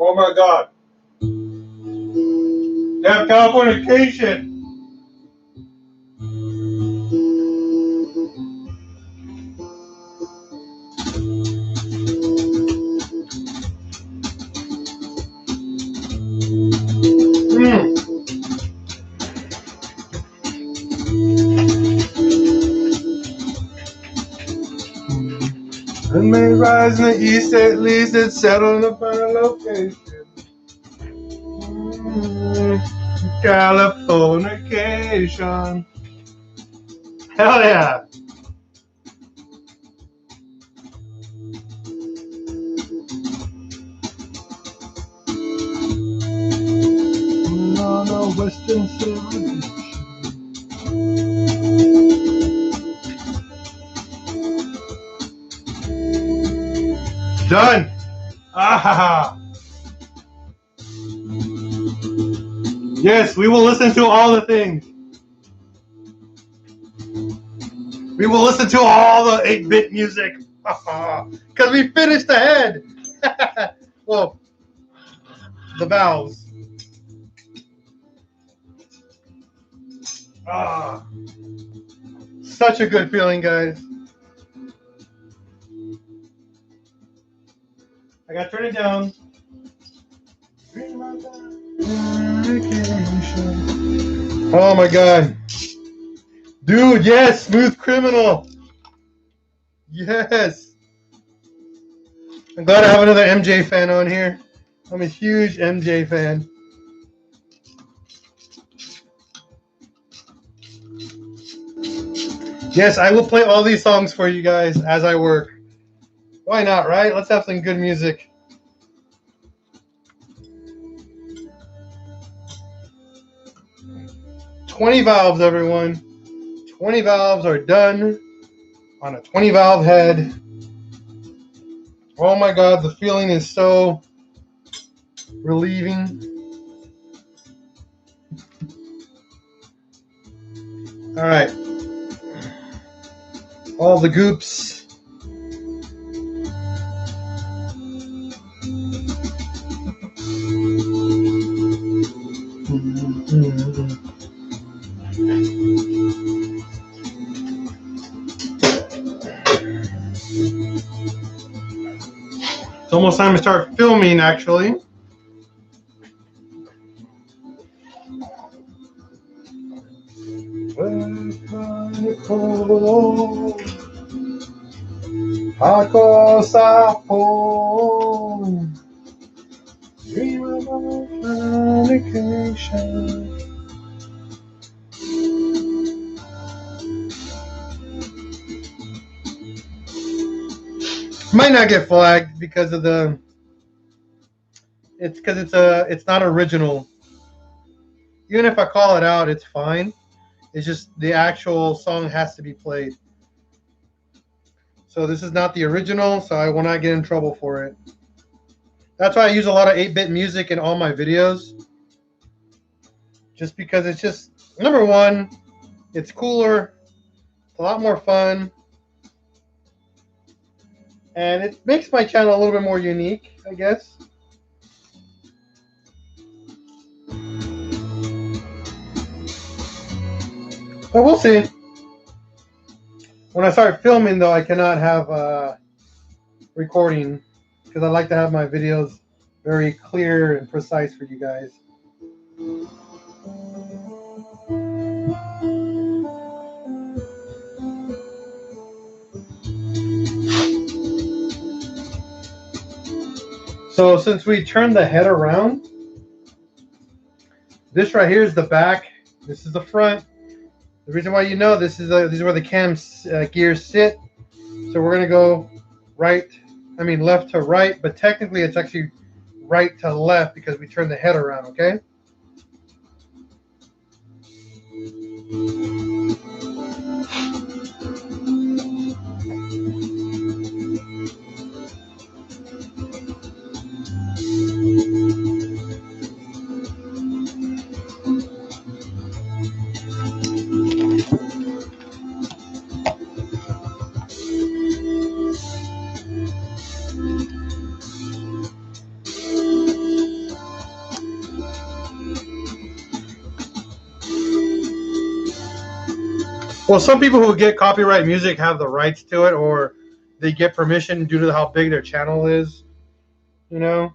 Oh my god. have Californication. Sun may rise in the east, at least it's settled upon a location. Californication. Hell yeah. On a western civilization. Done. Ah. Yes, we will listen to all the things. We will listen to all the 8-bit music. Because we finished the head. Well, the valves. Ah. Such a good feeling, guys. I gotta turn it down. Oh my god. Dude, yes, Smooth Criminal. Yes. I'm glad I have another MJ fan on here. I'm a huge MJ fan. Yes, I will play all these songs for you guys as I work. Why not, right? Let's have some good music. $20 valves, everyone. 20 valves are done on a 20 valve head. Oh my god, the feeling is so relieving. All right. All the goops. It's almost time to start filming, actually. Dream about fornication. Might not get flagged because of the. It's because it's not original. Even if I call it out, it's fine. It's just the actual song has to be played. So this is not the original, so I will not get in trouble for it. That's why I use a lot of 8-bit music in all my videos. Just because it's just, number one, it's cooler, it's a lot more fun, and it makes my channel a little bit more unique, I guess. But we'll see. When I start filming, though, I cannot have recording because I like to have my videos very clear and precise for you guys. So since we turned the head around, this right here is the back. This is the front. The reason why you know this is where the cam gears sit. So we're gonna go left to right, but technically it's actually right to left because we turned the head around. Okay. Well, some people who get copyright music have the rights to it, or they get permission due to how big their channel is. You know.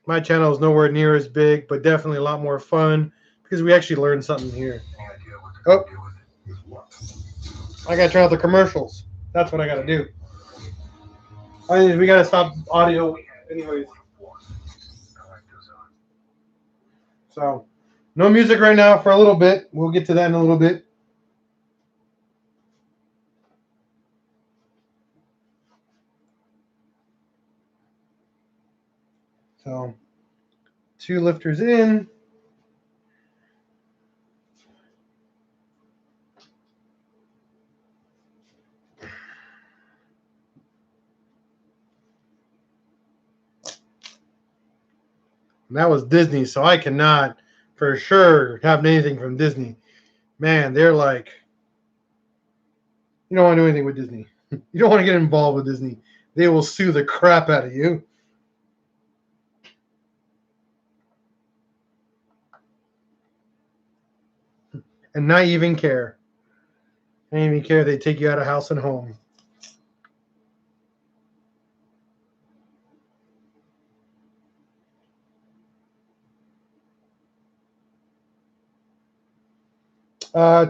My channel is nowhere near as big, but definitely a lot more fun because we actually learned something here. Oh, I gotta turn out the commercials. That's what I gotta do. We gotta stop audio, anyways. So, no music right now for a little bit. We'll get to that in a little bit. So, 2 lifters in. And that was Disney, so I cannot for sure have anything from Disney. Man, they're like, you don't want to do anything with Disney. You don't want to get involved with Disney. They will sue the crap out of you. And not even care. Not even care. They take you out of house and home.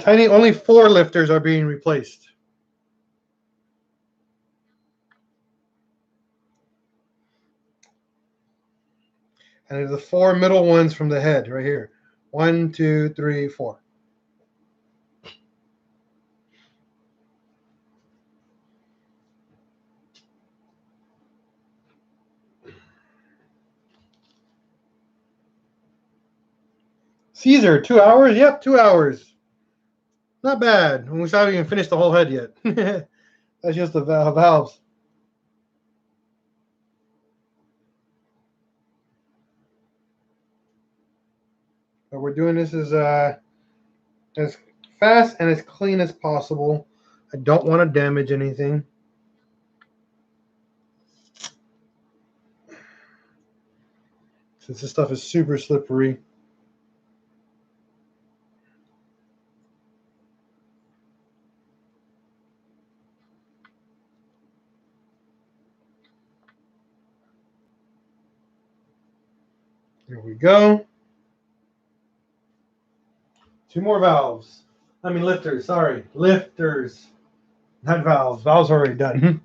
Tiny, only 4 lifters are being replaced. And they're the 4 middle ones from the head right here. 1, 2, 3, 4. Caesar, 2 hours? Yep, 2 hours. Not bad. We haven't even finished the whole head yet. That's just the valves. But we're doing this as fast and as clean as possible. I don't want to damage anything. Since this stuff is super slippery. There we go. 2 more valves. I mean lifters, sorry. Lifters. Not valves. Valves already done.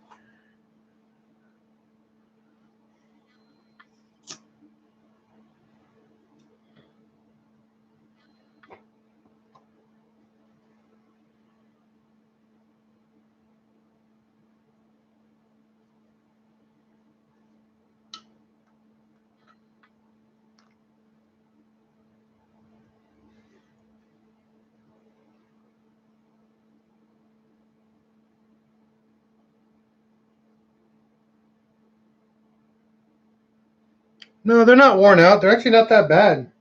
No, they're not worn out. They're actually not that bad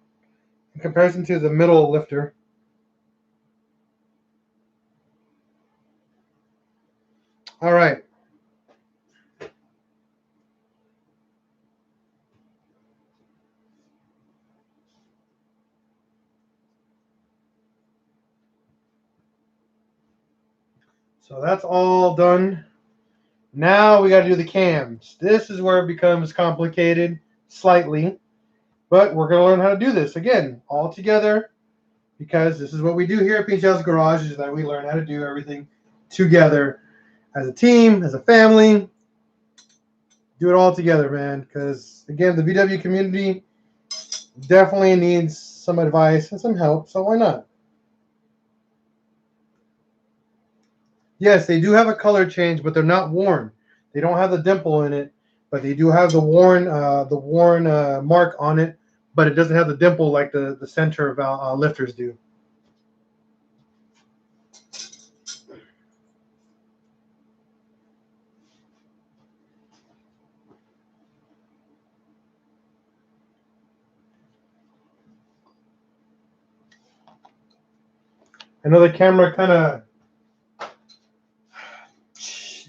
in comparison to the middle lifter. All right. So that's all done. Now we got to do the cams. This is where it becomes complicated slightly, but we're going to learn how to do this again all together because this is what we do here at Peach House Garage is that we learn how to do everything together as a team, as a family. Do it all together, man, because again, the VW community definitely needs some advice and some help, so why not? Yes, they do have a color change, but they're not worn. They don't have the dimple in it, but they do have the worn mark on it, but it doesn't have the dimple like the center lifters do. I know the camera kind of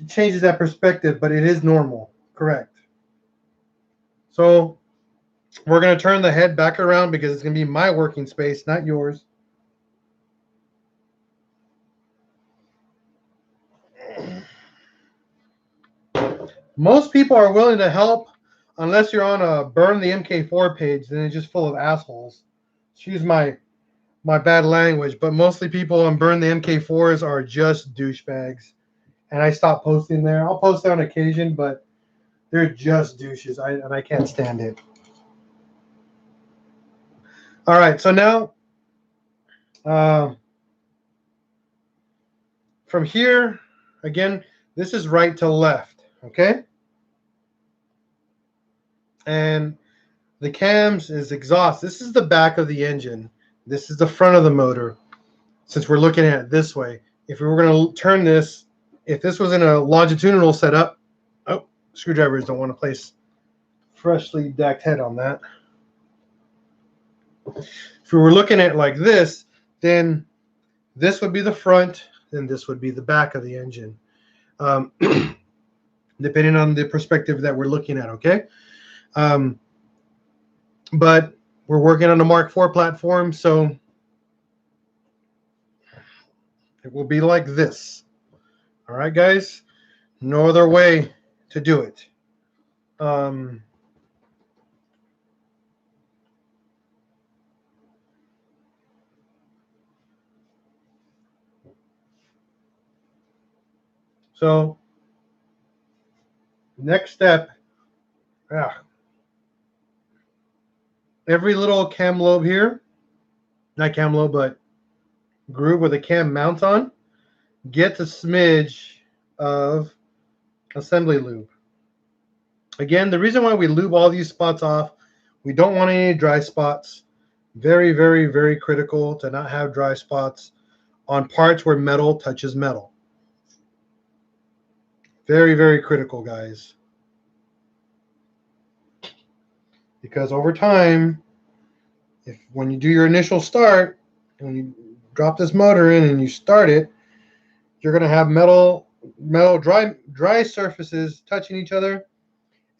changes that perspective, but it is normal, correct. So We're going to turn the head back around because it's going to be my working space, not yours. Most people are willing to help unless you're on a Burn the MK4 page, then it's just full of assholes. Excuse my bad language, but mostly people on Burn the MK4s are just douchebags. And I stopped posting there. I'll post there on occasion, but they're just douches, and I can't stand it. All right, so now from here, again, this is right to left, okay? And the cams is exhaust. This is the back of the engine. This is the front of the motor, since we're looking at it this way. If we were going to turn this, if this was in a longitudinal setup, oh, screwdrivers don't want to place freshly decked head on that. If we were looking at it like this, then this would be the front, and this would be the back of the engine, depending on the perspective that we're looking at, okay? But we're working on the Mark IV platform, so it will be like this. All right, guys? No other way to do it. So next step, every little cam lobe here, not cam lobe, but groove where the cam mounts on, gets a smidge of assembly lube. Again, the reason why we lube all these spots off, we don't want any dry spots. Very, very, very critical to not have dry spots on parts where metal touches metal. Very, very critical, guys. Because over time, when you do your initial start, when you drop this motor in and you start it, you're going to have metal dry surfaces touching each other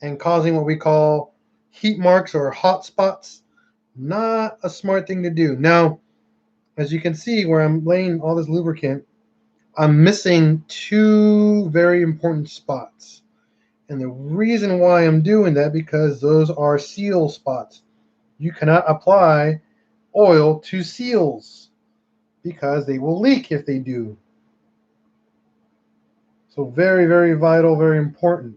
and causing what we call heat marks or hot spots. Not a smart thing to do. Now, as you can see where I'm laying all this lubricant, I'm missing two very important spots. And the reason why I'm doing that, because those are seal spots. You cannot apply oil to seals because they will leak if they do. So very, very vital, very important.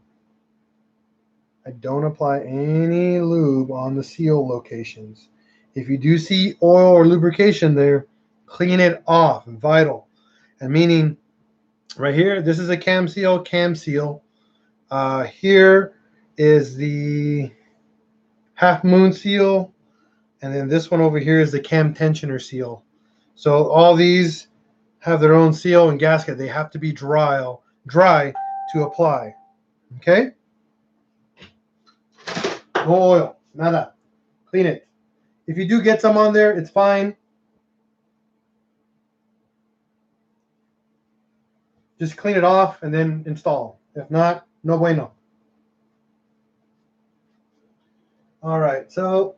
I don't apply any lube on the seal locations. If you do see oil or lubrication there, clean it off. Vital. And meaning right here, this is a cam seal. Here is the half moon seal. And then this one over here is the cam tensioner seal. So all these have their own seal and gasket. They have to be dry to apply. Okay? No oil. Nada. Clean it. If you do get some on there, it's fine. Just clean it off and then install. If not, no bueno. All right, so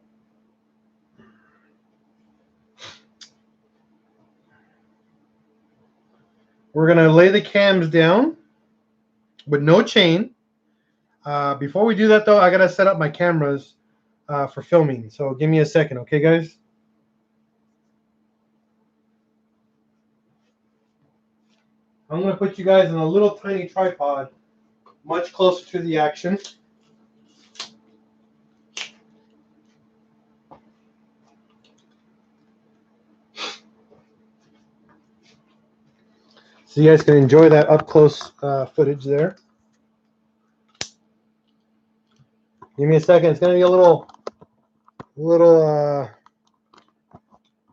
we're going to lay the cams down with no chain. Before we do that, though, I got to set up my cameras for filming. So give me a second, okay, guys? I'm going to put you guys in a little tiny tripod, much closer to the action. So you guys can enjoy that up-close footage there. Give me a second. It's going to be a little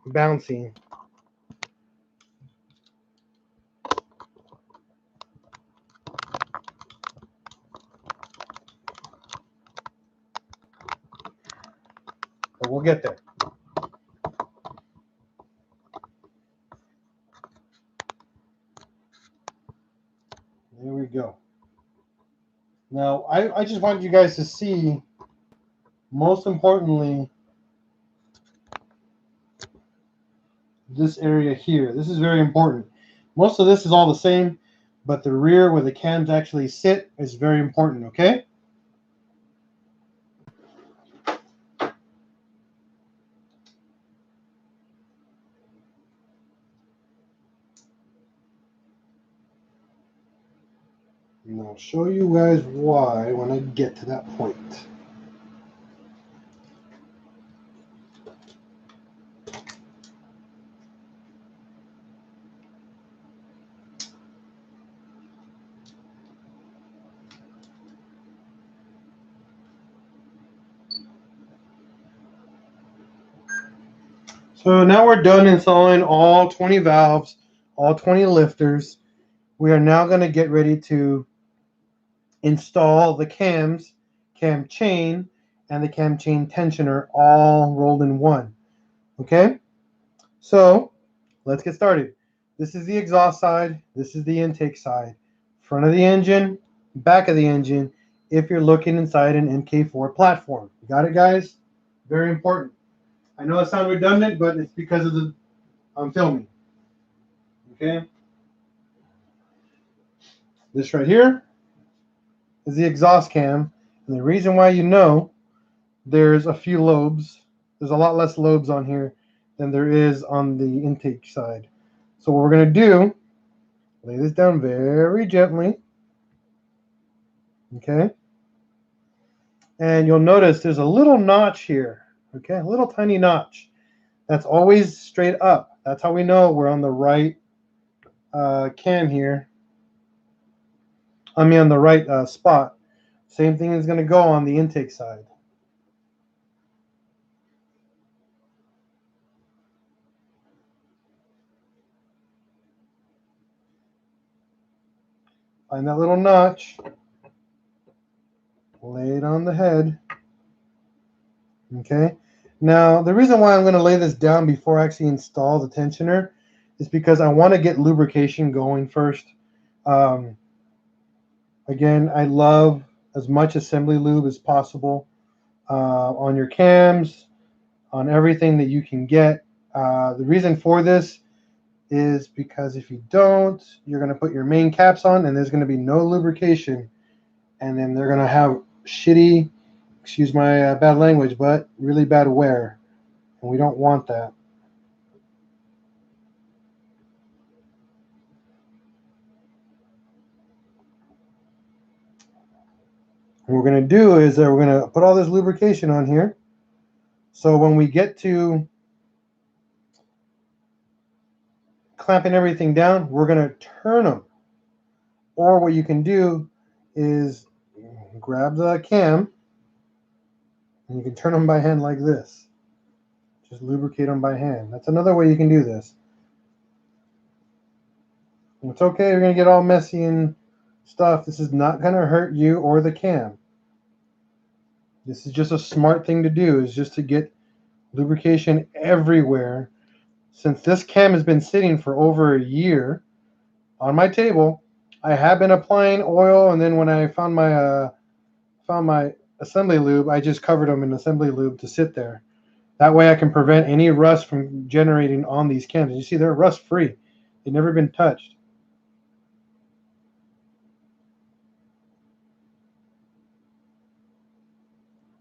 bouncy. But we'll get there. There we go. Now, I just wanted you guys to see Most importantly, this area here. This is very important. Most of this is all the same, but the rear where the cams actually sit is very important, okay? And I'll show you guys why when I get to that point. So now we're done installing all 20 valves, all 20 lifters. We are now going to get ready to install the cams, cam chain, and the cam chain tensioner all rolled in one. Okay? So let's get started. This is the exhaust side. This is the intake side. Front of the engine, back of the engine, if you're looking inside an MK4 platform. You got it, guys? Very important. I know it sounds redundant, but it's because of the I'm filming. Okay? This right here is the exhaust cam. And the reason why you know there's a few lobes, there's a lot less lobes on here than there is on the intake side. So what we're going to do, lay this down very gently. Okay? And you'll notice there's a little notch here. Okay? A little tiny notch. That's always straight up. That's how we know we're on the right cam here. I mean on the right spot. Same thing is going to go on the intake side. Find that little notch. Lay it on the head. Okay. Now, the reason why I'm going to lay this down before I actually install the tensioner is because I want to get lubrication going first. Again, I love as much assembly lube as possible on your cams, on everything that you can get. The reason for this is because if you don't, you're going to put your main caps on and there's going to be no lubrication, and then they're going to have shitty, excuse my bad language, but really bad wear, and we don't want that. What we're going to do is that we're going to put all this lubrication on here, so when we get to clamping everything down, we're going to turn them. Or what you can do is grab the cam and you can turn them by hand like this. Just lubricate them by hand. That's another way you can do this. And it's okay, you're going to get all messy and stuff. This is not going to hurt you or the cam. This is just a smart thing to do, is just to get lubrication everywhere. Since this cam has been sitting for over a year on my table, I have been applying oil, and then when I found my assembly lube, I just covered them in assembly lube to sit there. That way I can prevent any rust from generating on these cams. You see, they're rust free. They've never been touched.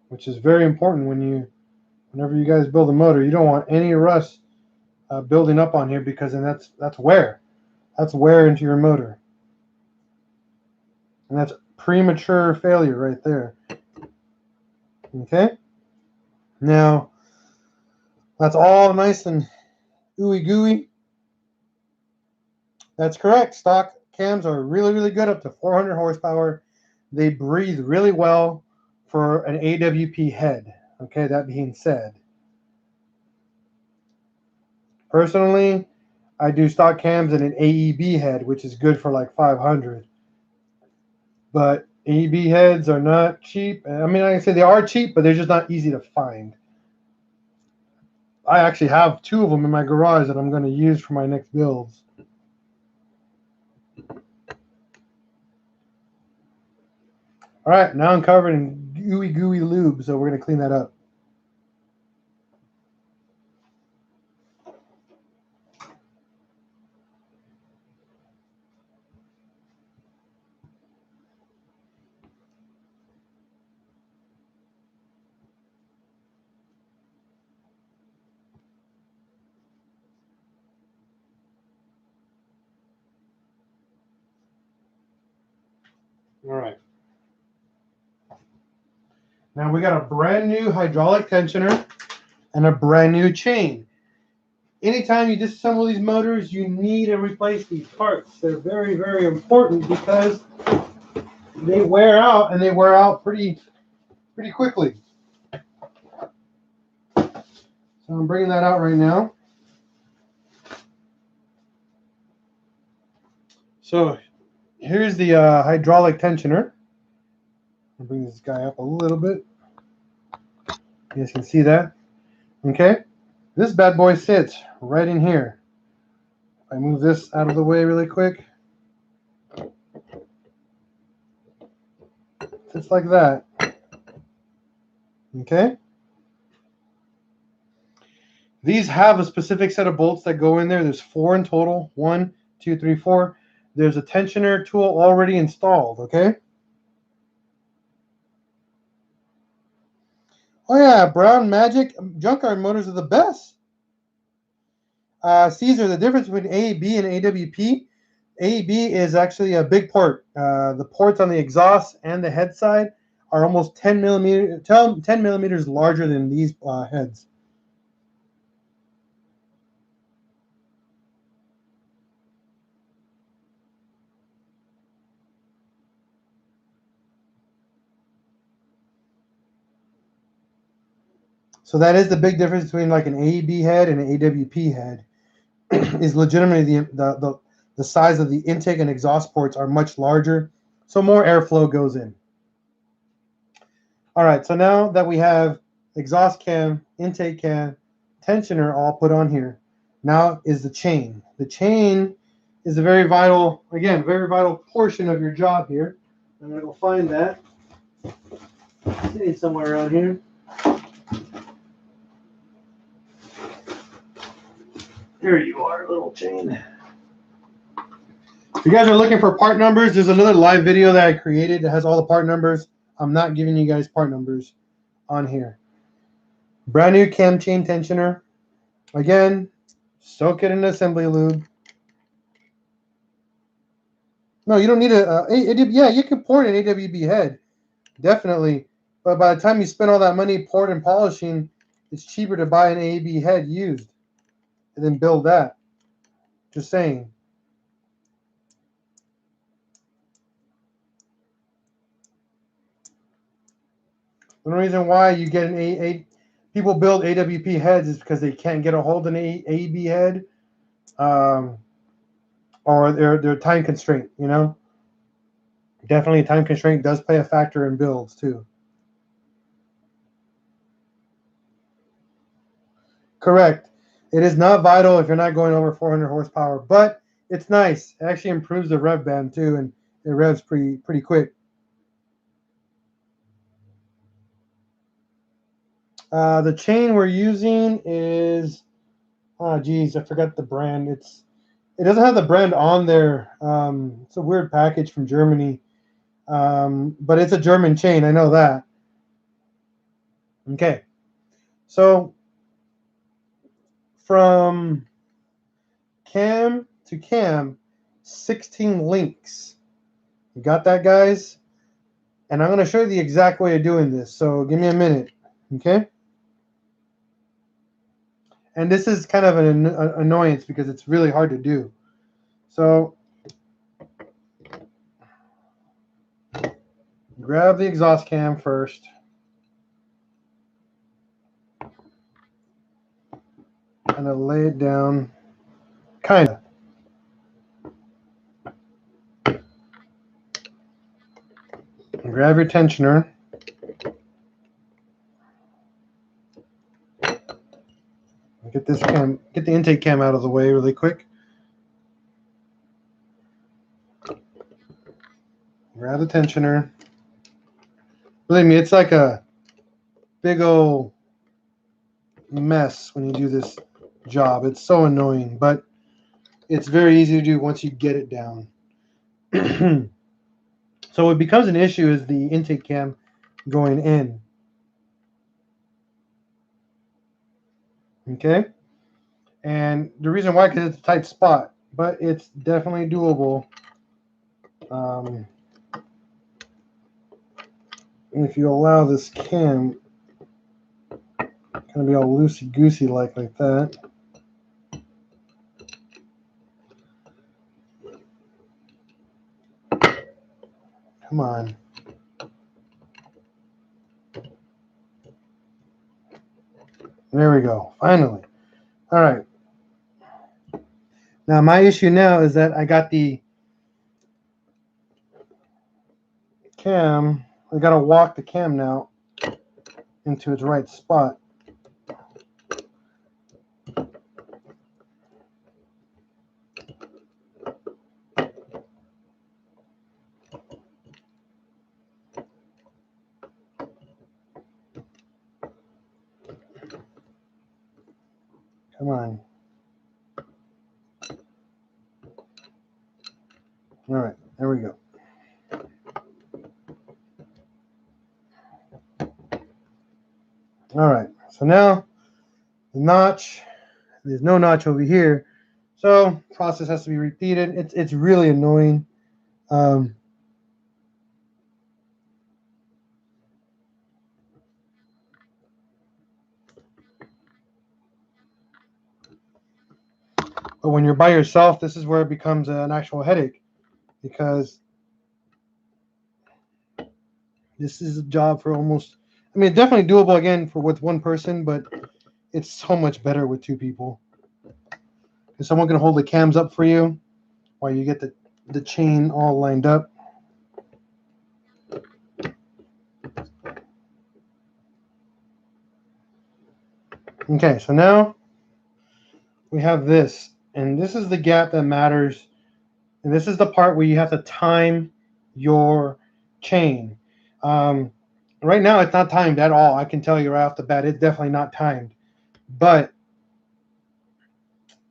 Which is very important whenever you guys build a motor. You don't want any rust building up on here, because then that's wear. That's wear into your motor. And that's premature failure right there. Okay? Now, that's all nice and ooey gooey. That's correct. Stock cams are really, really good, up to 400 horsepower. They breathe really well for an AWP head. Okay, that being said, personally, I do stock cams in an AEB head, which is good for like 500. But AEB heads are not cheap. I mean, I can say they are cheap, but they're just not easy to find. I actually have 2 of them in my garage that I'm going to use for my next builds. All right, now I'm covered in gooey lube, so we're going to clean that up. All right. Now we got a brand new hydraulic tensioner and a brand new chain. Anytime you disassemble these motors, you need to replace these parts. They're very, very important because they wear out, and they wear out pretty quickly. So I'm bringing that out right now. So here's the hydraulic tensioner. I'll bring this guy up a little bit. You guys can see that. Okay. This bad boy sits right in here. If I move this out of the way really quick. Just like that. Okay. These have a specific set of bolts that go in there. There's 4 in total. 1, 2, 3, 4. There's a tensioner tool already installed. Okay. Oh yeah, Brown Magic junkyard motors are the best. Caesar, the difference between AEB and AWP. AEB is actually a big port. The ports on the exhaust and the head side are almost 10 millimeters larger than these heads. So that is the big difference between like an AEB head and an AWP head. Is legitimately the size of the intake and exhaust ports are much larger, so more airflow goes in. All right, so now that we have exhaust cam, intake cam, tensioner all put on here, now is the chain. The chain is a very vital portion of your job here. I'm going to go find that. It's sitting somewhere around here. There you are, little chain. If you guys are looking for part numbers, there's another live video that I created that has all the part numbers. I'm not giving you guys part numbers on here. Brand new cam chain tensioner. Again, soak it in assembly lube. No, you don't need yeah, you can port an AWB head, definitely. But by the time you spend all that money port and polishing, it's cheaper to buy an AEB head used and then build that. Just saying. The only reason why you get an people build AWP heads is because they can't get a hold of an AEB head, or they're time constraint. You know, definitely time constraint does play a factor in builds too. Correct. It is not vital if you're not going over 400 horsepower, but it's nice. It actually improves the rev band too, and it revs pretty quick. The chain we're using is, oh geez, I forgot the brand. It doesn't have the brand on there. It's a weird package from Germany, but it's a German chain. I know that. Okay, so from cam to cam, 16 links. You got that, guys? And I'm going to show you the exact way of doing this. So give me a minute, okay? And this is kind of an annoyance because it's really hard to do. So grab the exhaust cam first. And I'll lay it down, kind of. Grab your tensioner. Get this cam, get the intake cam out of the way really quick. Grab the tensioner. Believe me, it's like a big old mess when you do this job. It's so annoying, but it's very easy to do once you get it down. So what becomes an issue is the intake cam going in. Okay? And the reason why, because it's a tight spot, but it's definitely doable. And if you allow this cam kind of be all loosey-goosey like that. Come on. There we go. Finally. All right. Now my issue now is that I got the cam. I got to walk the cam now into its right spot. Come on. All right, there we go. All right, so now the notch, there's no notch over here. So process has to be repeated. It's really annoying. But when you're by yourself, this is where it becomes an actual headache, because this is a job for almost, I mean, definitely doable again for with one person, but it's so much better with two people. Because someone can hold the cams up for you while you get the chain all lined up. Okay, so now we have this, and this is the gap that matters, and this is the part where you have to time your chain. Right now, it's not timed at all. I can tell you right off the bat, it's definitely not timed. But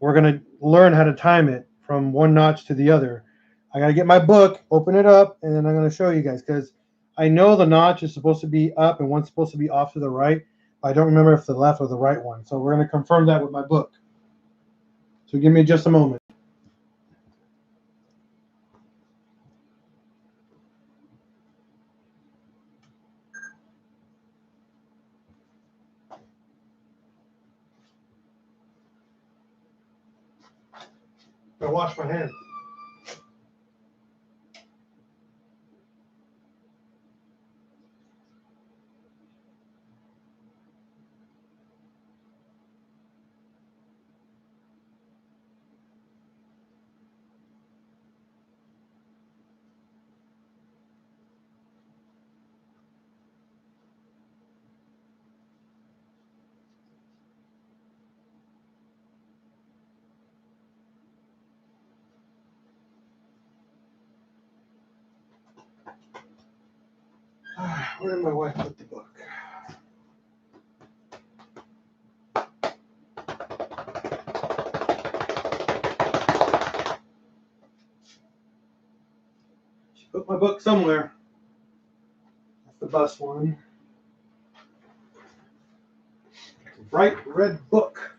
we're going to learn how to time it from one notch to the other. I got to get my book, open it up, and then I'm going to show you guys, because I know the notch is supposed to be up and one's supposed to be off to the right. But I don't remember if the left or the right one. So we're going to confirm that with my book. So give me just a moment. I wash my hands. Where did my wife put the book? She put my book somewhere. That's the bus one. Bright red book.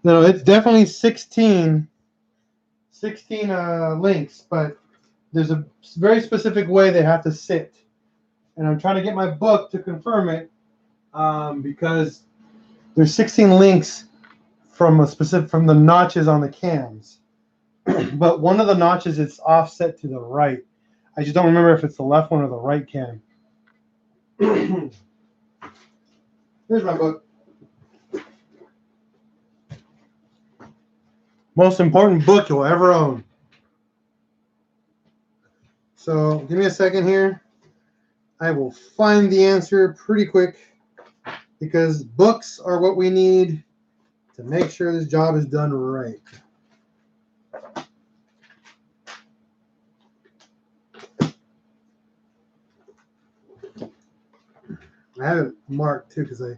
No, it's definitely 16 links, but there's a very specific way they have to sit. And I'm trying to get my book to confirm it, because there's 16 links from the notches on the cams. But one of the notches is offset to the right. I just don't remember if it's the left one or the right cam. Here's my book. Most important book you'll ever own. So give me a second here. I will find the answer pretty quick because books are what we need to make sure this job is done right. I have it marked too because I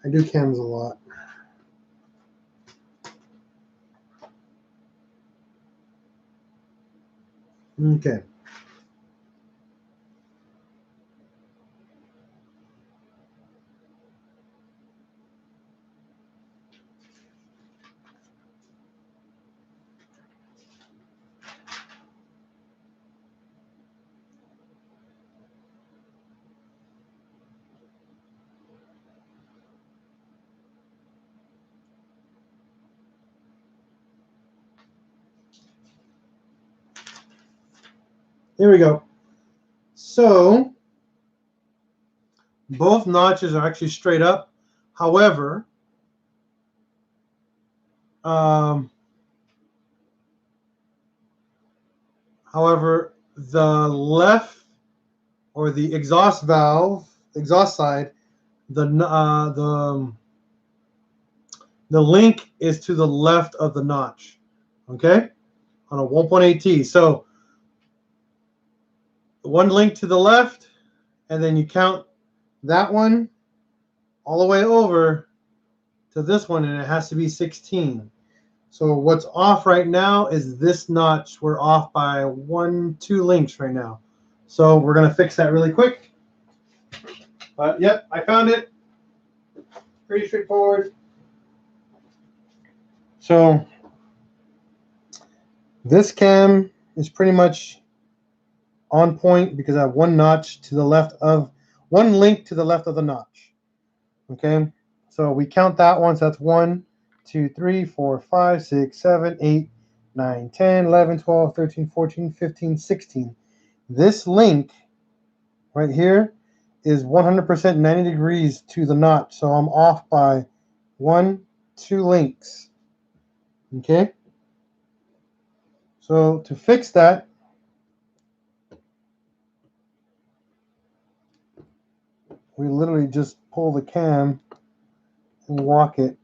do cams a lot. Okay. Here we go. So both notches are actually straight up. However, the left or the exhaust valve, exhaust side, the link is to the left of the notch. Okay, on a 1.8T. So one link to the left, and then you count that one all the way over to this one, and it has to be 16. So what's off right now is this notch. We're off by 2 links right now. So we're going to fix that really quick. But yep, I found it. Pretty straightforward. So this cam is pretty much on point because I have one notch to the left of, one link to the left of the notch. Okay, so we count that one. So that's 1, 2, 3, 4, 5, 6, 7, 8, 9, 10, 11, 12, 13, 14, 15, 16. This link right here is 100% 90 degrees to the notch. So I'm off by 2 links. Okay. So to fix that, we literally just pull the cam and walk it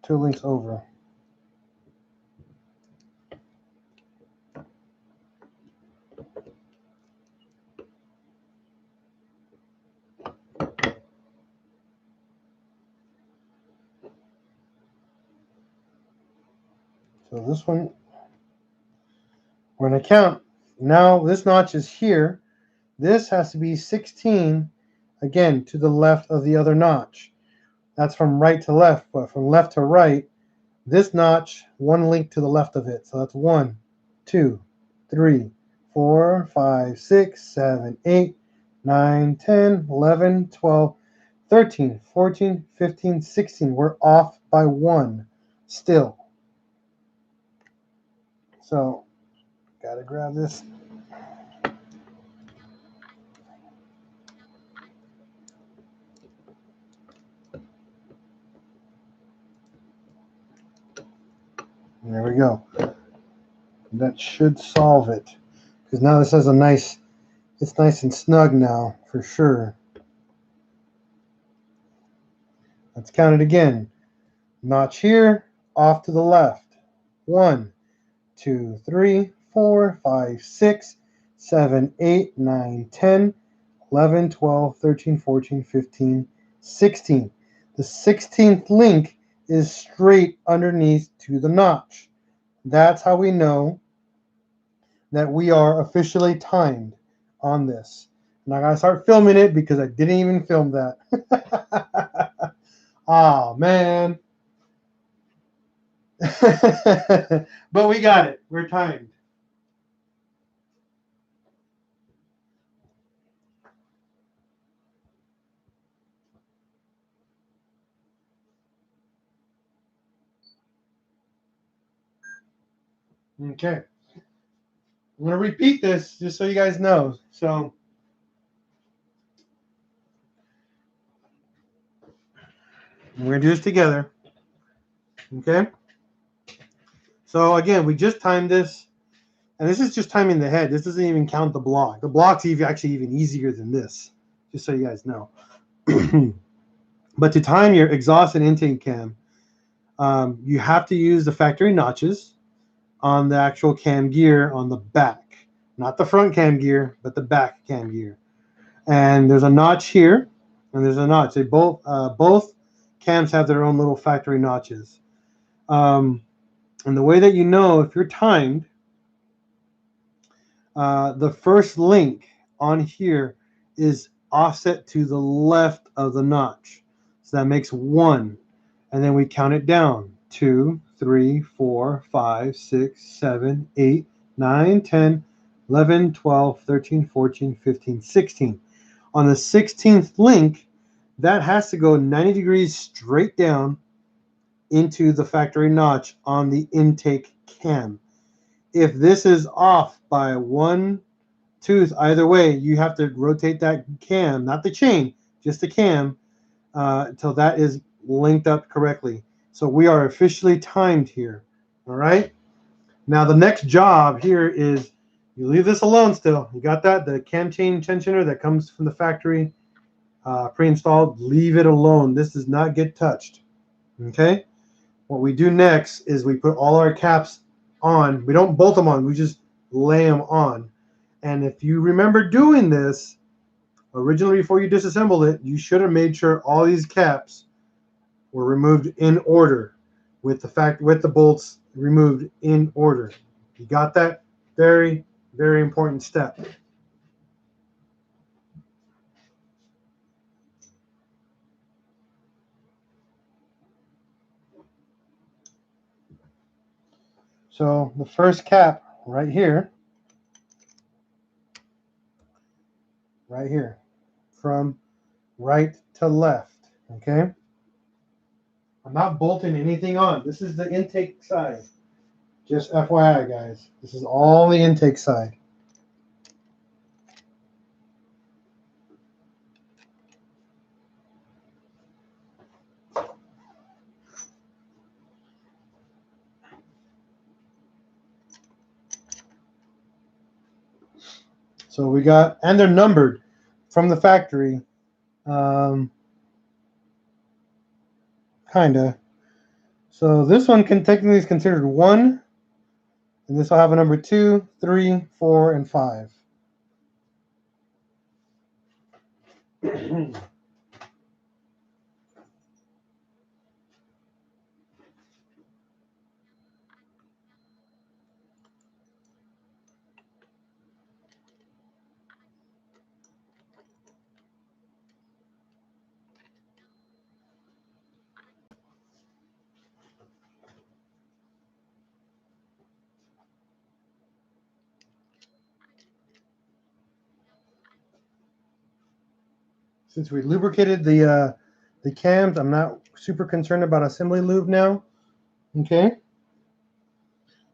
2 links over. So this one, we're going to count. Now this notch is here. This has to be 16, again, to the left of the other notch. That's from right to left, but from left to right, this notch, 1 link to the left of it. So that's 1, 2, 3, 4, 5, 6, 7, 8, 9, 10, 11, 12, 13, 14, 15, 16. We're off by 1 still. So, gotta grab this. There we go. That should solve it. Because now this has a nice, it's nice and snug now, for sure. Let's count it again. Notch here, off to the left. 1, 2, 3, 4, 5, 6, 7, 8, 9, 10, 11, 12, 13, 14, 15, 16. The 16th link is straight underneath to the notch. That's how we know that we are officially timed on this. And I gotta start filming it because I didn't even film that. Oh man. But we got it. We're timed. Okay. I'm going to repeat this just so you guys know. So we're going to do this together. Okay. So again, we just timed this, and this is just timing the head. This doesn't even count the block. The block's actually even easier than this, just so you guys know. But to time your exhaust and intake cam, you have to use the factory notches on the actual cam gear on the back, not the front cam gear, but the back cam gear. And there's a notch here, and there's a notch. They both cams have their own little factory notches. And the way that you know if you're timed, the first link on here is offset to the left of the notch. So that makes 1. And then we count it down. 2, 3, 4, 5, 6, 7, 8, 9, 10, 11, 12, 13, 14, 15, 16. On the 16th link, that has to go 90 degrees straight down into the factory notch on the intake cam. If this is off by 1 tooth either way, you have to rotate that cam, not the chain, just the cam, until that is linked up correctly. So we are officially timed here. All right. Now the next job here is you leave this alone still. You got that? The cam chain tensioner that comes from the factory pre-installed, leave it alone. This does not get touched. Okay. What we do next is we put all our caps on. We don't bolt them on. We just lay them on. And if you remember doing this originally before you disassembled it, you should have made sure all these caps were removed in order with the bolts removed in order. You got that? Very, very important step. So the first cap right here, from right to left, okay? I'm not bolting anything on. This is the intake side. Just FYI, guys. This is all the intake side. So we got, and they're numbered from the factory. Kinda. So this one can technically is considered 1, and this will have a number 2, 3, 4, and 5. Since we lubricated the cams, I'm not super concerned about assembly lube now. Okay.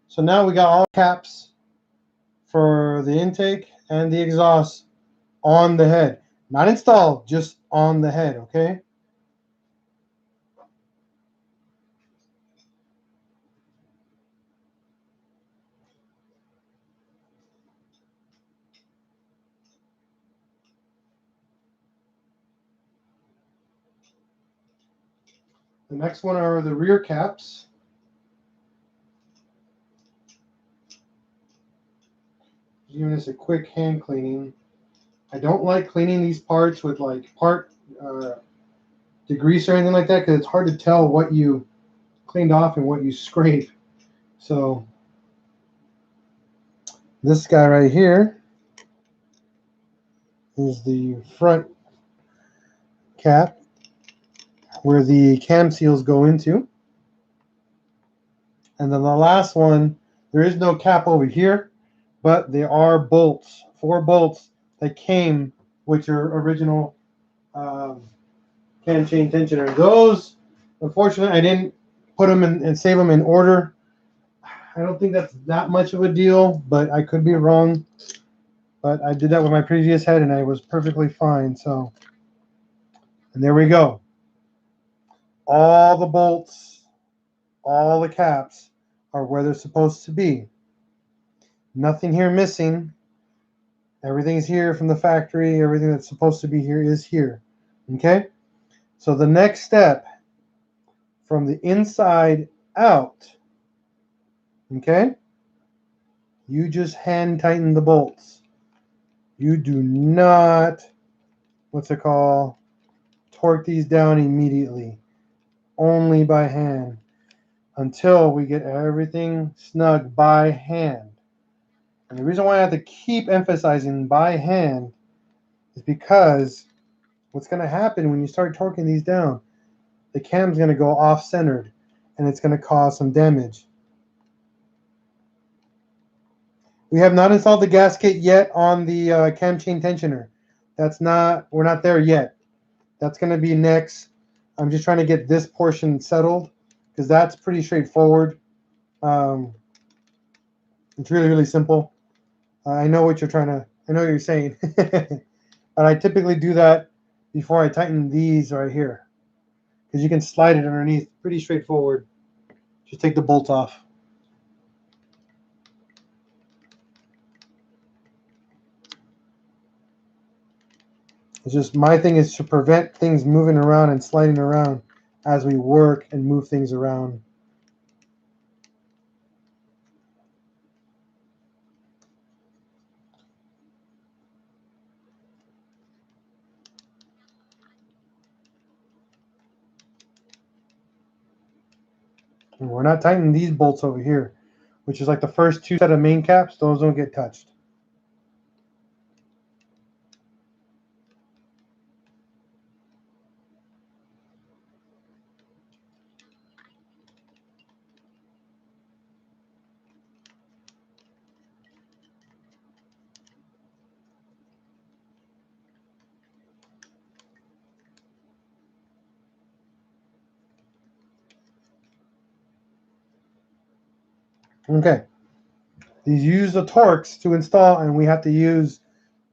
So now we got all caps for the intake and the exhaust on the head. Not installed, just on the head, okay? The next one are the rear caps. Giving this a quick hand cleaning. I don't like cleaning these parts with like part degrease or anything like that because it's hard to tell what you cleaned off and what you scrape. So this guy right here is the front cap where the cam seals go into. And then the last one, there is no cap over here, but there are bolts, 4 bolts that came with your original cam chain tensioner. Those, unfortunately, I didn't put them in and save them in order. I don't think that's that much of a deal, but I could be wrong. But I did that with my previous head, and I was perfectly fine. So, and there we go. All the bolts All the caps are where they're supposed to be. Nothing here missing. Everything's here from the factory. Everything that's supposed to be here is here. Okay? So the next step, from the inside out, okay? You just hand tighten the bolts. You do not, torque these down immediately. Only by hand. Until we get everything snug by hand. And the reason why I have to keep emphasizing by hand is because what's going to happen when you start torquing these down, the cam's going to go off-centered and it's going to cause some damage. We have not installed the gasket yet on the cam chain tensioner. We're not there yet. That's going to be next. I'm just trying to get this portion settled because that's pretty straightforward. It's really, really simple. I know what you're saying. But I typically do that before I tighten these right here, because you can slide it underneath. Pretty straightforward. Just take the bolts off. It's just my thing is to prevent things moving around and sliding around as we work and move things around. And we're not tightening these bolts over here, which is like the first two set of main caps. Those don't get touched. Okay. These use the Torx to install, and we have to use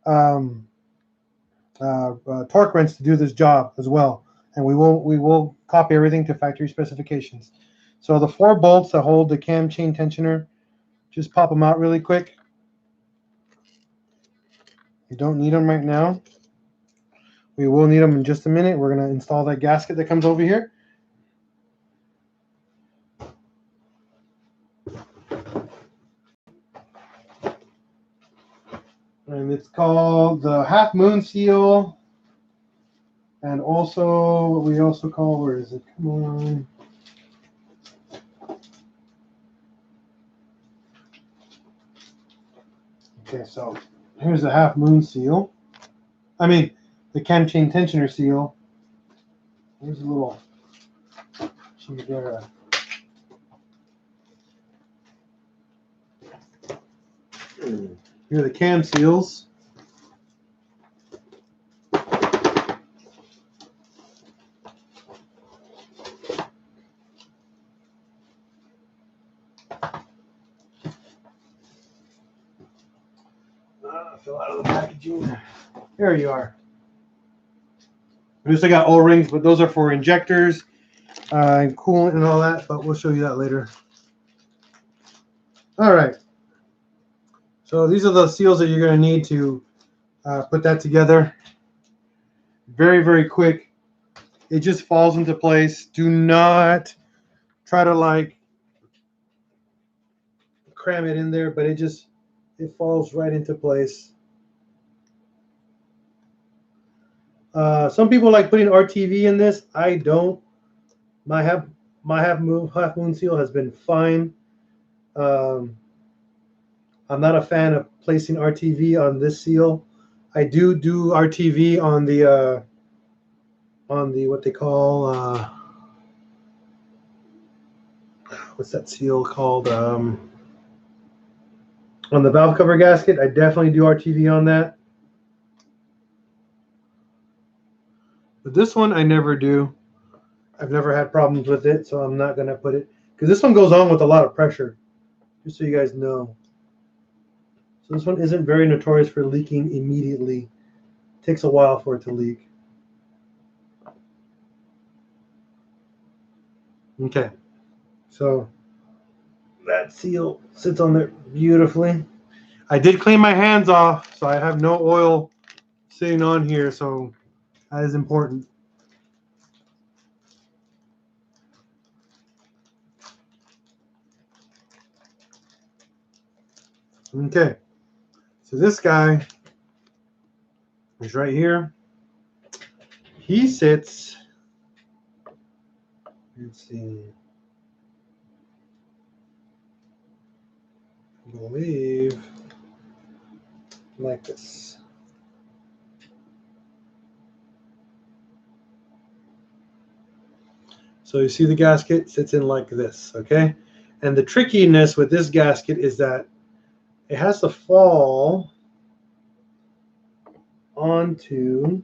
torque wrench to do this job as well. And we will copy everything to factory specifications. So the 4 bolts that hold the cam chain tensioner, just pop them out really quick. You don't need them right now. We will need them in just a minute. We're going to install that gasket that comes over here. And it's called the half moon seal. And also, what we also call, where is it? Come on. Okay, so here's the half moon seal. I mean, the cam chain tensioner seal. Here's a little. Here are the cam seals. Fell out of the packaging. There you are. I just got O-rings, but those are for injectors and coolant and all that, but we'll show you that later. All right. So these are the seals that you're going to need to put that together. Very, very quick. It just falls into place. Do not try to like cram it in there, but it falls right into place. Some people like putting RTV in this. I don't. My half moon seal has been fine. I'm not a fan of placing RTV on this seal. I do RTV on the what they call what's that seal called? On the valve cover gasket, I definitely do RTV on that. But this one I never do. I've never had problems with it, so I'm not gonna put it, because this one goes on with a lot of pressure, just so you guys know. So this one isn't very notorious for leaking immediately. It takes a while for it to leak. Okay. So that seal sits on there beautifully. I did clean my hands off, so I have no oil sitting on here, so that is important. Okay, so this guy is right here. He sits, let's see, I believe like this. So you see the gasket sits in like this, okay? And the trickiness with this gasket is that it has to fall onto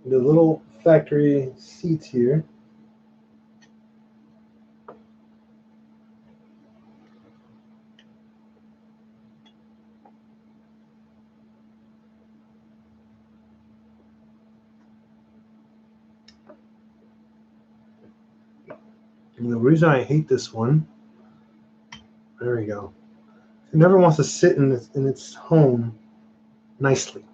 the little factory seats here. And the reason I hate this one, there we go. It never wants to sit in its home nicely.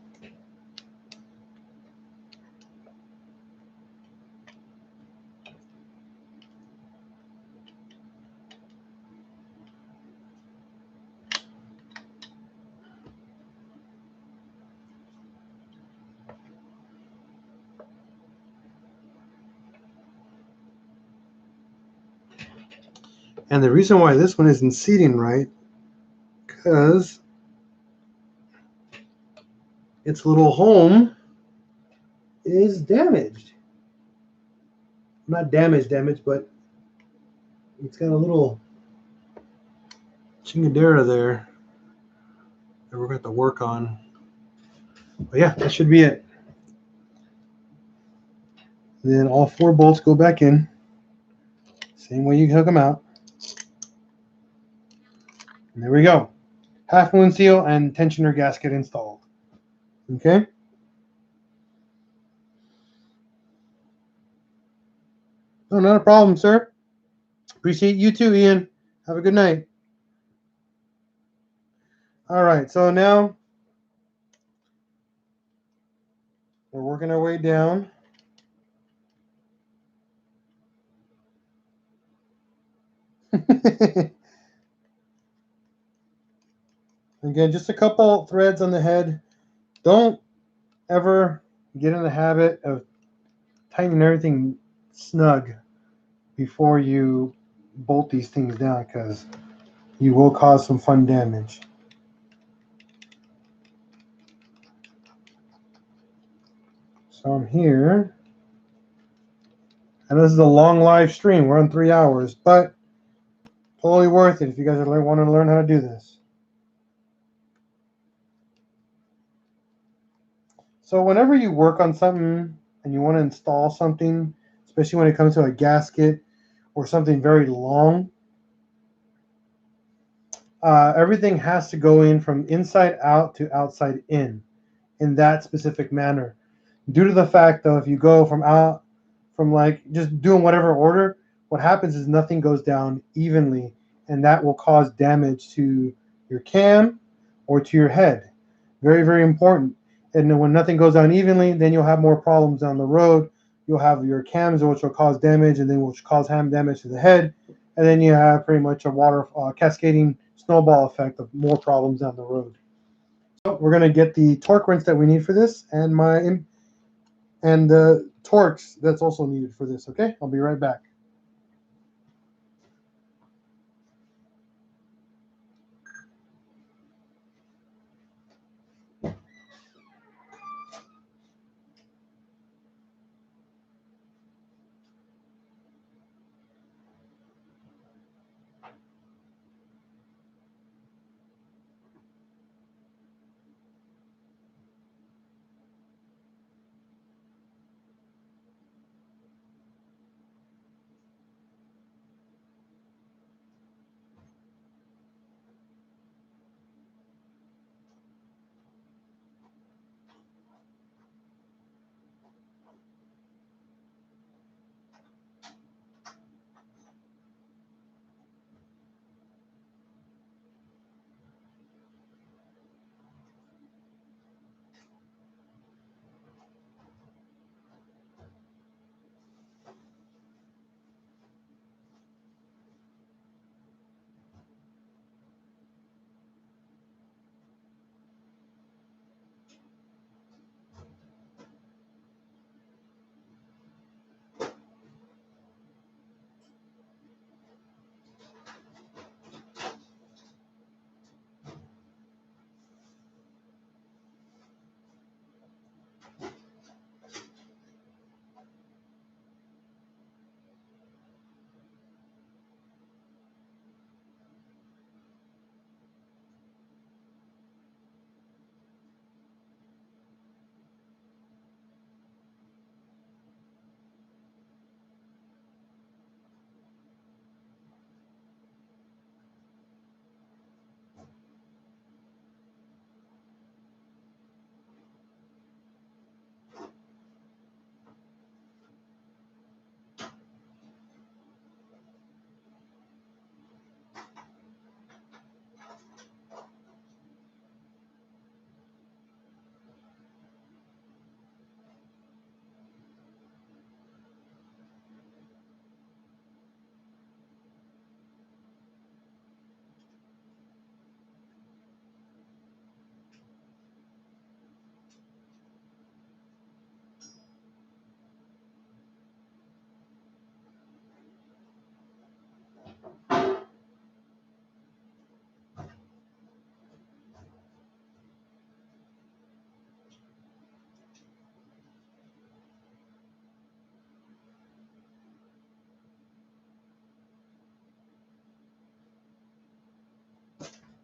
And the reason why this one isn't seating right, because its little home is damaged. Not damaged, but it's got a little chingadera there that we're going to have to work on. But yeah, that should be it. Then all 4 bolts go back in. Same way you hook them out. And there we go. Half moon seal and tensioner gasket installed. Okay? No, not a problem, sir. Appreciate you too, Ian. Have a good night. All right, so now we're working our way down. Again, just a couple threads on the head. Don't ever get in the habit of tightening everything snug before you bolt these things down, because you will cause some fun damage. So I'm here. And this is a long live stream. We're on 3 hours, but totally worth it if you guys want to learn how to do this. So whenever you work on something and you want to install something, especially when it comes to a gasket or something very long, everything has to go in from inside out to outside in that specific manner. Due to the fact, though, if you go from like just doing whatever order, what happens is nothing goes down evenly, and that will cause damage to your cam or to your head. Very, very important. And then when nothing goes down evenly, then you'll have more problems down the road. You'll have your cams, which will cause damage, and then which cause damage to the head, and then you have pretty much a water cascading snowball effect of more problems down the road. So we're going to get the torque wrench that we need for this, and the torques that's also needed for this. Okay, I'll be right back.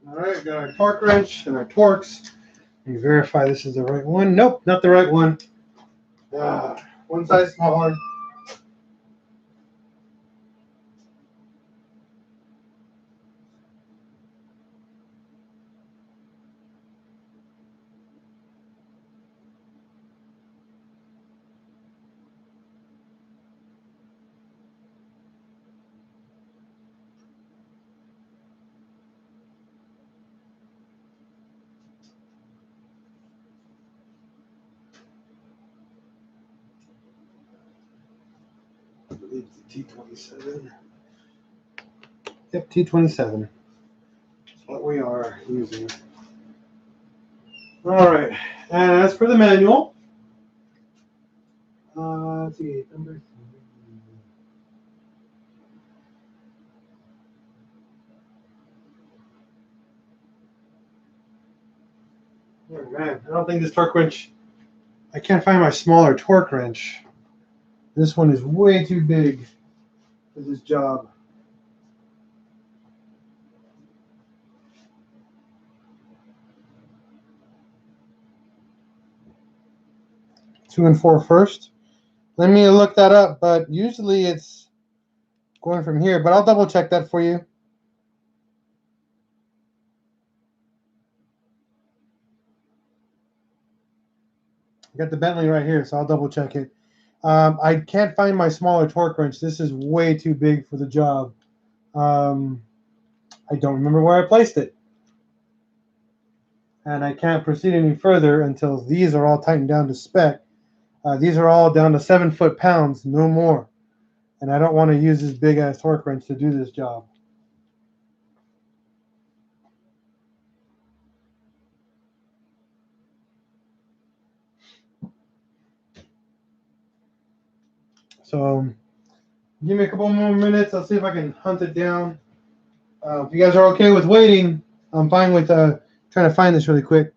All right, got our torque wrench and our torques. Let me verify this is the right one. Nope, not the right one. One size smaller. I believe it's the T27. Yep, T27. That's what we are using. All right, and as for the manual, let's see, number 3. Oh man, I don't think this torque wrench, I can't find my smaller torque wrench. This one is way too big for this job. Two and four first. Let me look that up, but usually it's going from here, but I'll double check that for you. I got the Bentley right here, so I'll double check it. I can't find my smaller torque wrench. This is way too big for the job. I don't remember where I placed it. And I can't proceed any further until these are all tightened down to spec. These are all down to 7 foot-pounds, no more. And I don't want to use this big-ass torque wrench to do this job. So give me a couple more minutes. I'll see if I can hunt it down. If you guys are okay with waiting, I'm fine with trying to find this really quick.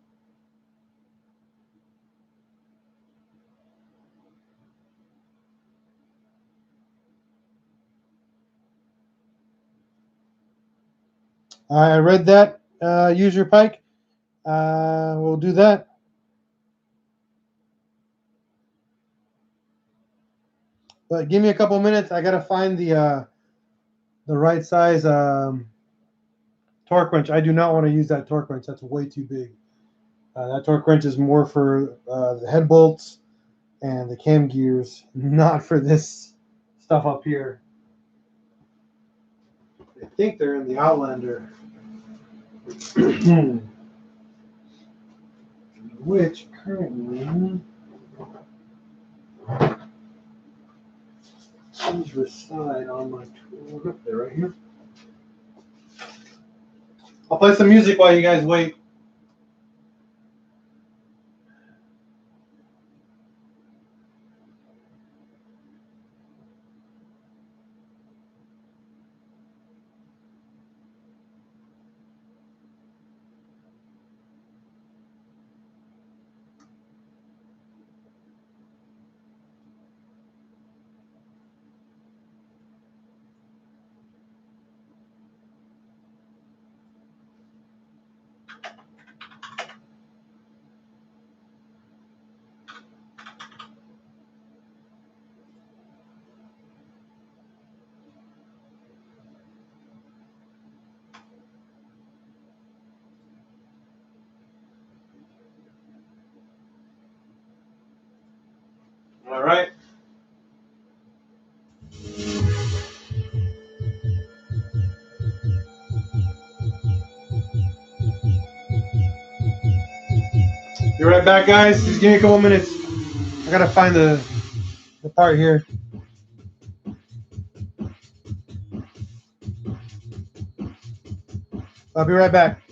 I read that. Use your pike. We'll do that. But give me a couple minutes. I gotta find the right size torque wrench. I do not want to use that torque wrench. That's way too big. That torque wrench is more for the head bolts and the cam gears, not for this stuff up here. I think they're in the Outlander. Which currently these reside on my tool. Up there, right here. I'll play some music while you guys wait. All right. Be right back, guys. Just give me a couple minutes. I gotta find the part here. I'll be right back.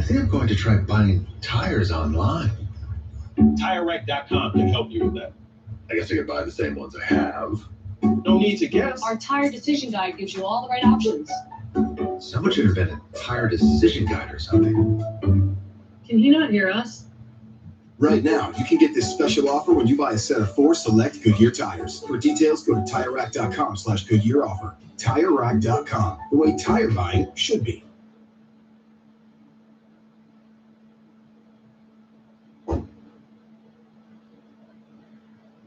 I think I'm going to try buying tires online. TireRack.com can help you with that. I guess I could buy the same ones I have. No need to guess. Our tire decision guide gives you all the right options. Someone should invent a tire decision guide or something. Can he not hear us? Right now, you can get this special offer when you buy a set of 4 select Goodyear tires. For details, go to TireRack.com/Goodyear offer. TireRack.com, the way tire buying should be.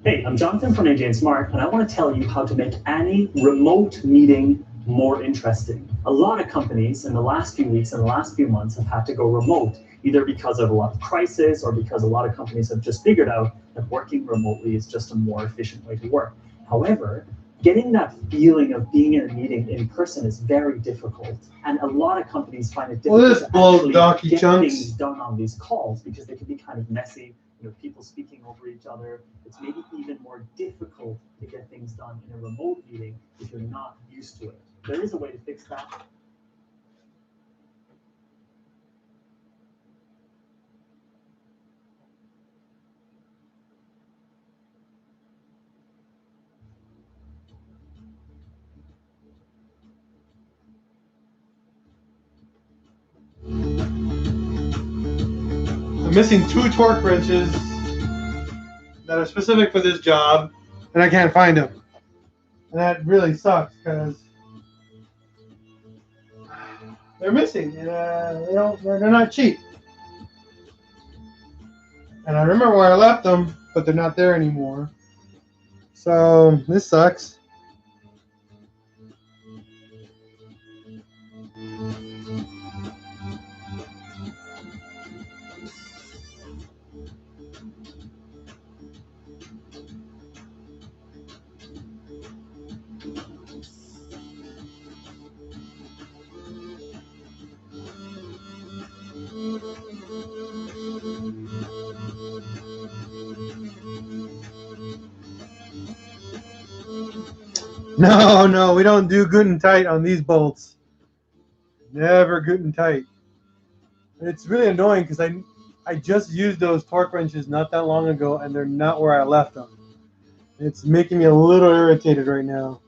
Hey, I'm Jonathan from AJ and Smart, and I want to tell you how to make any remote meeting more interesting. A lot of companies in the last few weeks and the last few months have had to go remote, either because of a lot of crisis or because a lot of companies have just figured out that working remotely is just a more efficient way to work. However, getting that feeling of being in a meeting in person is very difficult, and a lot of companies find it difficult to actually get things done on these calls because they can be kind of messy. You know, people speaking over each other. It's maybe even more difficult to get things done in a remote meeting if you're not used to it. There is a way to fix that. I'm missing 2 torque wrenches that are specific for this job, and I can't find them. And that really sucks because they're missing. They're not cheap. And I remember where I left them, but they're not there anymore. So this sucks. No, we don't do good and tight on these bolts. Never good and tight. It's really annoying because I just used those torque wrenches not that long ago, and they're not where I left them. It's making me a little irritated right now.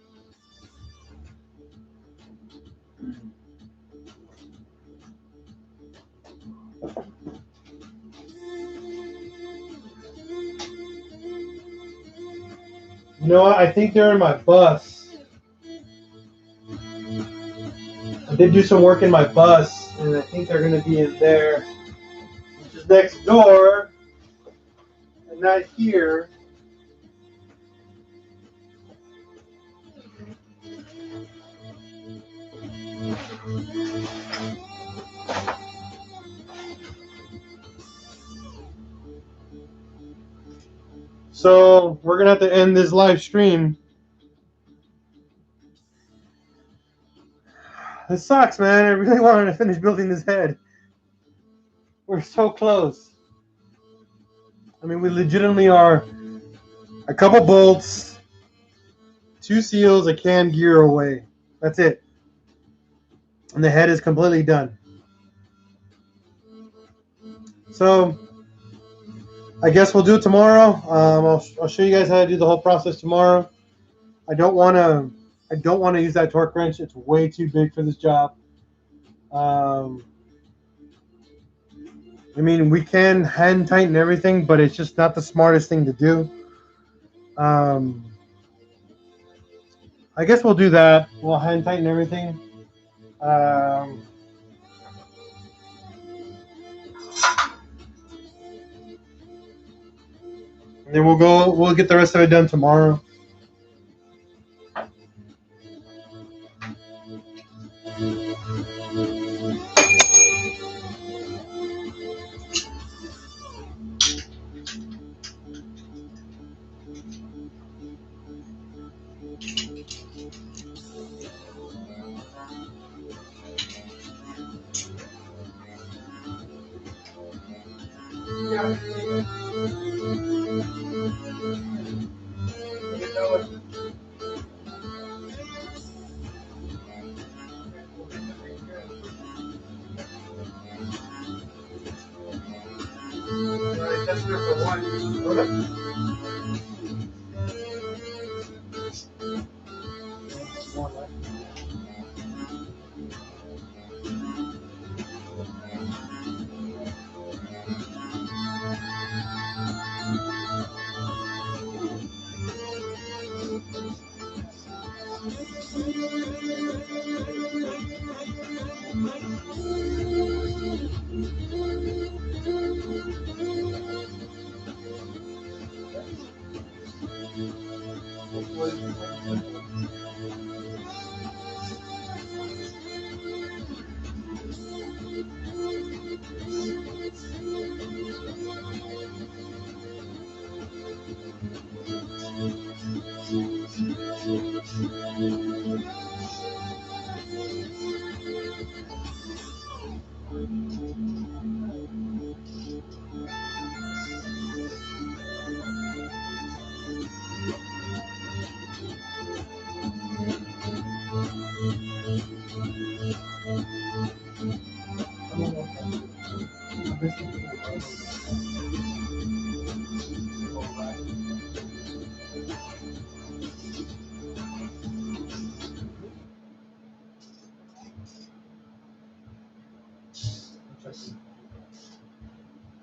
You know what? I think they're in my bus. I did do some work in my bus, and I think they're going to be in there, which is next door, and not here. So we're going to have to end this live stream. This sucks, man. I really wanted to finish building this head. We're so close. I mean, we legitimately are a couple bolts, 2 seals, a cam gear away. That's it. And the head is completely done. So I guess we'll do it tomorrow. I'll show you guys how to do the whole process tomorrow. I don't want to use that torque wrench. It's way too big for this job. I mean, we can hand tighten everything, but it's just not the smartest thing to do. I guess we'll do that. We'll hand tighten everything. And then we'll get the rest of it done tomorrow.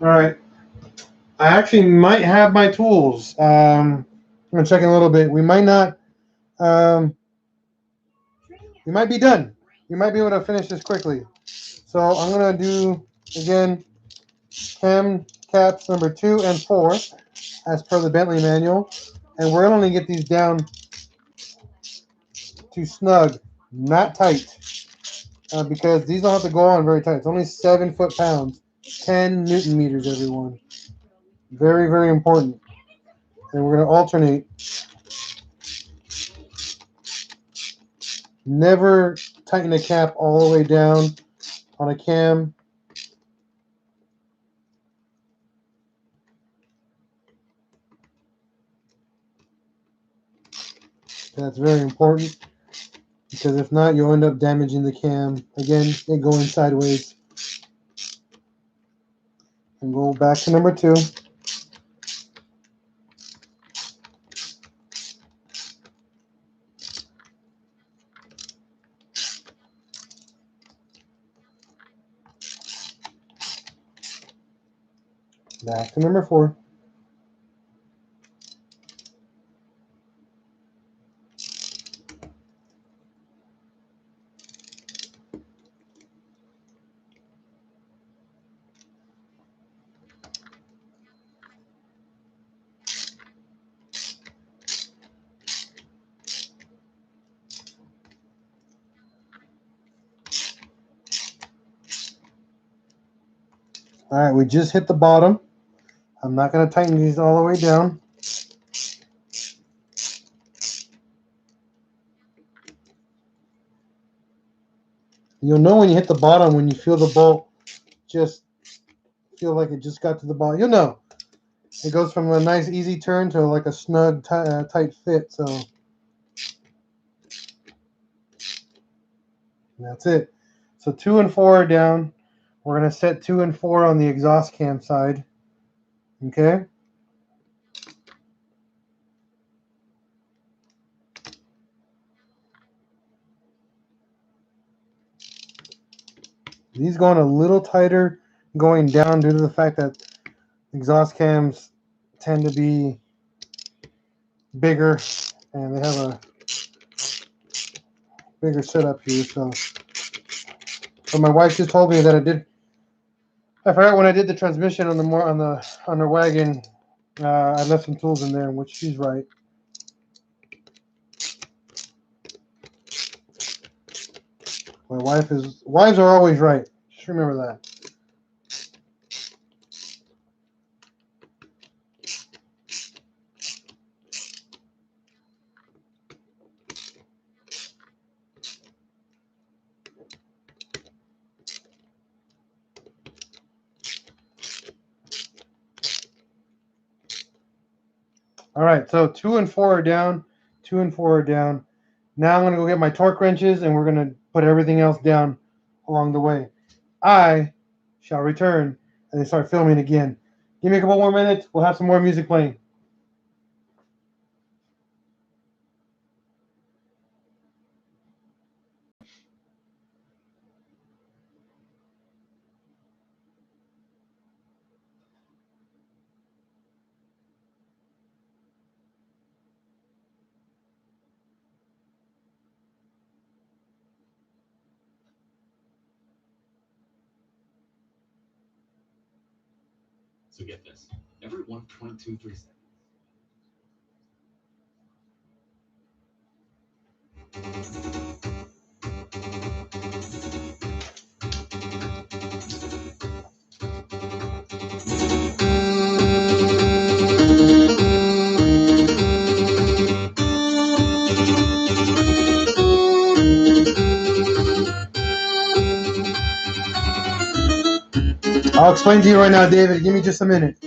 All right. I actually might have my tools. I'm gonna check in a little bit. We might not. We might be done. We might be able to finish this quickly. So I'm gonna do again cam caps number 2 and 4 as per the Bentley manual, and we're gonna get these down to snug, not tight, because these don't have to go on very tight. It's only 7 foot-pounds, 10 Newton meters, everyone. Very, very important. And we're gonna alternate. Never tighten a cap all the way down on a cam. That's very important, because if not, you'll end up damaging the cam. Again, it going sideways. And go back to number 2. Back to number 4. All right, we just hit the bottom. I'm not going to tighten these all the way down. You'll know when you hit the bottom, when you feel the bolt just feel like it just got to the bottom. You'll know. It goes from a nice easy turn to like a snug tight fit. So that's it. So 2 and 4 are down. We're going to set 2 and 4 on the exhaust cam side. Okay. These going a little tighter going down due to the fact that exhaust cams tend to be bigger and they have a bigger setup here. So my wife just told me that I forgot when I did the transmission on the wagon, I left some tools in there, which she's right. Wives are always right. Just remember that. All right, so 2 and 4 are down. 2 and 4 are down. Now I'm going to go get my torque wrenches, and we're going to put everything else down along the way. I shall return and then start filming again. Give me a couple more minutes. We'll have some more music playing. So get this. Every 1.23 seconds. I'll explain to you right now, David. Give me just a minute.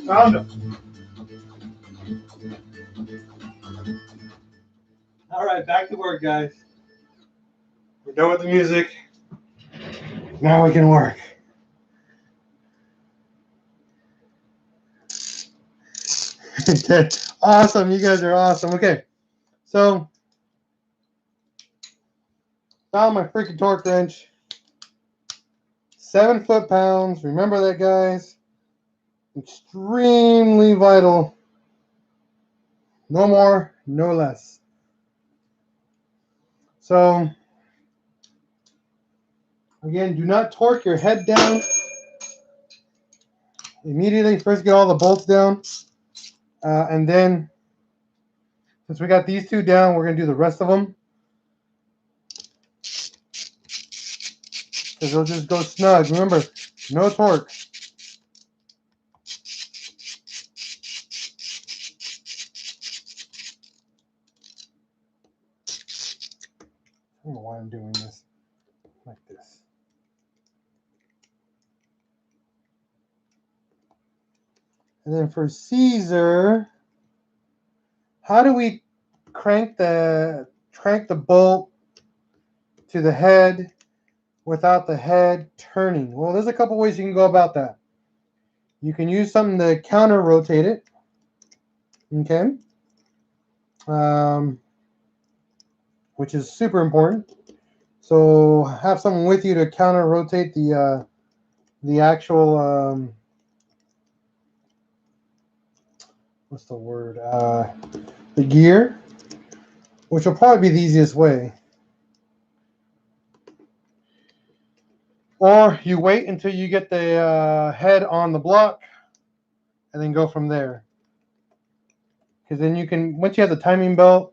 Found him. All right, back to work, guys. We're done with the music. Now we can work. Awesome. You guys are awesome. Okay. So, found my freaking torque wrench. 7 foot-pounds. Remember that, guys. Extremely vital. No more, no less. So, again, do not torque your head down immediately. First, get all the bolts down. And then, since we got these two down, we're going to do the rest of them. Because they'll just go snug. Remember, no torque. I don't know why I'm doing this like this. And then for Caesar, how do we crank the bolt to the head without the head turning? Well, there's a couple ways you can go about that. You can use something to counter rotate it. Okay. Which is super important. So have someone with you to counter rotate the actual what's the word? The gear, which will probably be the easiest way. Or you wait until you get the head on the block and then go from there. Because then you can, once you have the timing belt,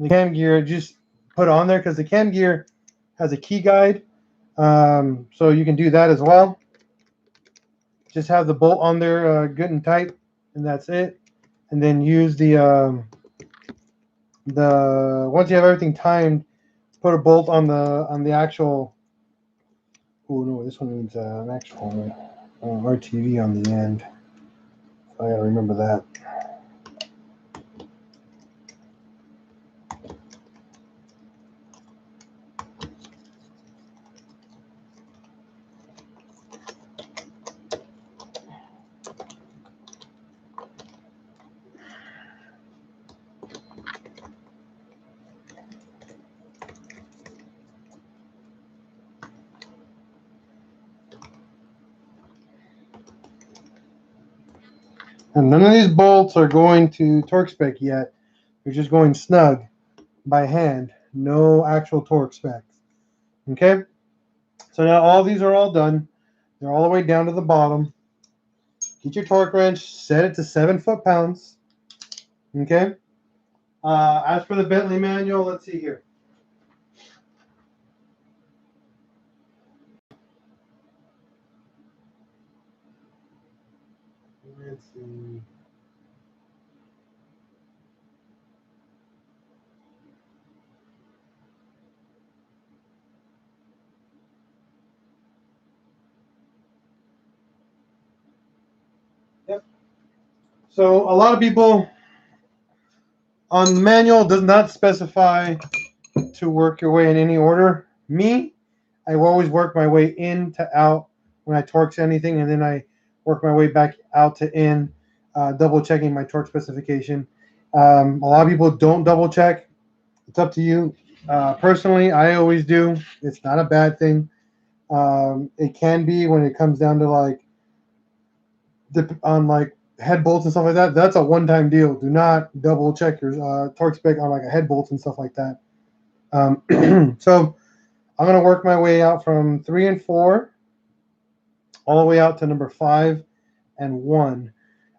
the cam gear, just put on there, because the cam gear has a key guide. So you can do that as well. Just have the bolt on there good and tight, and that's it. And then use the once you have everything timed, put a bolt on the actual. Oh no, this one needs an actual RTV on the end. So I gotta remember that. And none of these bolts are going to torque spec yet. They're just going snug by hand. No actual torque specs. Okay? So now all these are all done. They're all the way down to the bottom. Get your torque wrench, set it to 7 foot-pounds. Okay? As for the Bentley manual, let's see here. Let's see. Yep. So a lot of people on the manual does not specify to work your way in any order. Me, I always work my way in to out when I torque anything, and then I work my way back out to in, double checking my torque specification. A lot of people don't double check. It's up to you. Personally, I always do. It's not a bad thing. It can be when it comes down to like head bolts and stuff like that. That's a one-time deal. Do not double check your torque spec on like a head bolts and stuff like that. So I'm going to work my way out from 3 and 4 all the way out to number 5 and 1.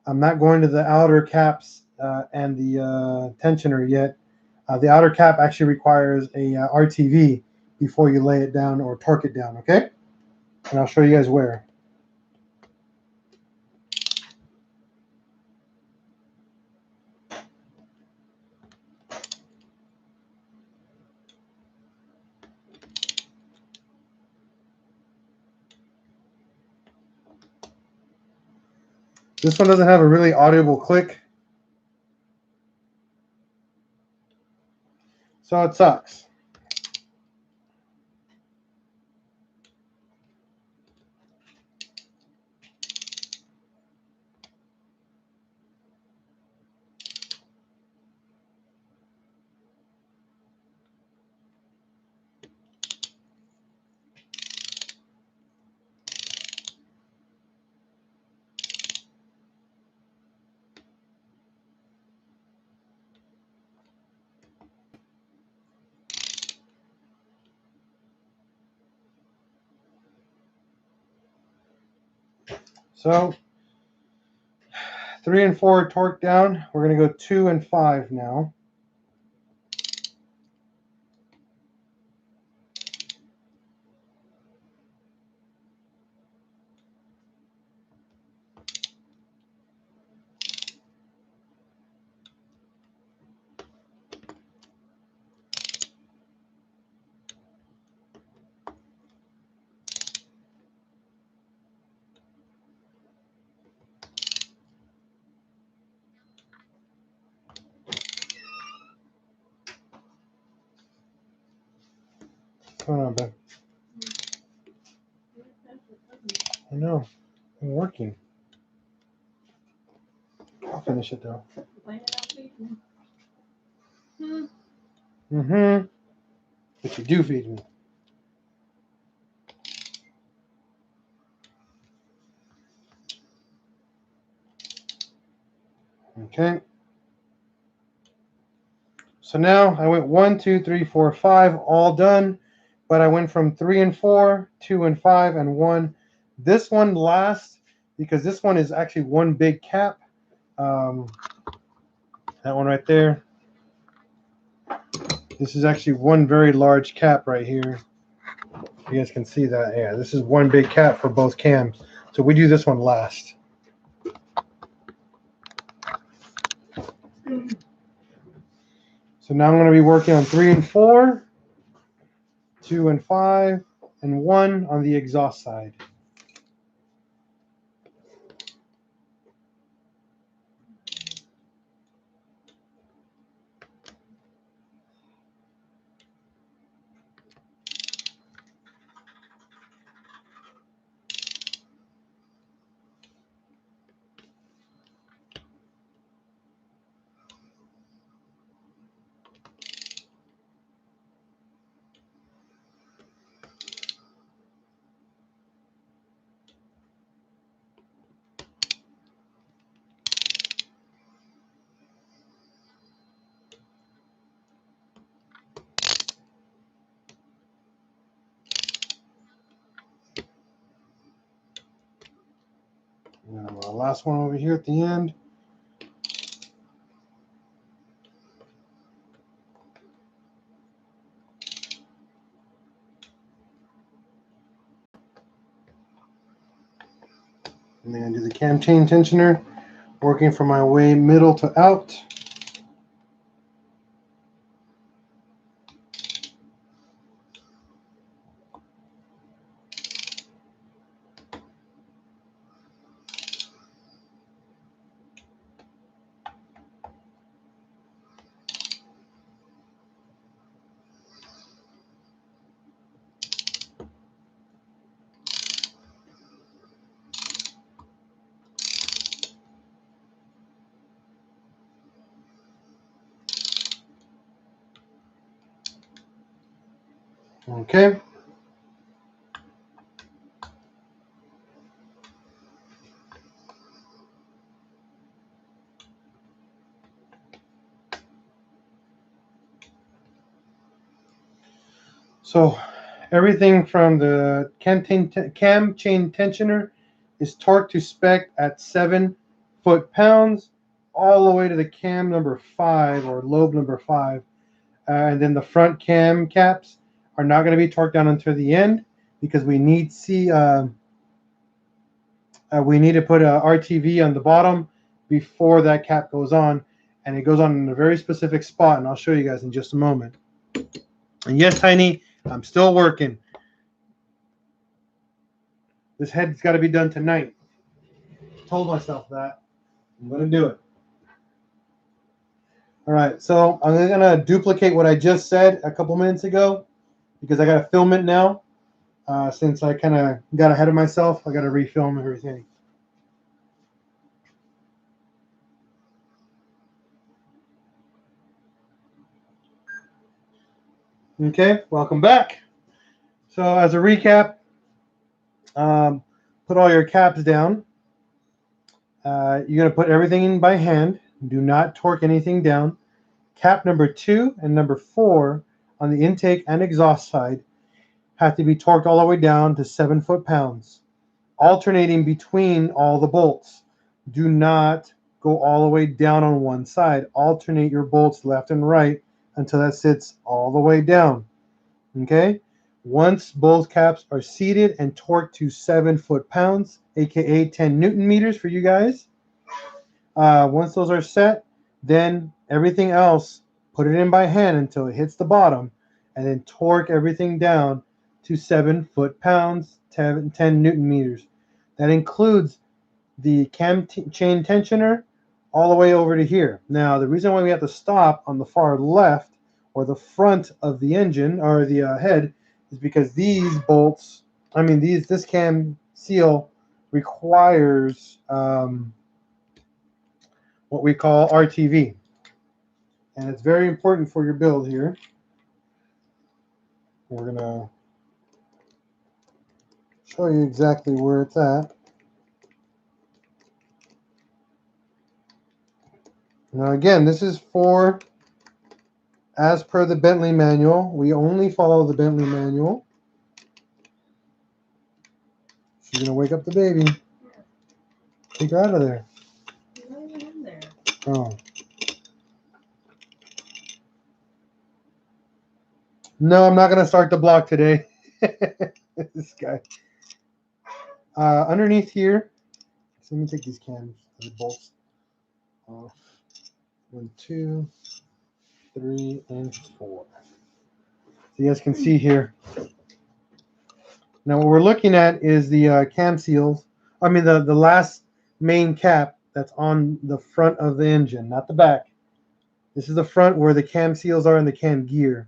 I'm not going to the outer caps and the tensioner yet. The outer cap actually requires a RTV before you lay it down or torque it down, okay? And I'll show you guys where. This one doesn't have a really audible click, so it sucks. So 3 and 4 torque down. We're going to go 2 and 5 now. What's going on, Ben? I know. I'm working. I'll finish it though. Mm-hmm. But you do feed me. Okay. So now I went 1, 2, 3, 4, 5, all done. But I went from 3 and 4, 2 and 5, and 1. This one last because this one is actually one big cap. That one right there. This is actually one very large cap right here. You guys can see that. Yeah, this is one big cap for both cams. So we do this one last. So now I'm going to be working on 3 and 4. 2 and 5, and 1 on the exhaust side. And the last one over here at the end. And then I do the cam chain tensioner, working from my way middle to out. Okay. So everything from the cam chain tensioner is torqued to spec at 7 foot-pounds, all the way to the cam number 5 or lobe number 5. And then the front cam caps are not going to be torqued down until the end because we need we need to put a RTV on the bottom before that cap goes on, and it goes on in a very specific spot, and I'll show you guys in just a moment. And yes, Tiny, I'm still working. This head's got to be done tonight. Told myself that. I'm going to do it. All right, so I'm going to duplicate what I just said a couple minutes ago because I got to film it now. Since I kind of got ahead of myself, I got to refilm everything. Okay, welcome back. So as a recap, put all your caps down. You're going to put everything in by hand. Do not torque anything down. Cap number 2 and number 4 on the intake and exhaust side have to be torqued all the way down to 7 foot-pounds, alternating between all the bolts. Do not go all the way down on one side. Alternate your bolts left and right until that sits all the way down. Okay? Once both caps are seated and torqued to 7 foot-pounds, aka 10 Newton meters for you guys, once those are set, then everything else, put it in by hand until it hits the bottom, and then torque everything down to 7 foot-pounds, 10 Newton meters. That includes the cam chain tensioner all the way over to here. Now, the reason why we have to stop on the far left or the front of the engine or the head is because these bolts, this cam seal requires what we call RTV. And it's very important for your build here. We're going to show you exactly where it's at. Now again, this is for, as per the Bentley manual, we only follow the Bentley manual. She's going to wake up the baby. Take her out of there. She's not even in there. Oh. No, I'm not going to start the block today. This guy. Underneath here, so let me take these cams, the bolts off. 1, 2, 3, and 4. So you guys can see here. Now what we're looking at is the cam seals. I mean the last main cap that's on the front of the engine, not the back. This is the front where the cam seals are in the cam gear.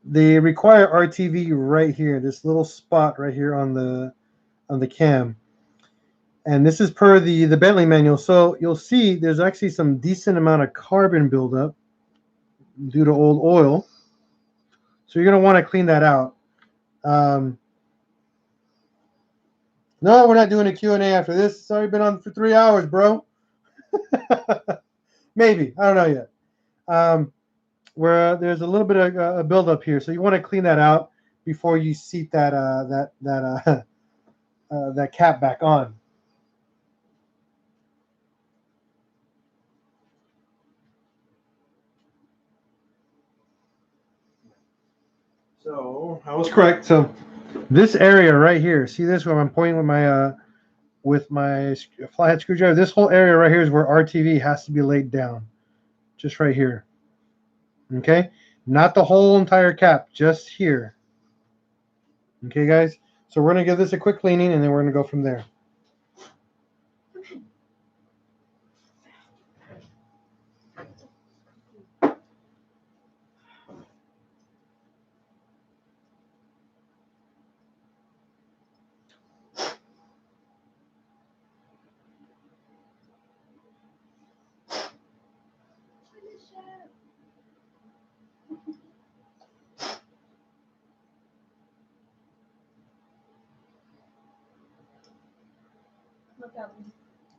They require RTV right here, this little spot right here on the cam. And this is per the Bentley manual. So you'll see there's actually some decent amount of carbon buildup due to old oil. So you're going to want to clean that out. No, we're not doing a Q&A after this. It's already been on for 3 hours, bro. Maybe. I don't know yet. Where there's a little bit of a buildup here. So you want to clean that out before you seat that that cap back on. So I was correct. So this area right here, see this where I'm pointing with my flathead screwdriver? This whole area right here is where RTV has to be laid down. Just right here. Okay? Not the whole entire cap, just here. Okay, guys? So we're going to give this a quick cleaning, and then we're going to go from there.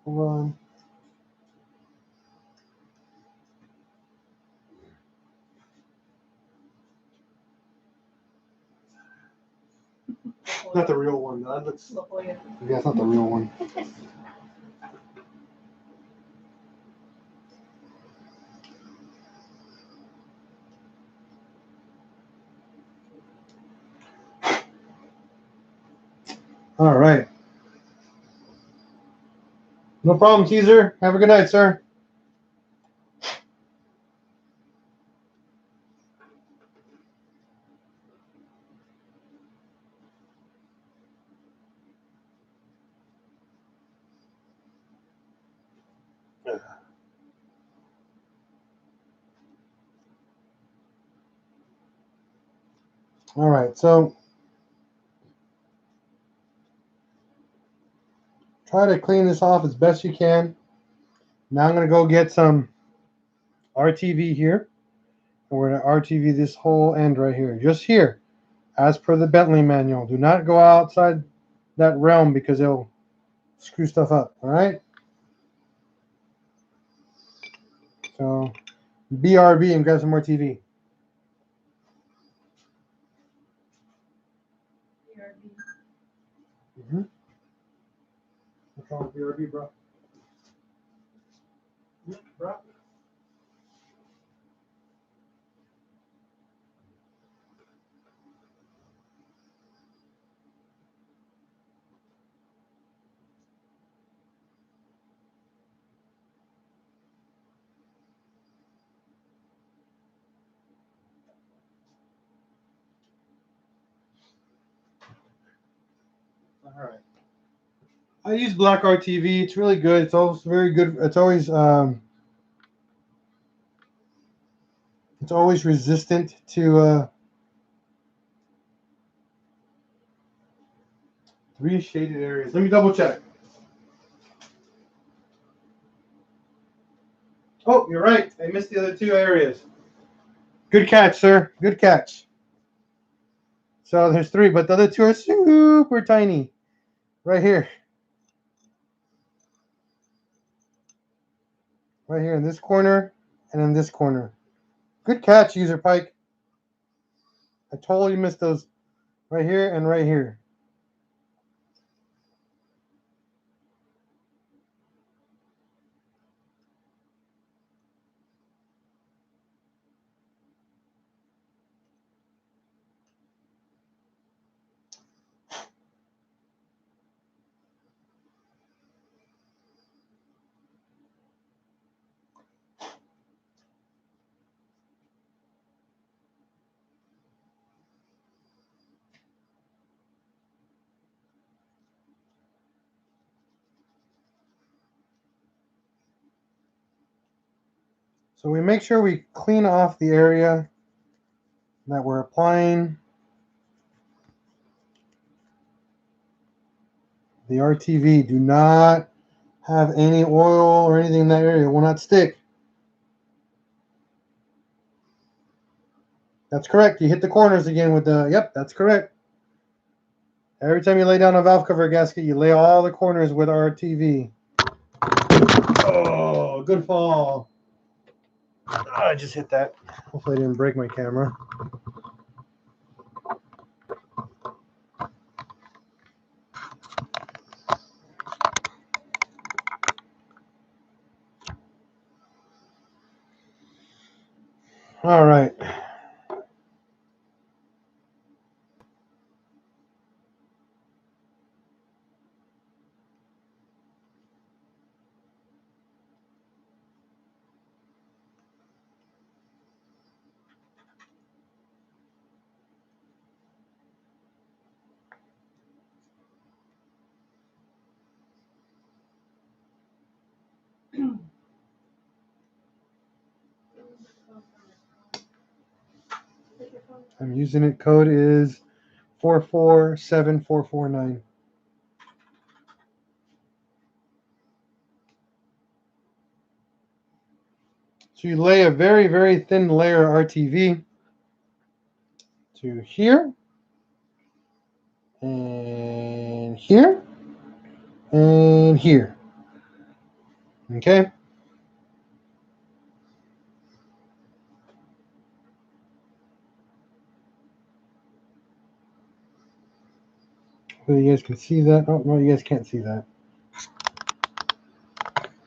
Hold on. Not the real one. That looks. Yeah, it's not the real one. All right. No problem, Caesar. Have a good night, sir. All right, so try to clean this off as best you can. Now I'm going to go get some RTV here. And we're going to RTV this whole end right here, just here, as per the Bentley manual. Do not go outside that realm because it'll screw stuff up, all right? So BRB and grab some more TV. Mm-hmm. What's wrong with BRB, bro? Bro? All right. I use black RTV. It's really good. It's also very good. It's always resistant to 3 shaded areas. Let me double check. Oh, you're right. I missed the other 2 areas. Good catch, sir. Good catch. So there's 3, but the other 2 are super tiny. Right here. Right here in this corner and in this corner. Good catch, User Pike. I totally missed those right here and right here. So we make sure we clean off the area that we're applying the RTV. Do not have any oil or anything in that area. It will not stick. That's correct. You hit the corners again with the, yep, that's correct. Every time you lay down a valve cover gasket, you lay all the corners with RTV. Oh, good fall. Oh, I just hit that. Hopefully I didn't break my camera. All right. I'm using it. Code is 447449. So you lay a very, very thin layer of RTV to here, and here, and here. Okay? So you guys can see that. Oh, no, you guys can't see that.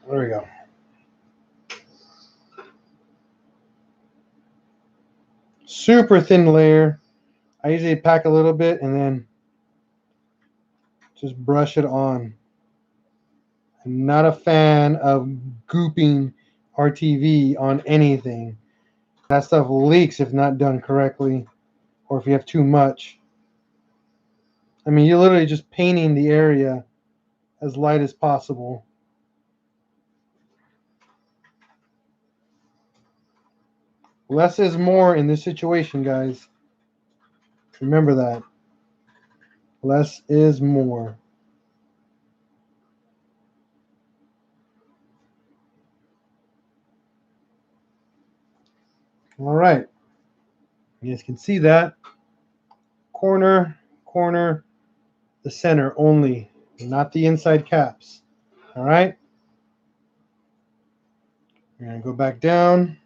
There we go. Super thin layer. I usually pack a little bit and then just brush it on. I'm not a fan of gooping RTV on anything. That stuff leaks if not done correctly, or if you have too much. I mean, you're literally just painting the area as light as possible. Less is more in this situation, guys. Remember that. Less is more. All right. You guys can see that. Corner, corner, the center only, not the inside caps. All right. We're going to go back down.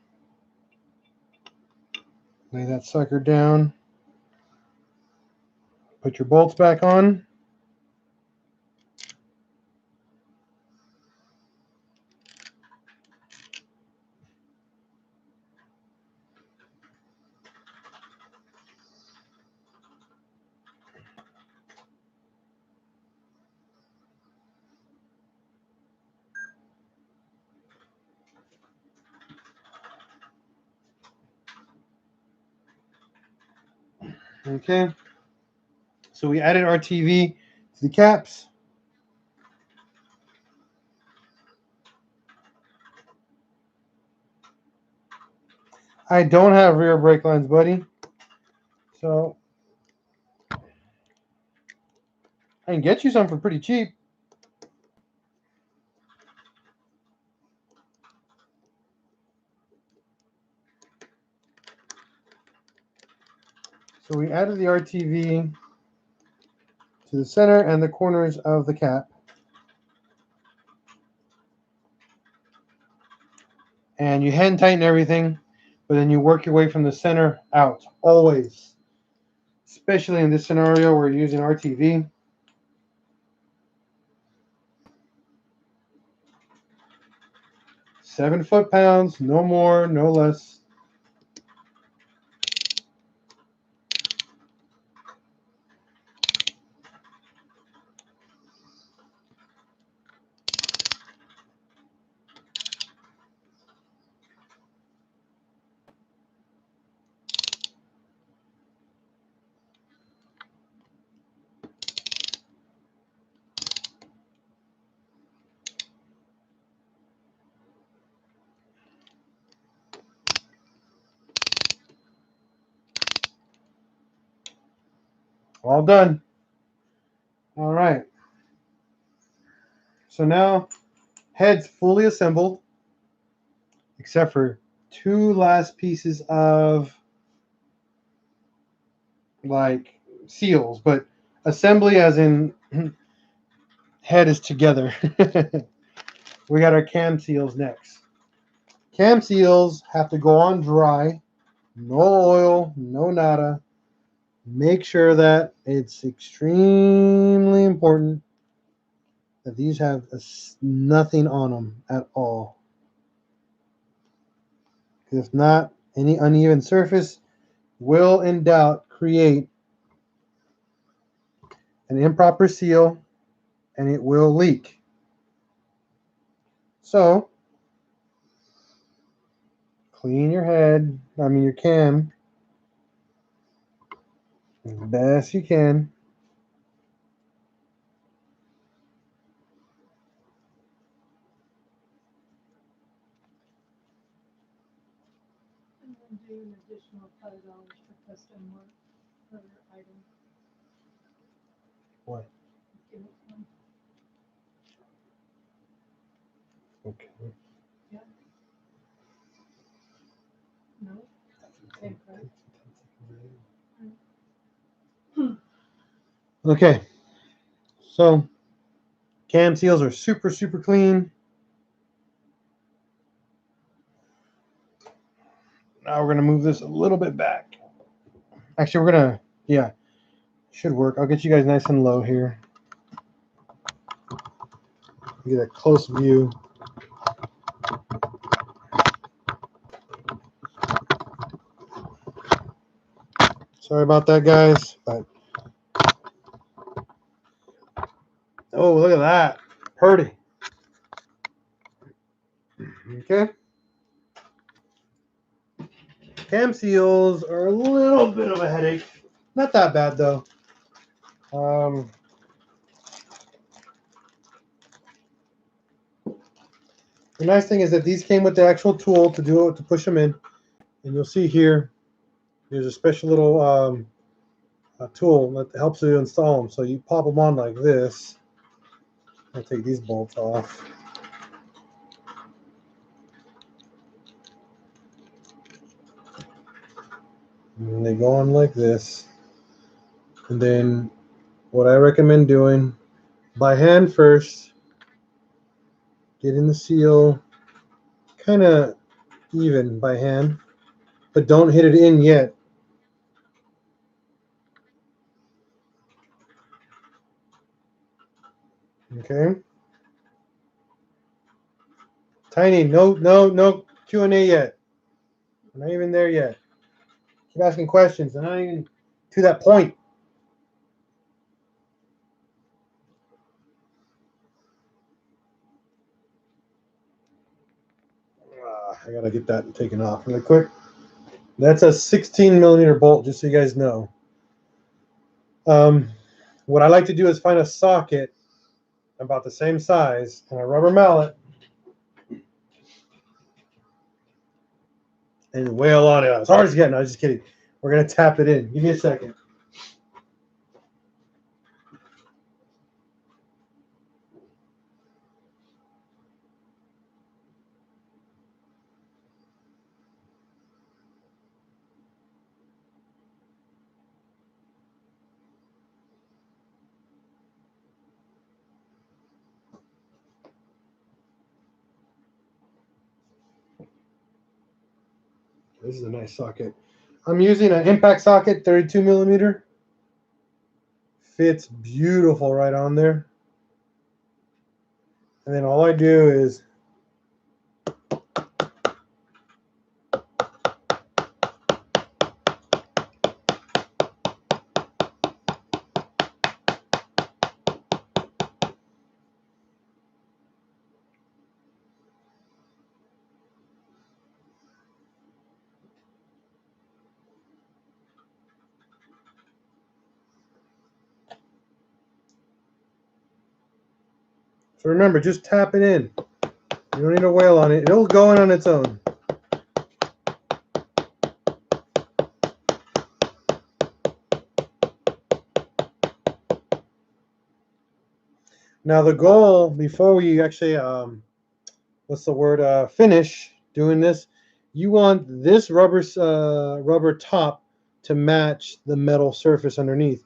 Lay that sucker down. Put your bolts back on. Okay. So we added RTV to the caps. I don't have rear brake lines, buddy. So I can get you some for pretty cheap. So we added the RTV to the center and the corners of the cap. And you hand tighten everything, but then you work your way from the center out, always. Especially in this scenario where you're using RTV. Seven foot-pounds, no more, no less. All done. All right. So now head's fully assembled, except for two last pieces of like seals, but assembly as in head is together. We got our cam seals next. Cam seals have to go on dry, no oil, no nada. Make sure that it's extremely important that these have nothing on them at all. If not, any uneven surface will in doubt create an improper seal and it will leak. So clean your your cam as best you can. And then do an additional $5 for custom work per item. What? Give it one. Okay. Yeah. No? Same price. Okay. So cam seals are super, super clean. Now we're going to move this a little bit back. Actually, we're going to, yeah, should work. I'll get you guys nice and low here. Get a close view. Sorry about that, guys. But oh, look at that. Purdy. Okay. Cam seals are a little bit of a headache. Not that bad, though. The nice thing is that these came with the actual tool to push them in. And you'll see here, there's a special little tool that helps you install them. So you pop them on like this. I'll take these bolts off. And they go on like this. And then what I recommend doing, by hand first, getting the seal kind of even by hand, but don't hit it in yet. Okay. Tiny, no Q&A yet. We're not even there yet. Keep asking questions. I'm not even to that point. I gotta get that taken off really quick. That's a 16 millimeter bolt, just so you guys know. What I like to do is find a socket about the same size and a rubber mallet and wail on it as hard as you can. No, just kidding. We're gonna tap it in. Give me a second. This is a nice socket. I'm using an impact socket, 32 millimeter. Fits beautiful right on there. And then all I do is so remember, just tap it in. You don't need to wail on it. It'll go in on its own. Now the goal before we actually what's the word, finish doing this, you want this rubber top to match the metal surface underneath.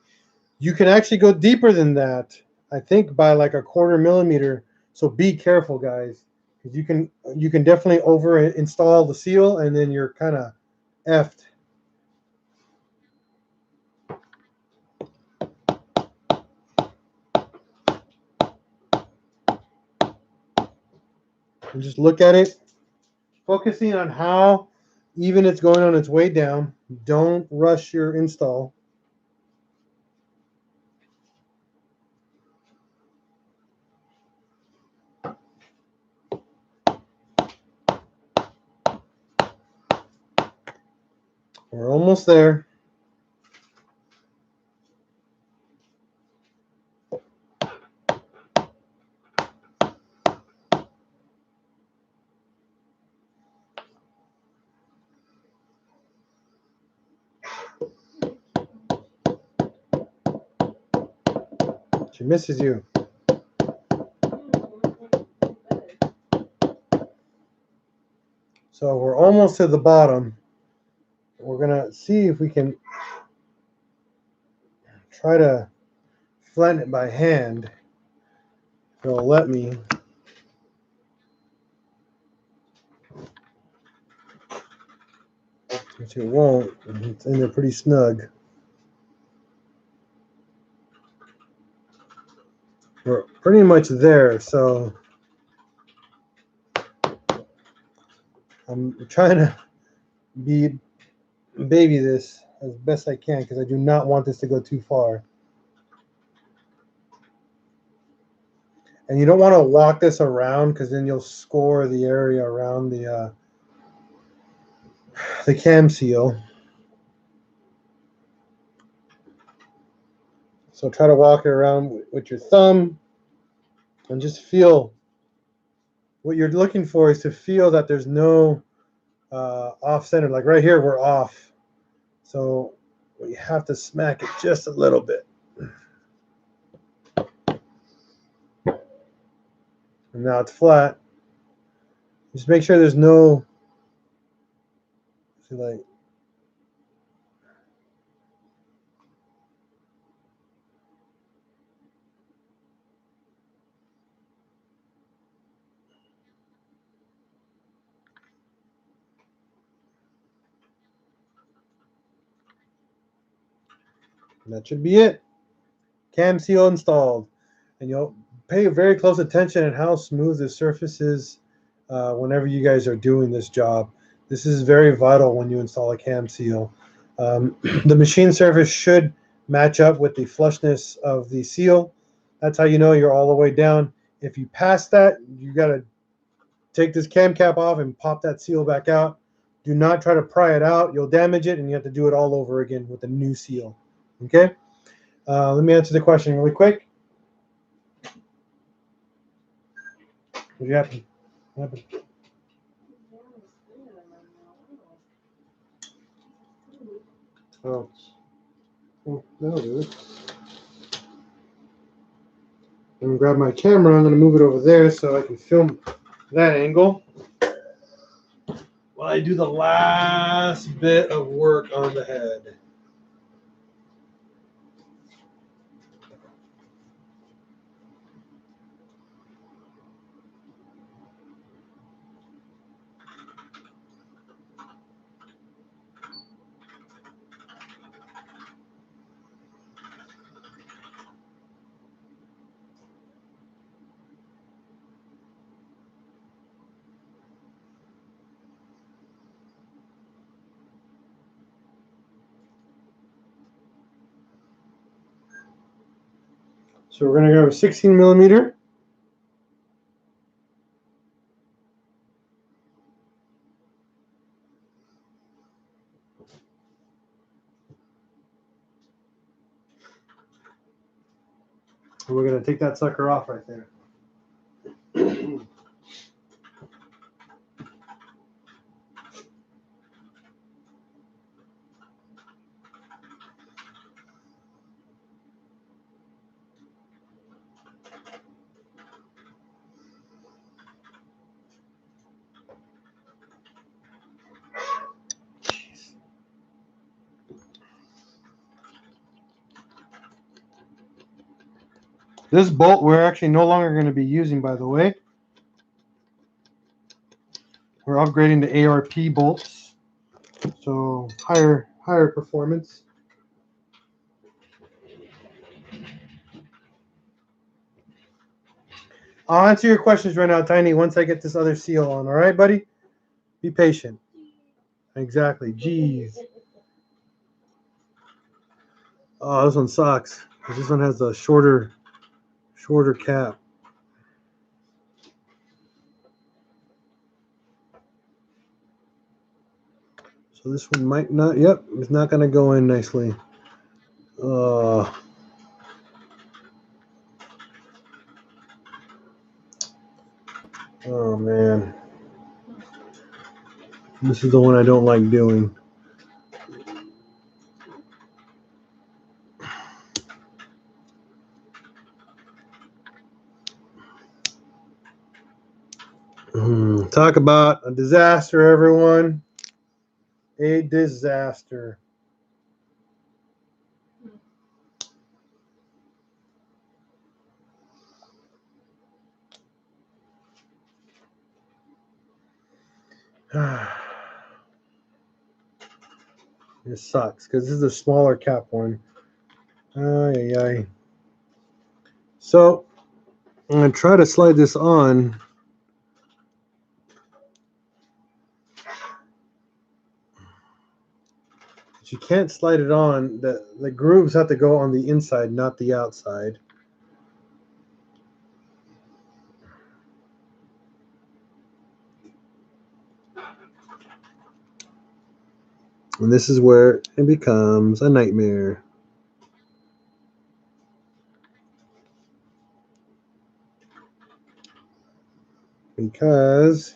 You can actually go deeper than that, I think by like a 1/4 millimeter. So be careful, guys, because you can definitely over install the seal and then you're kind of effed. And just look at it, focusing on how even it's going on its way down. Don't rush your install. We're almost there. She misses you. So we're almost to the bottom. We're gonna see if we can try to flatten it by hand. If it'll let me. Which it won't. It's in there pretty snug. We're pretty much there, so I'm trying to baby this as best I can because I do not want this to go too far. And you don't want to walk this around because then you'll score the area around the cam seal. So try to walk it around with your thumb and just feel. What you're looking for is to feel that there's no off-center. Like right here, we're off. So we have to smack it just a little bit. And now it's flat. Just make sure there's no, see, like, that should be it. Cam seal installed. And you'll pay very close attention at how smooth the surface is whenever you guys are doing this job. This is very vital when you install a cam seal. The machine surface should match up with the flushness of the seal. That's how you know you're all the way down. If you pass that, you got to take this cam cap off and pop that seal back out. Do not try to pry it out. You'll damage it, and you have to do it all over again with a new seal. Okay? Let me answer the question really quick. What happened? What happened? Oh. Well, that'll do it. I'm going to grab my camera. I'm going to move it over there so I can film that angle while I do the last bit of work on the head. So we're going to go with 16 millimeter. And we're going to take that sucker off right there. This bolt we're actually no longer going to be using, by the way. We're upgrading to ARP bolts, so higher performance. I'll answer your questions right now, Tiny, once I get this other seal on. All right, buddy? Be patient. Exactly. Jeez. Oh, this one sucks. This one has a shorter cap. So this one might not. Yep, it's not going to go in nicely. Oh man. This is the one I don't like doing. Talk about a disaster, everyone. A disaster. It sucks because this is a smaller cap one. Ay, ay, ay. So I'm going to try to slide this on. But you can't slide it on. The grooves have to go on the inside, not the outside. And this is where it becomes a nightmare. Because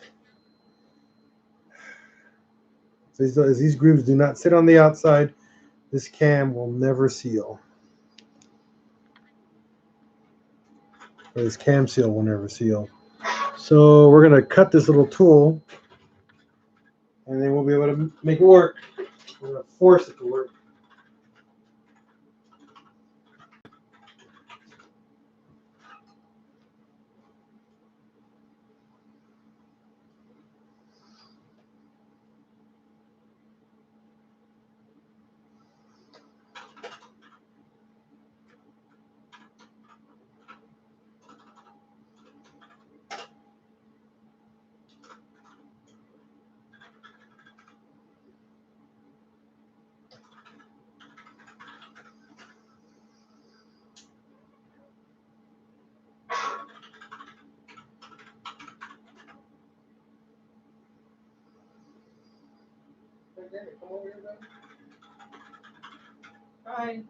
as these grooves do not sit on the outside, this cam will never seal. Or this cam seal will never seal. So we're going to cut this little tool, and then we'll be able to make it work. We're going to force it to work. Come over here, buddy. Try.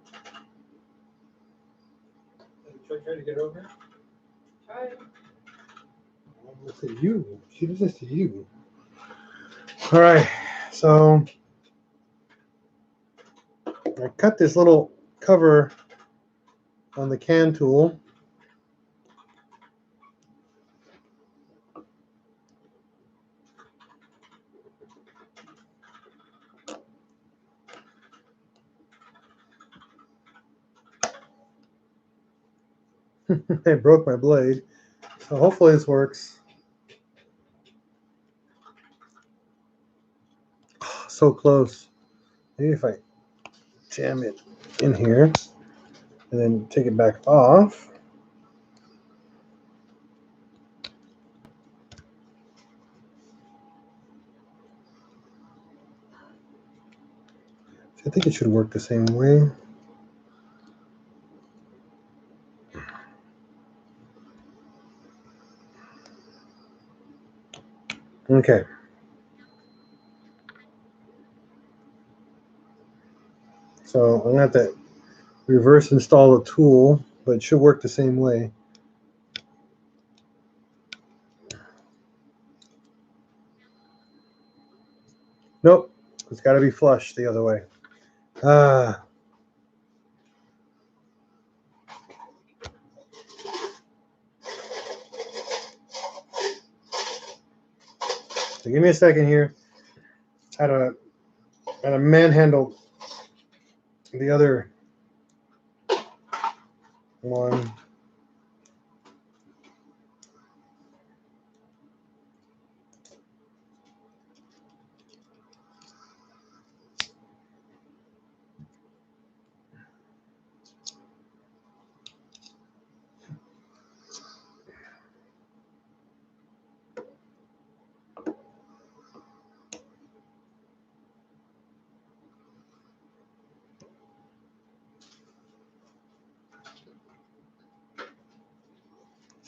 Try to get over. Try. Let's say you. She does this to you. All right. So I cut this little cover on the can tool. I broke my blade. So hopefully this works. Oh, so close. Maybe if I jam it in here and then take it back off. I think it should work the same way. Okay. So I'm going to have to reverse install the tool, but it should work the same way. Nope. It's got to be flush the other way. Ah. So give me a second here. I had to manhandle the other one.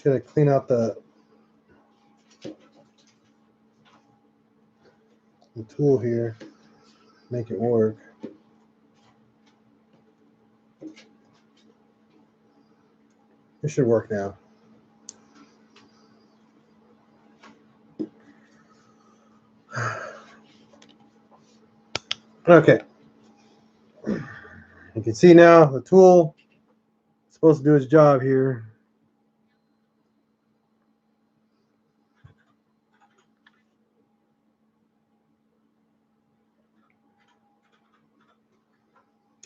Gonna clean out the tool here, make it work. It should work now. Okay. You can see now the tool is supposed to do its job here.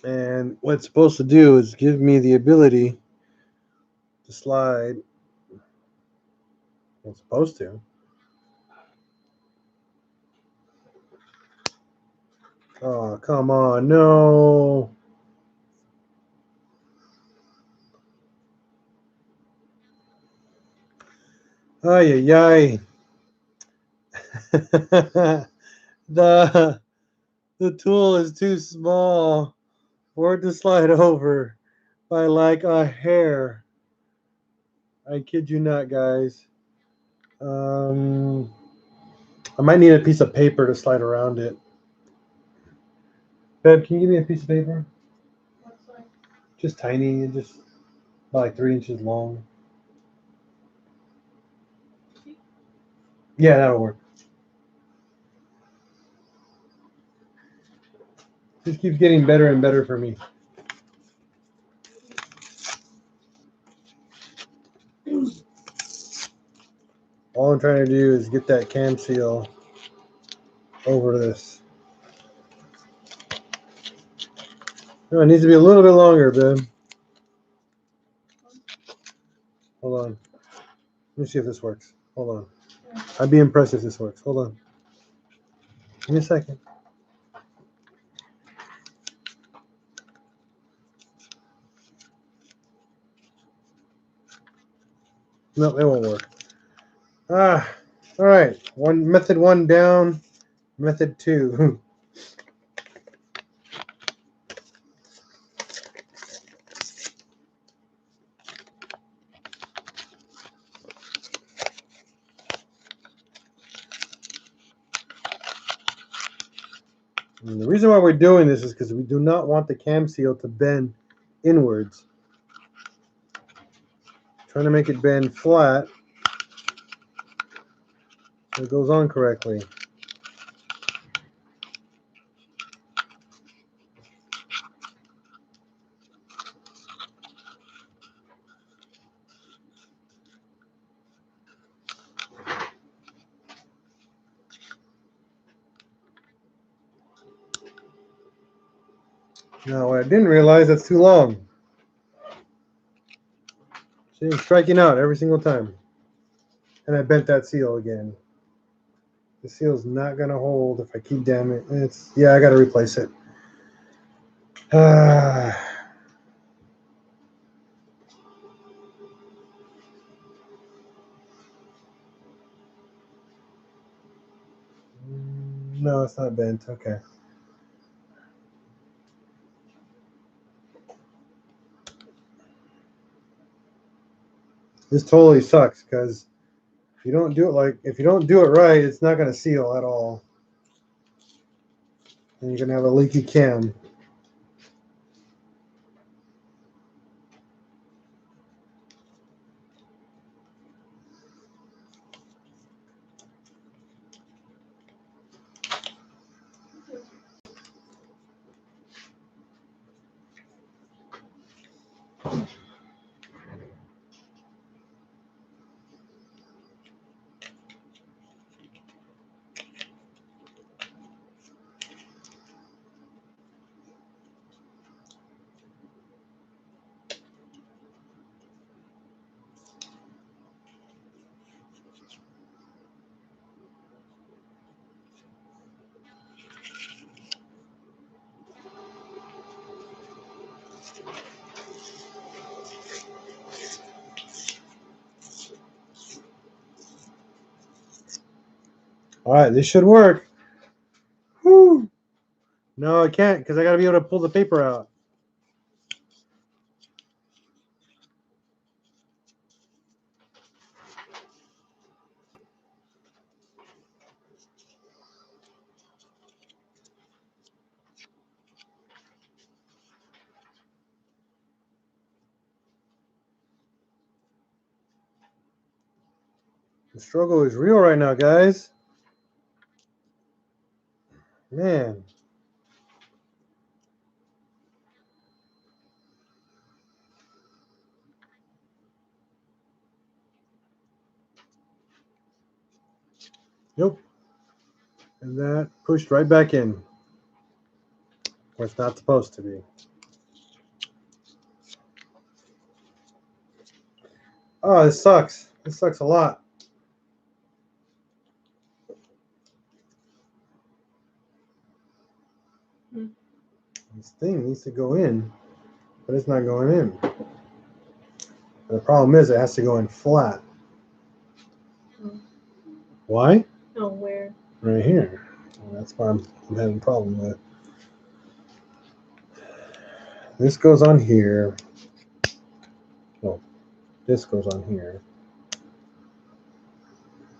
And what it's supposed to do is give me the ability to slide. It's supposed to. Oh, come on. No. Ay, ay, ay. The tool is too small for it to slide over by like a hair. I kid you not, guys. I might need a piece of paper to slide around it. Beb, can you give me a piece of paper? What's like? Just tiny, and just about like 3 inches long. Yeah, that'll work. Just keeps getting better and better for me. All I'm trying to do is get that cam seal over this. No, it needs to be a little bit longer, babe. Hold on. Let me see if this works. Hold on. I'd be impressed if this works. Hold on. Give me a second. No, it won't work. All right. Method one down. Method two. And the reason why we're doing this is because we do not want the cam seal to bend inwards. Trying to make it bend flat so it goes on correctly. Now, what I didn't realize, that's too long. See, I'm striking out every single time. And I bent that seal again. The seal's not going to hold if I keep damming it. Yeah, I got to replace it. No, it's not bent. Okay. This totally sucks because if you don't do it right, it's not going to seal at all. And you're going to have a leaky cam. All right, this should work. Whew. No, I can't because I got to be able to pull the paper out. The struggle is real right now, guys. Man. Nope. And that pushed right back in. Where it's not supposed to be. Oh, this sucks. This sucks a lot. This thing needs to go in, but it's not going in. And the problem is it has to go in flat. Oh. Why? Oh, where? Right here. Well, that's why I'm having a problem with. This goes on here. Well, this goes on here.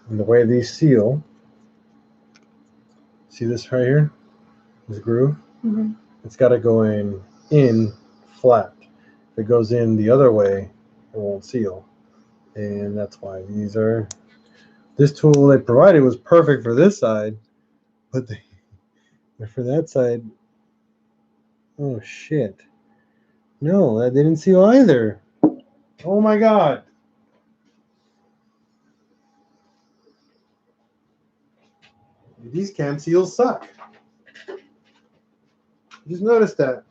And the way these seal, see this right here? This groove? Mm-hmm. It's got to go in flat. If it goes in the other way, it won't seal. And that's why these are, this tool they provided was perfect for this side, but for that side, oh shit. No, that didn't seal either. Oh my God. These cam seals suck. Just noticed that.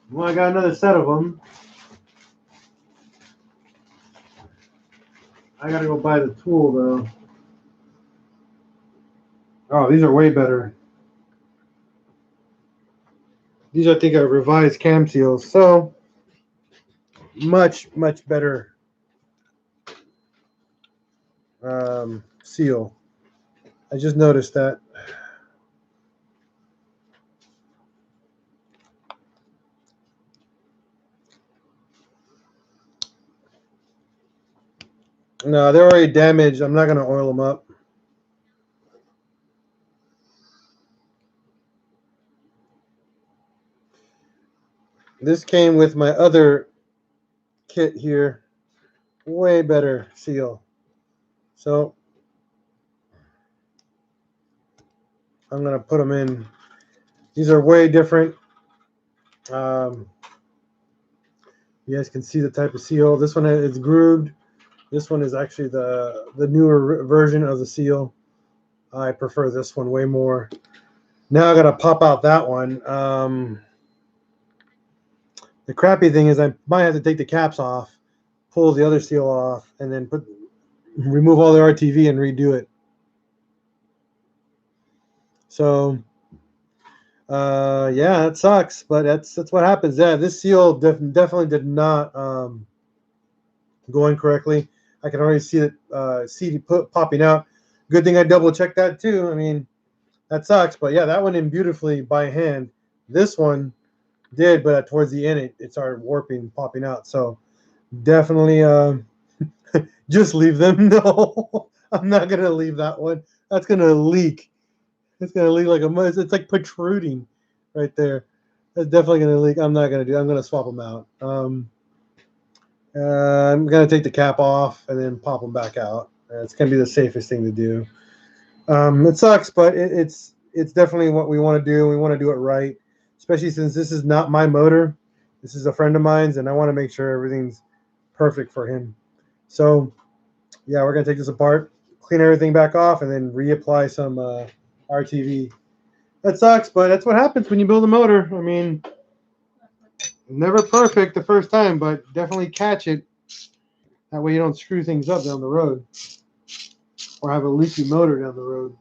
Well, I got another set of them. I gotta go buy the tool though. Oh, these are way better. These I think are revised cam seals, so much better seal. I just noticed that. No, they're already damaged. I'm not gonna oil them up. This came with my other kit here. Way better seal. So I'm gonna put them in. These are way different. You guys can see the type of seal. This one is grooved. This one is actually the newer version of the seal. I prefer this one way more. Now I gotta pop out that one. The crappy thing is I might have to take the caps off, pull the other seal off, and then remove all the RTV and redo it. So yeah, that sucks, but that's what happens. Yeah, this seal definitely did not go in correctly. I can already see it popping out. Good thing I double checked that too. I mean, that sucks, but yeah, that went in beautifully by hand. This one did, but towards the end it started warping, popping out. So definitely just leave them. No, I'm not gonna leave that one. That's gonna leak. It's gonna leak like it's like protruding right there. That's definitely gonna leak. I'm not gonna do. I'm gonna swap them out. I'm gonna take the cap off and then pop them back out. It's gonna be the safest thing to do. It sucks, but it's definitely what we want to do. We want to do it right, especially since this is not my motor. This is a friend of mine's, and I want to make sure everything's perfect for him. So, yeah, we're gonna take this apart, clean everything back off, and then reapply some RTV. That sucks, but that's what happens when you build a motor. I mean, never perfect the first time, but definitely catch it. That way you don't screw things up down the road or have a leaky motor down the road.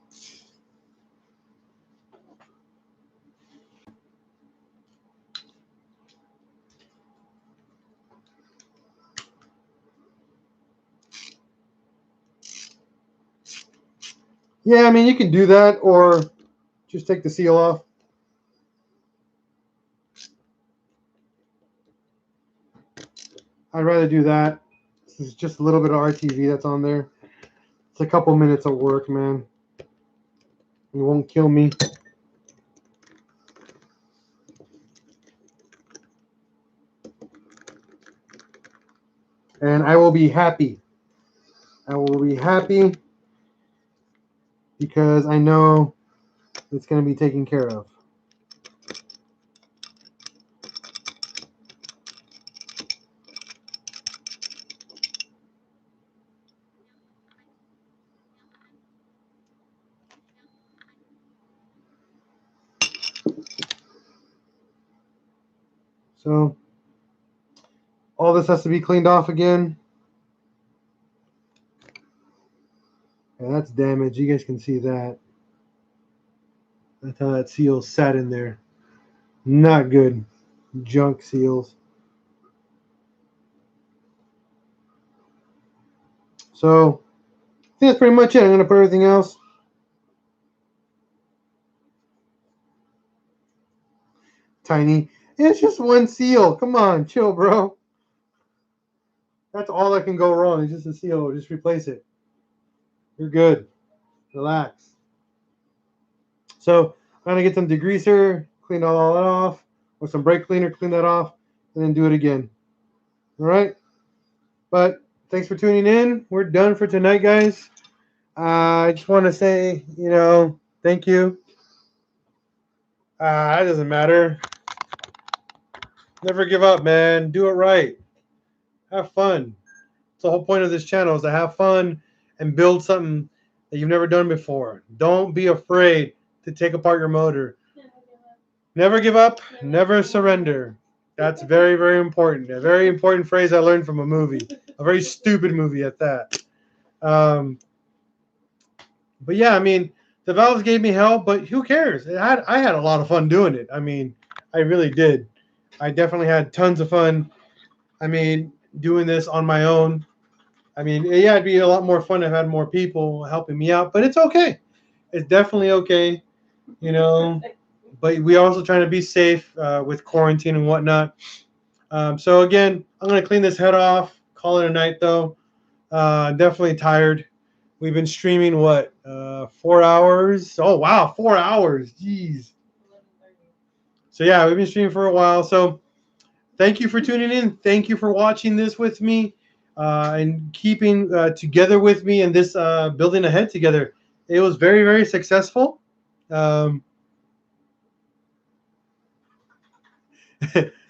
Yeah, I mean, you can do that or just take the seal off. I'd rather do that. This is just a little bit of RTV that's on there. It's a couple minutes of work, man. It won't kill me. And I will be happy. I will be happy because I know it's going to be taken care of. So all this has to be cleaned off again. Yeah, that's damaged. You guys can see that. That's how that seal sat in there. Not good. Junk seals. So I think that's pretty much it. I'm going to put everything else. Tiny. It's just one seal. Come on, chill, bro. That's all that can go wrong. It's just a seal. Just replace it. You're good. Relax. So I'm going to get some degreaser, clean all that off, or some brake cleaner, clean that off, and then do it again. All right? But thanks for tuning in. We're done for tonight, guys. I just want to say, thank you. That doesn't matter. Never give up, man. Do it right. Have fun. It's the whole point of this channel is to have fun and build something that you've never done before. Don't be afraid to take apart your motor. Never give up. Never surrender. That's very, very important. A very important phrase I learned from a movie. A very stupid movie at that. But yeah, I mean, the valves gave me hell, but who cares? I had a lot of fun doing it. I mean, I really did. I definitely had tons of fun. I mean, doing this on my own. I mean, yeah, it'd be a lot more fun if I had more people helping me out, but it's okay. It's definitely okay, But we also trying to be safe with quarantine and whatnot. So again, I'm going to clean this head off, call it a night though. Definitely tired. We've been streaming, 4 hours? Oh, wow, 4 hours. Jeez. So, yeah, we've been streaming for a while. So, thank you for tuning in. Thank you for watching this with me and keeping together with me in this building ahead together. It was very, very successful.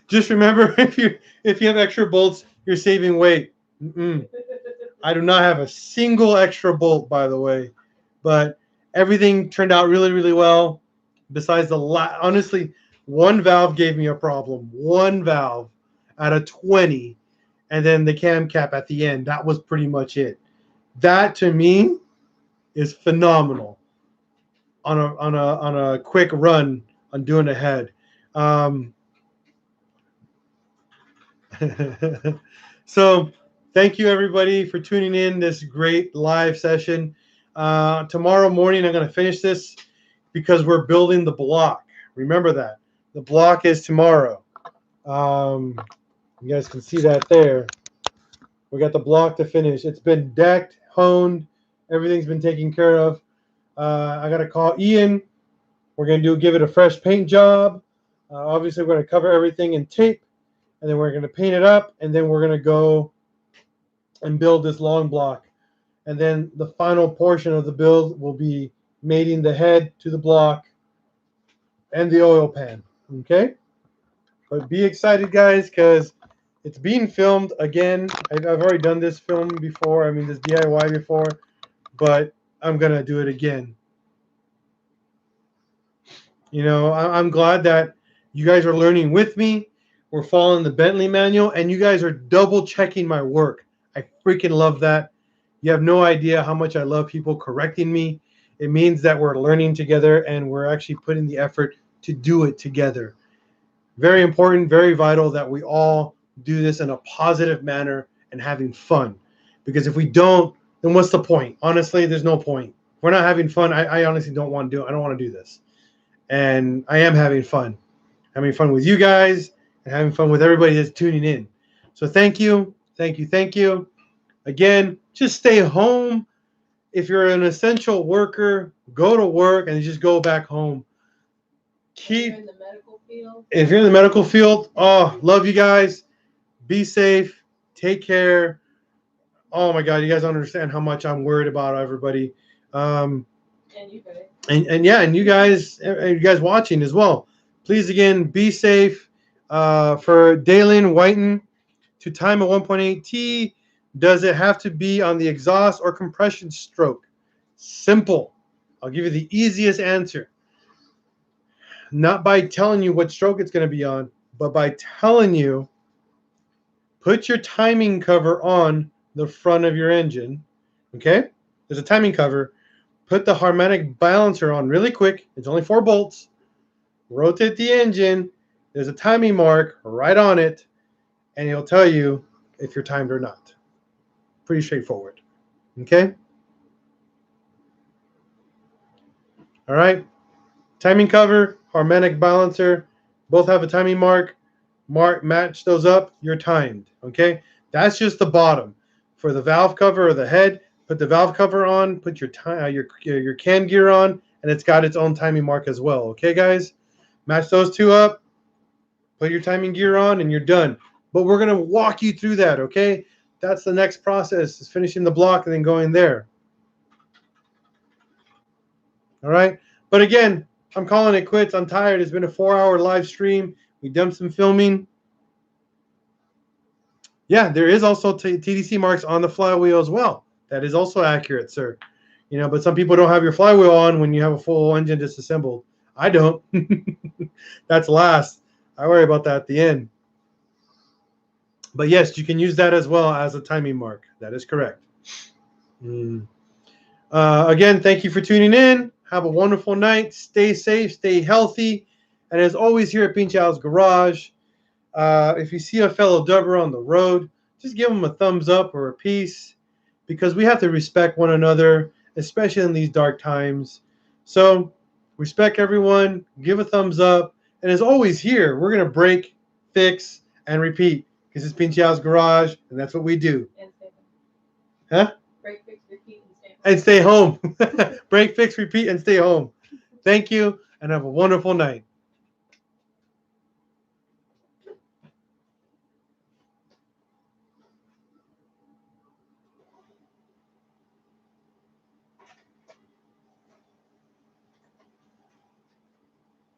Just remember, if you have extra bolts, you're saving weight. I do not have a single extra bolt, by the way, but everything turned out really, really well. Besides honestly, one valve gave me a problem. One valve out of 20, and then the cam cap at the end. That was pretty much it. That to me is phenomenal. On a quick run on doing a head. So thank you everybody for tuning in this great live session. Tomorrow morning I'm going to finish this because we're building the block. Remember that. The block is tomorrow. You guys can see that there. We got the block to finish. It's been decked, honed. Everything's been taken care of. I got to call Ian. We're going to give it a fresh paint job. Obviously, we're going to cover everything in tape. And then we're going to paint it up, and then we're going to go and build this long block. And then the final portion of the build will be mating the head to the block and the oil pan. Okay? But be excited, guys, because it's being filmed again. I've already done this film before. I mean, this DIY before. But I'm going to do it again. I'm glad that you guys are learning with me. We're following the Bentley manual, and you guys are double checking my work. I freaking love that. You have no idea how much I love people correcting me. It means that we're learning together, and we're actually putting the effort to do it together. Very important, very vital that we all do this in a positive manner and having fun. Because if we don't, then what's the point? Honestly, there's no point. If we're not having fun, I honestly don't want to do it. I don't want to do this. And I am having fun. Having fun with you guys. And having fun with everybody that's tuning in. So thank you. Again, just stay home. If you're an essential worker, go to work and just go back home. If you're in the medical field, if you're in the medical field, love you guys. Be safe. Take care. Oh my God, you guys don't understand how much I'm worried about everybody. And you guys. And you guys watching as well. Please again be safe. For Dalen Whiten to time a 1.8 T, does it have to be on the exhaust or compression stroke? Simple. I'll give you the easiest answer. Not by telling you what stroke it's going to be on, but by telling you, put your timing cover on the front of your engine. Okay? There's a timing cover. Put the harmonic balancer on really quick. It's only 4 bolts. Rotate the engine. There's a timing mark right on it, and it'll tell you if you're timed or not. Pretty straightforward. Okay? All right? Timing cover, harmonic balancer, both have a timing mark. Match those up, you're timed. Okay? That's just the bottom. For the valve cover or the head, put the valve cover on, put your can gear on, and it's got its own timing mark as well. Okay, guys? Match those two up, put your timing gear on, and you're done. But we're going to walk you through that, okay? That's the next process, is finishing the block and then going there. All right? But again, I'm calling it quits. I'm tired. It's been a 4-hour live stream. We done some filming. Yeah, there is also TDC marks on the flywheel as well. That is also accurate, sir. You know, but some people don't have your flywheel on when you have a full engine disassembled. I don't. That's last. I worry about that at the end. But yes, you can use that as well as a timing mark. That is correct. Again, thank you for tuning in. Have a wonderful night. Stay safe. Stay healthy. And as always here at Pinchow's Garage, if you see a fellow dubber on the road, just give them a thumbs up or a peace, because we have to respect one another, especially in these dark times. So respect everyone. Give a thumbs up. And as always here, we're going to break, fix, and repeat, because it's Pinchow's Garage, and that's what we do. And stay home. Huh? Break, fix, repeat, and And stay stay home. home. Break, fix, repeat, and stay home. Thank you, and have a wonderful night.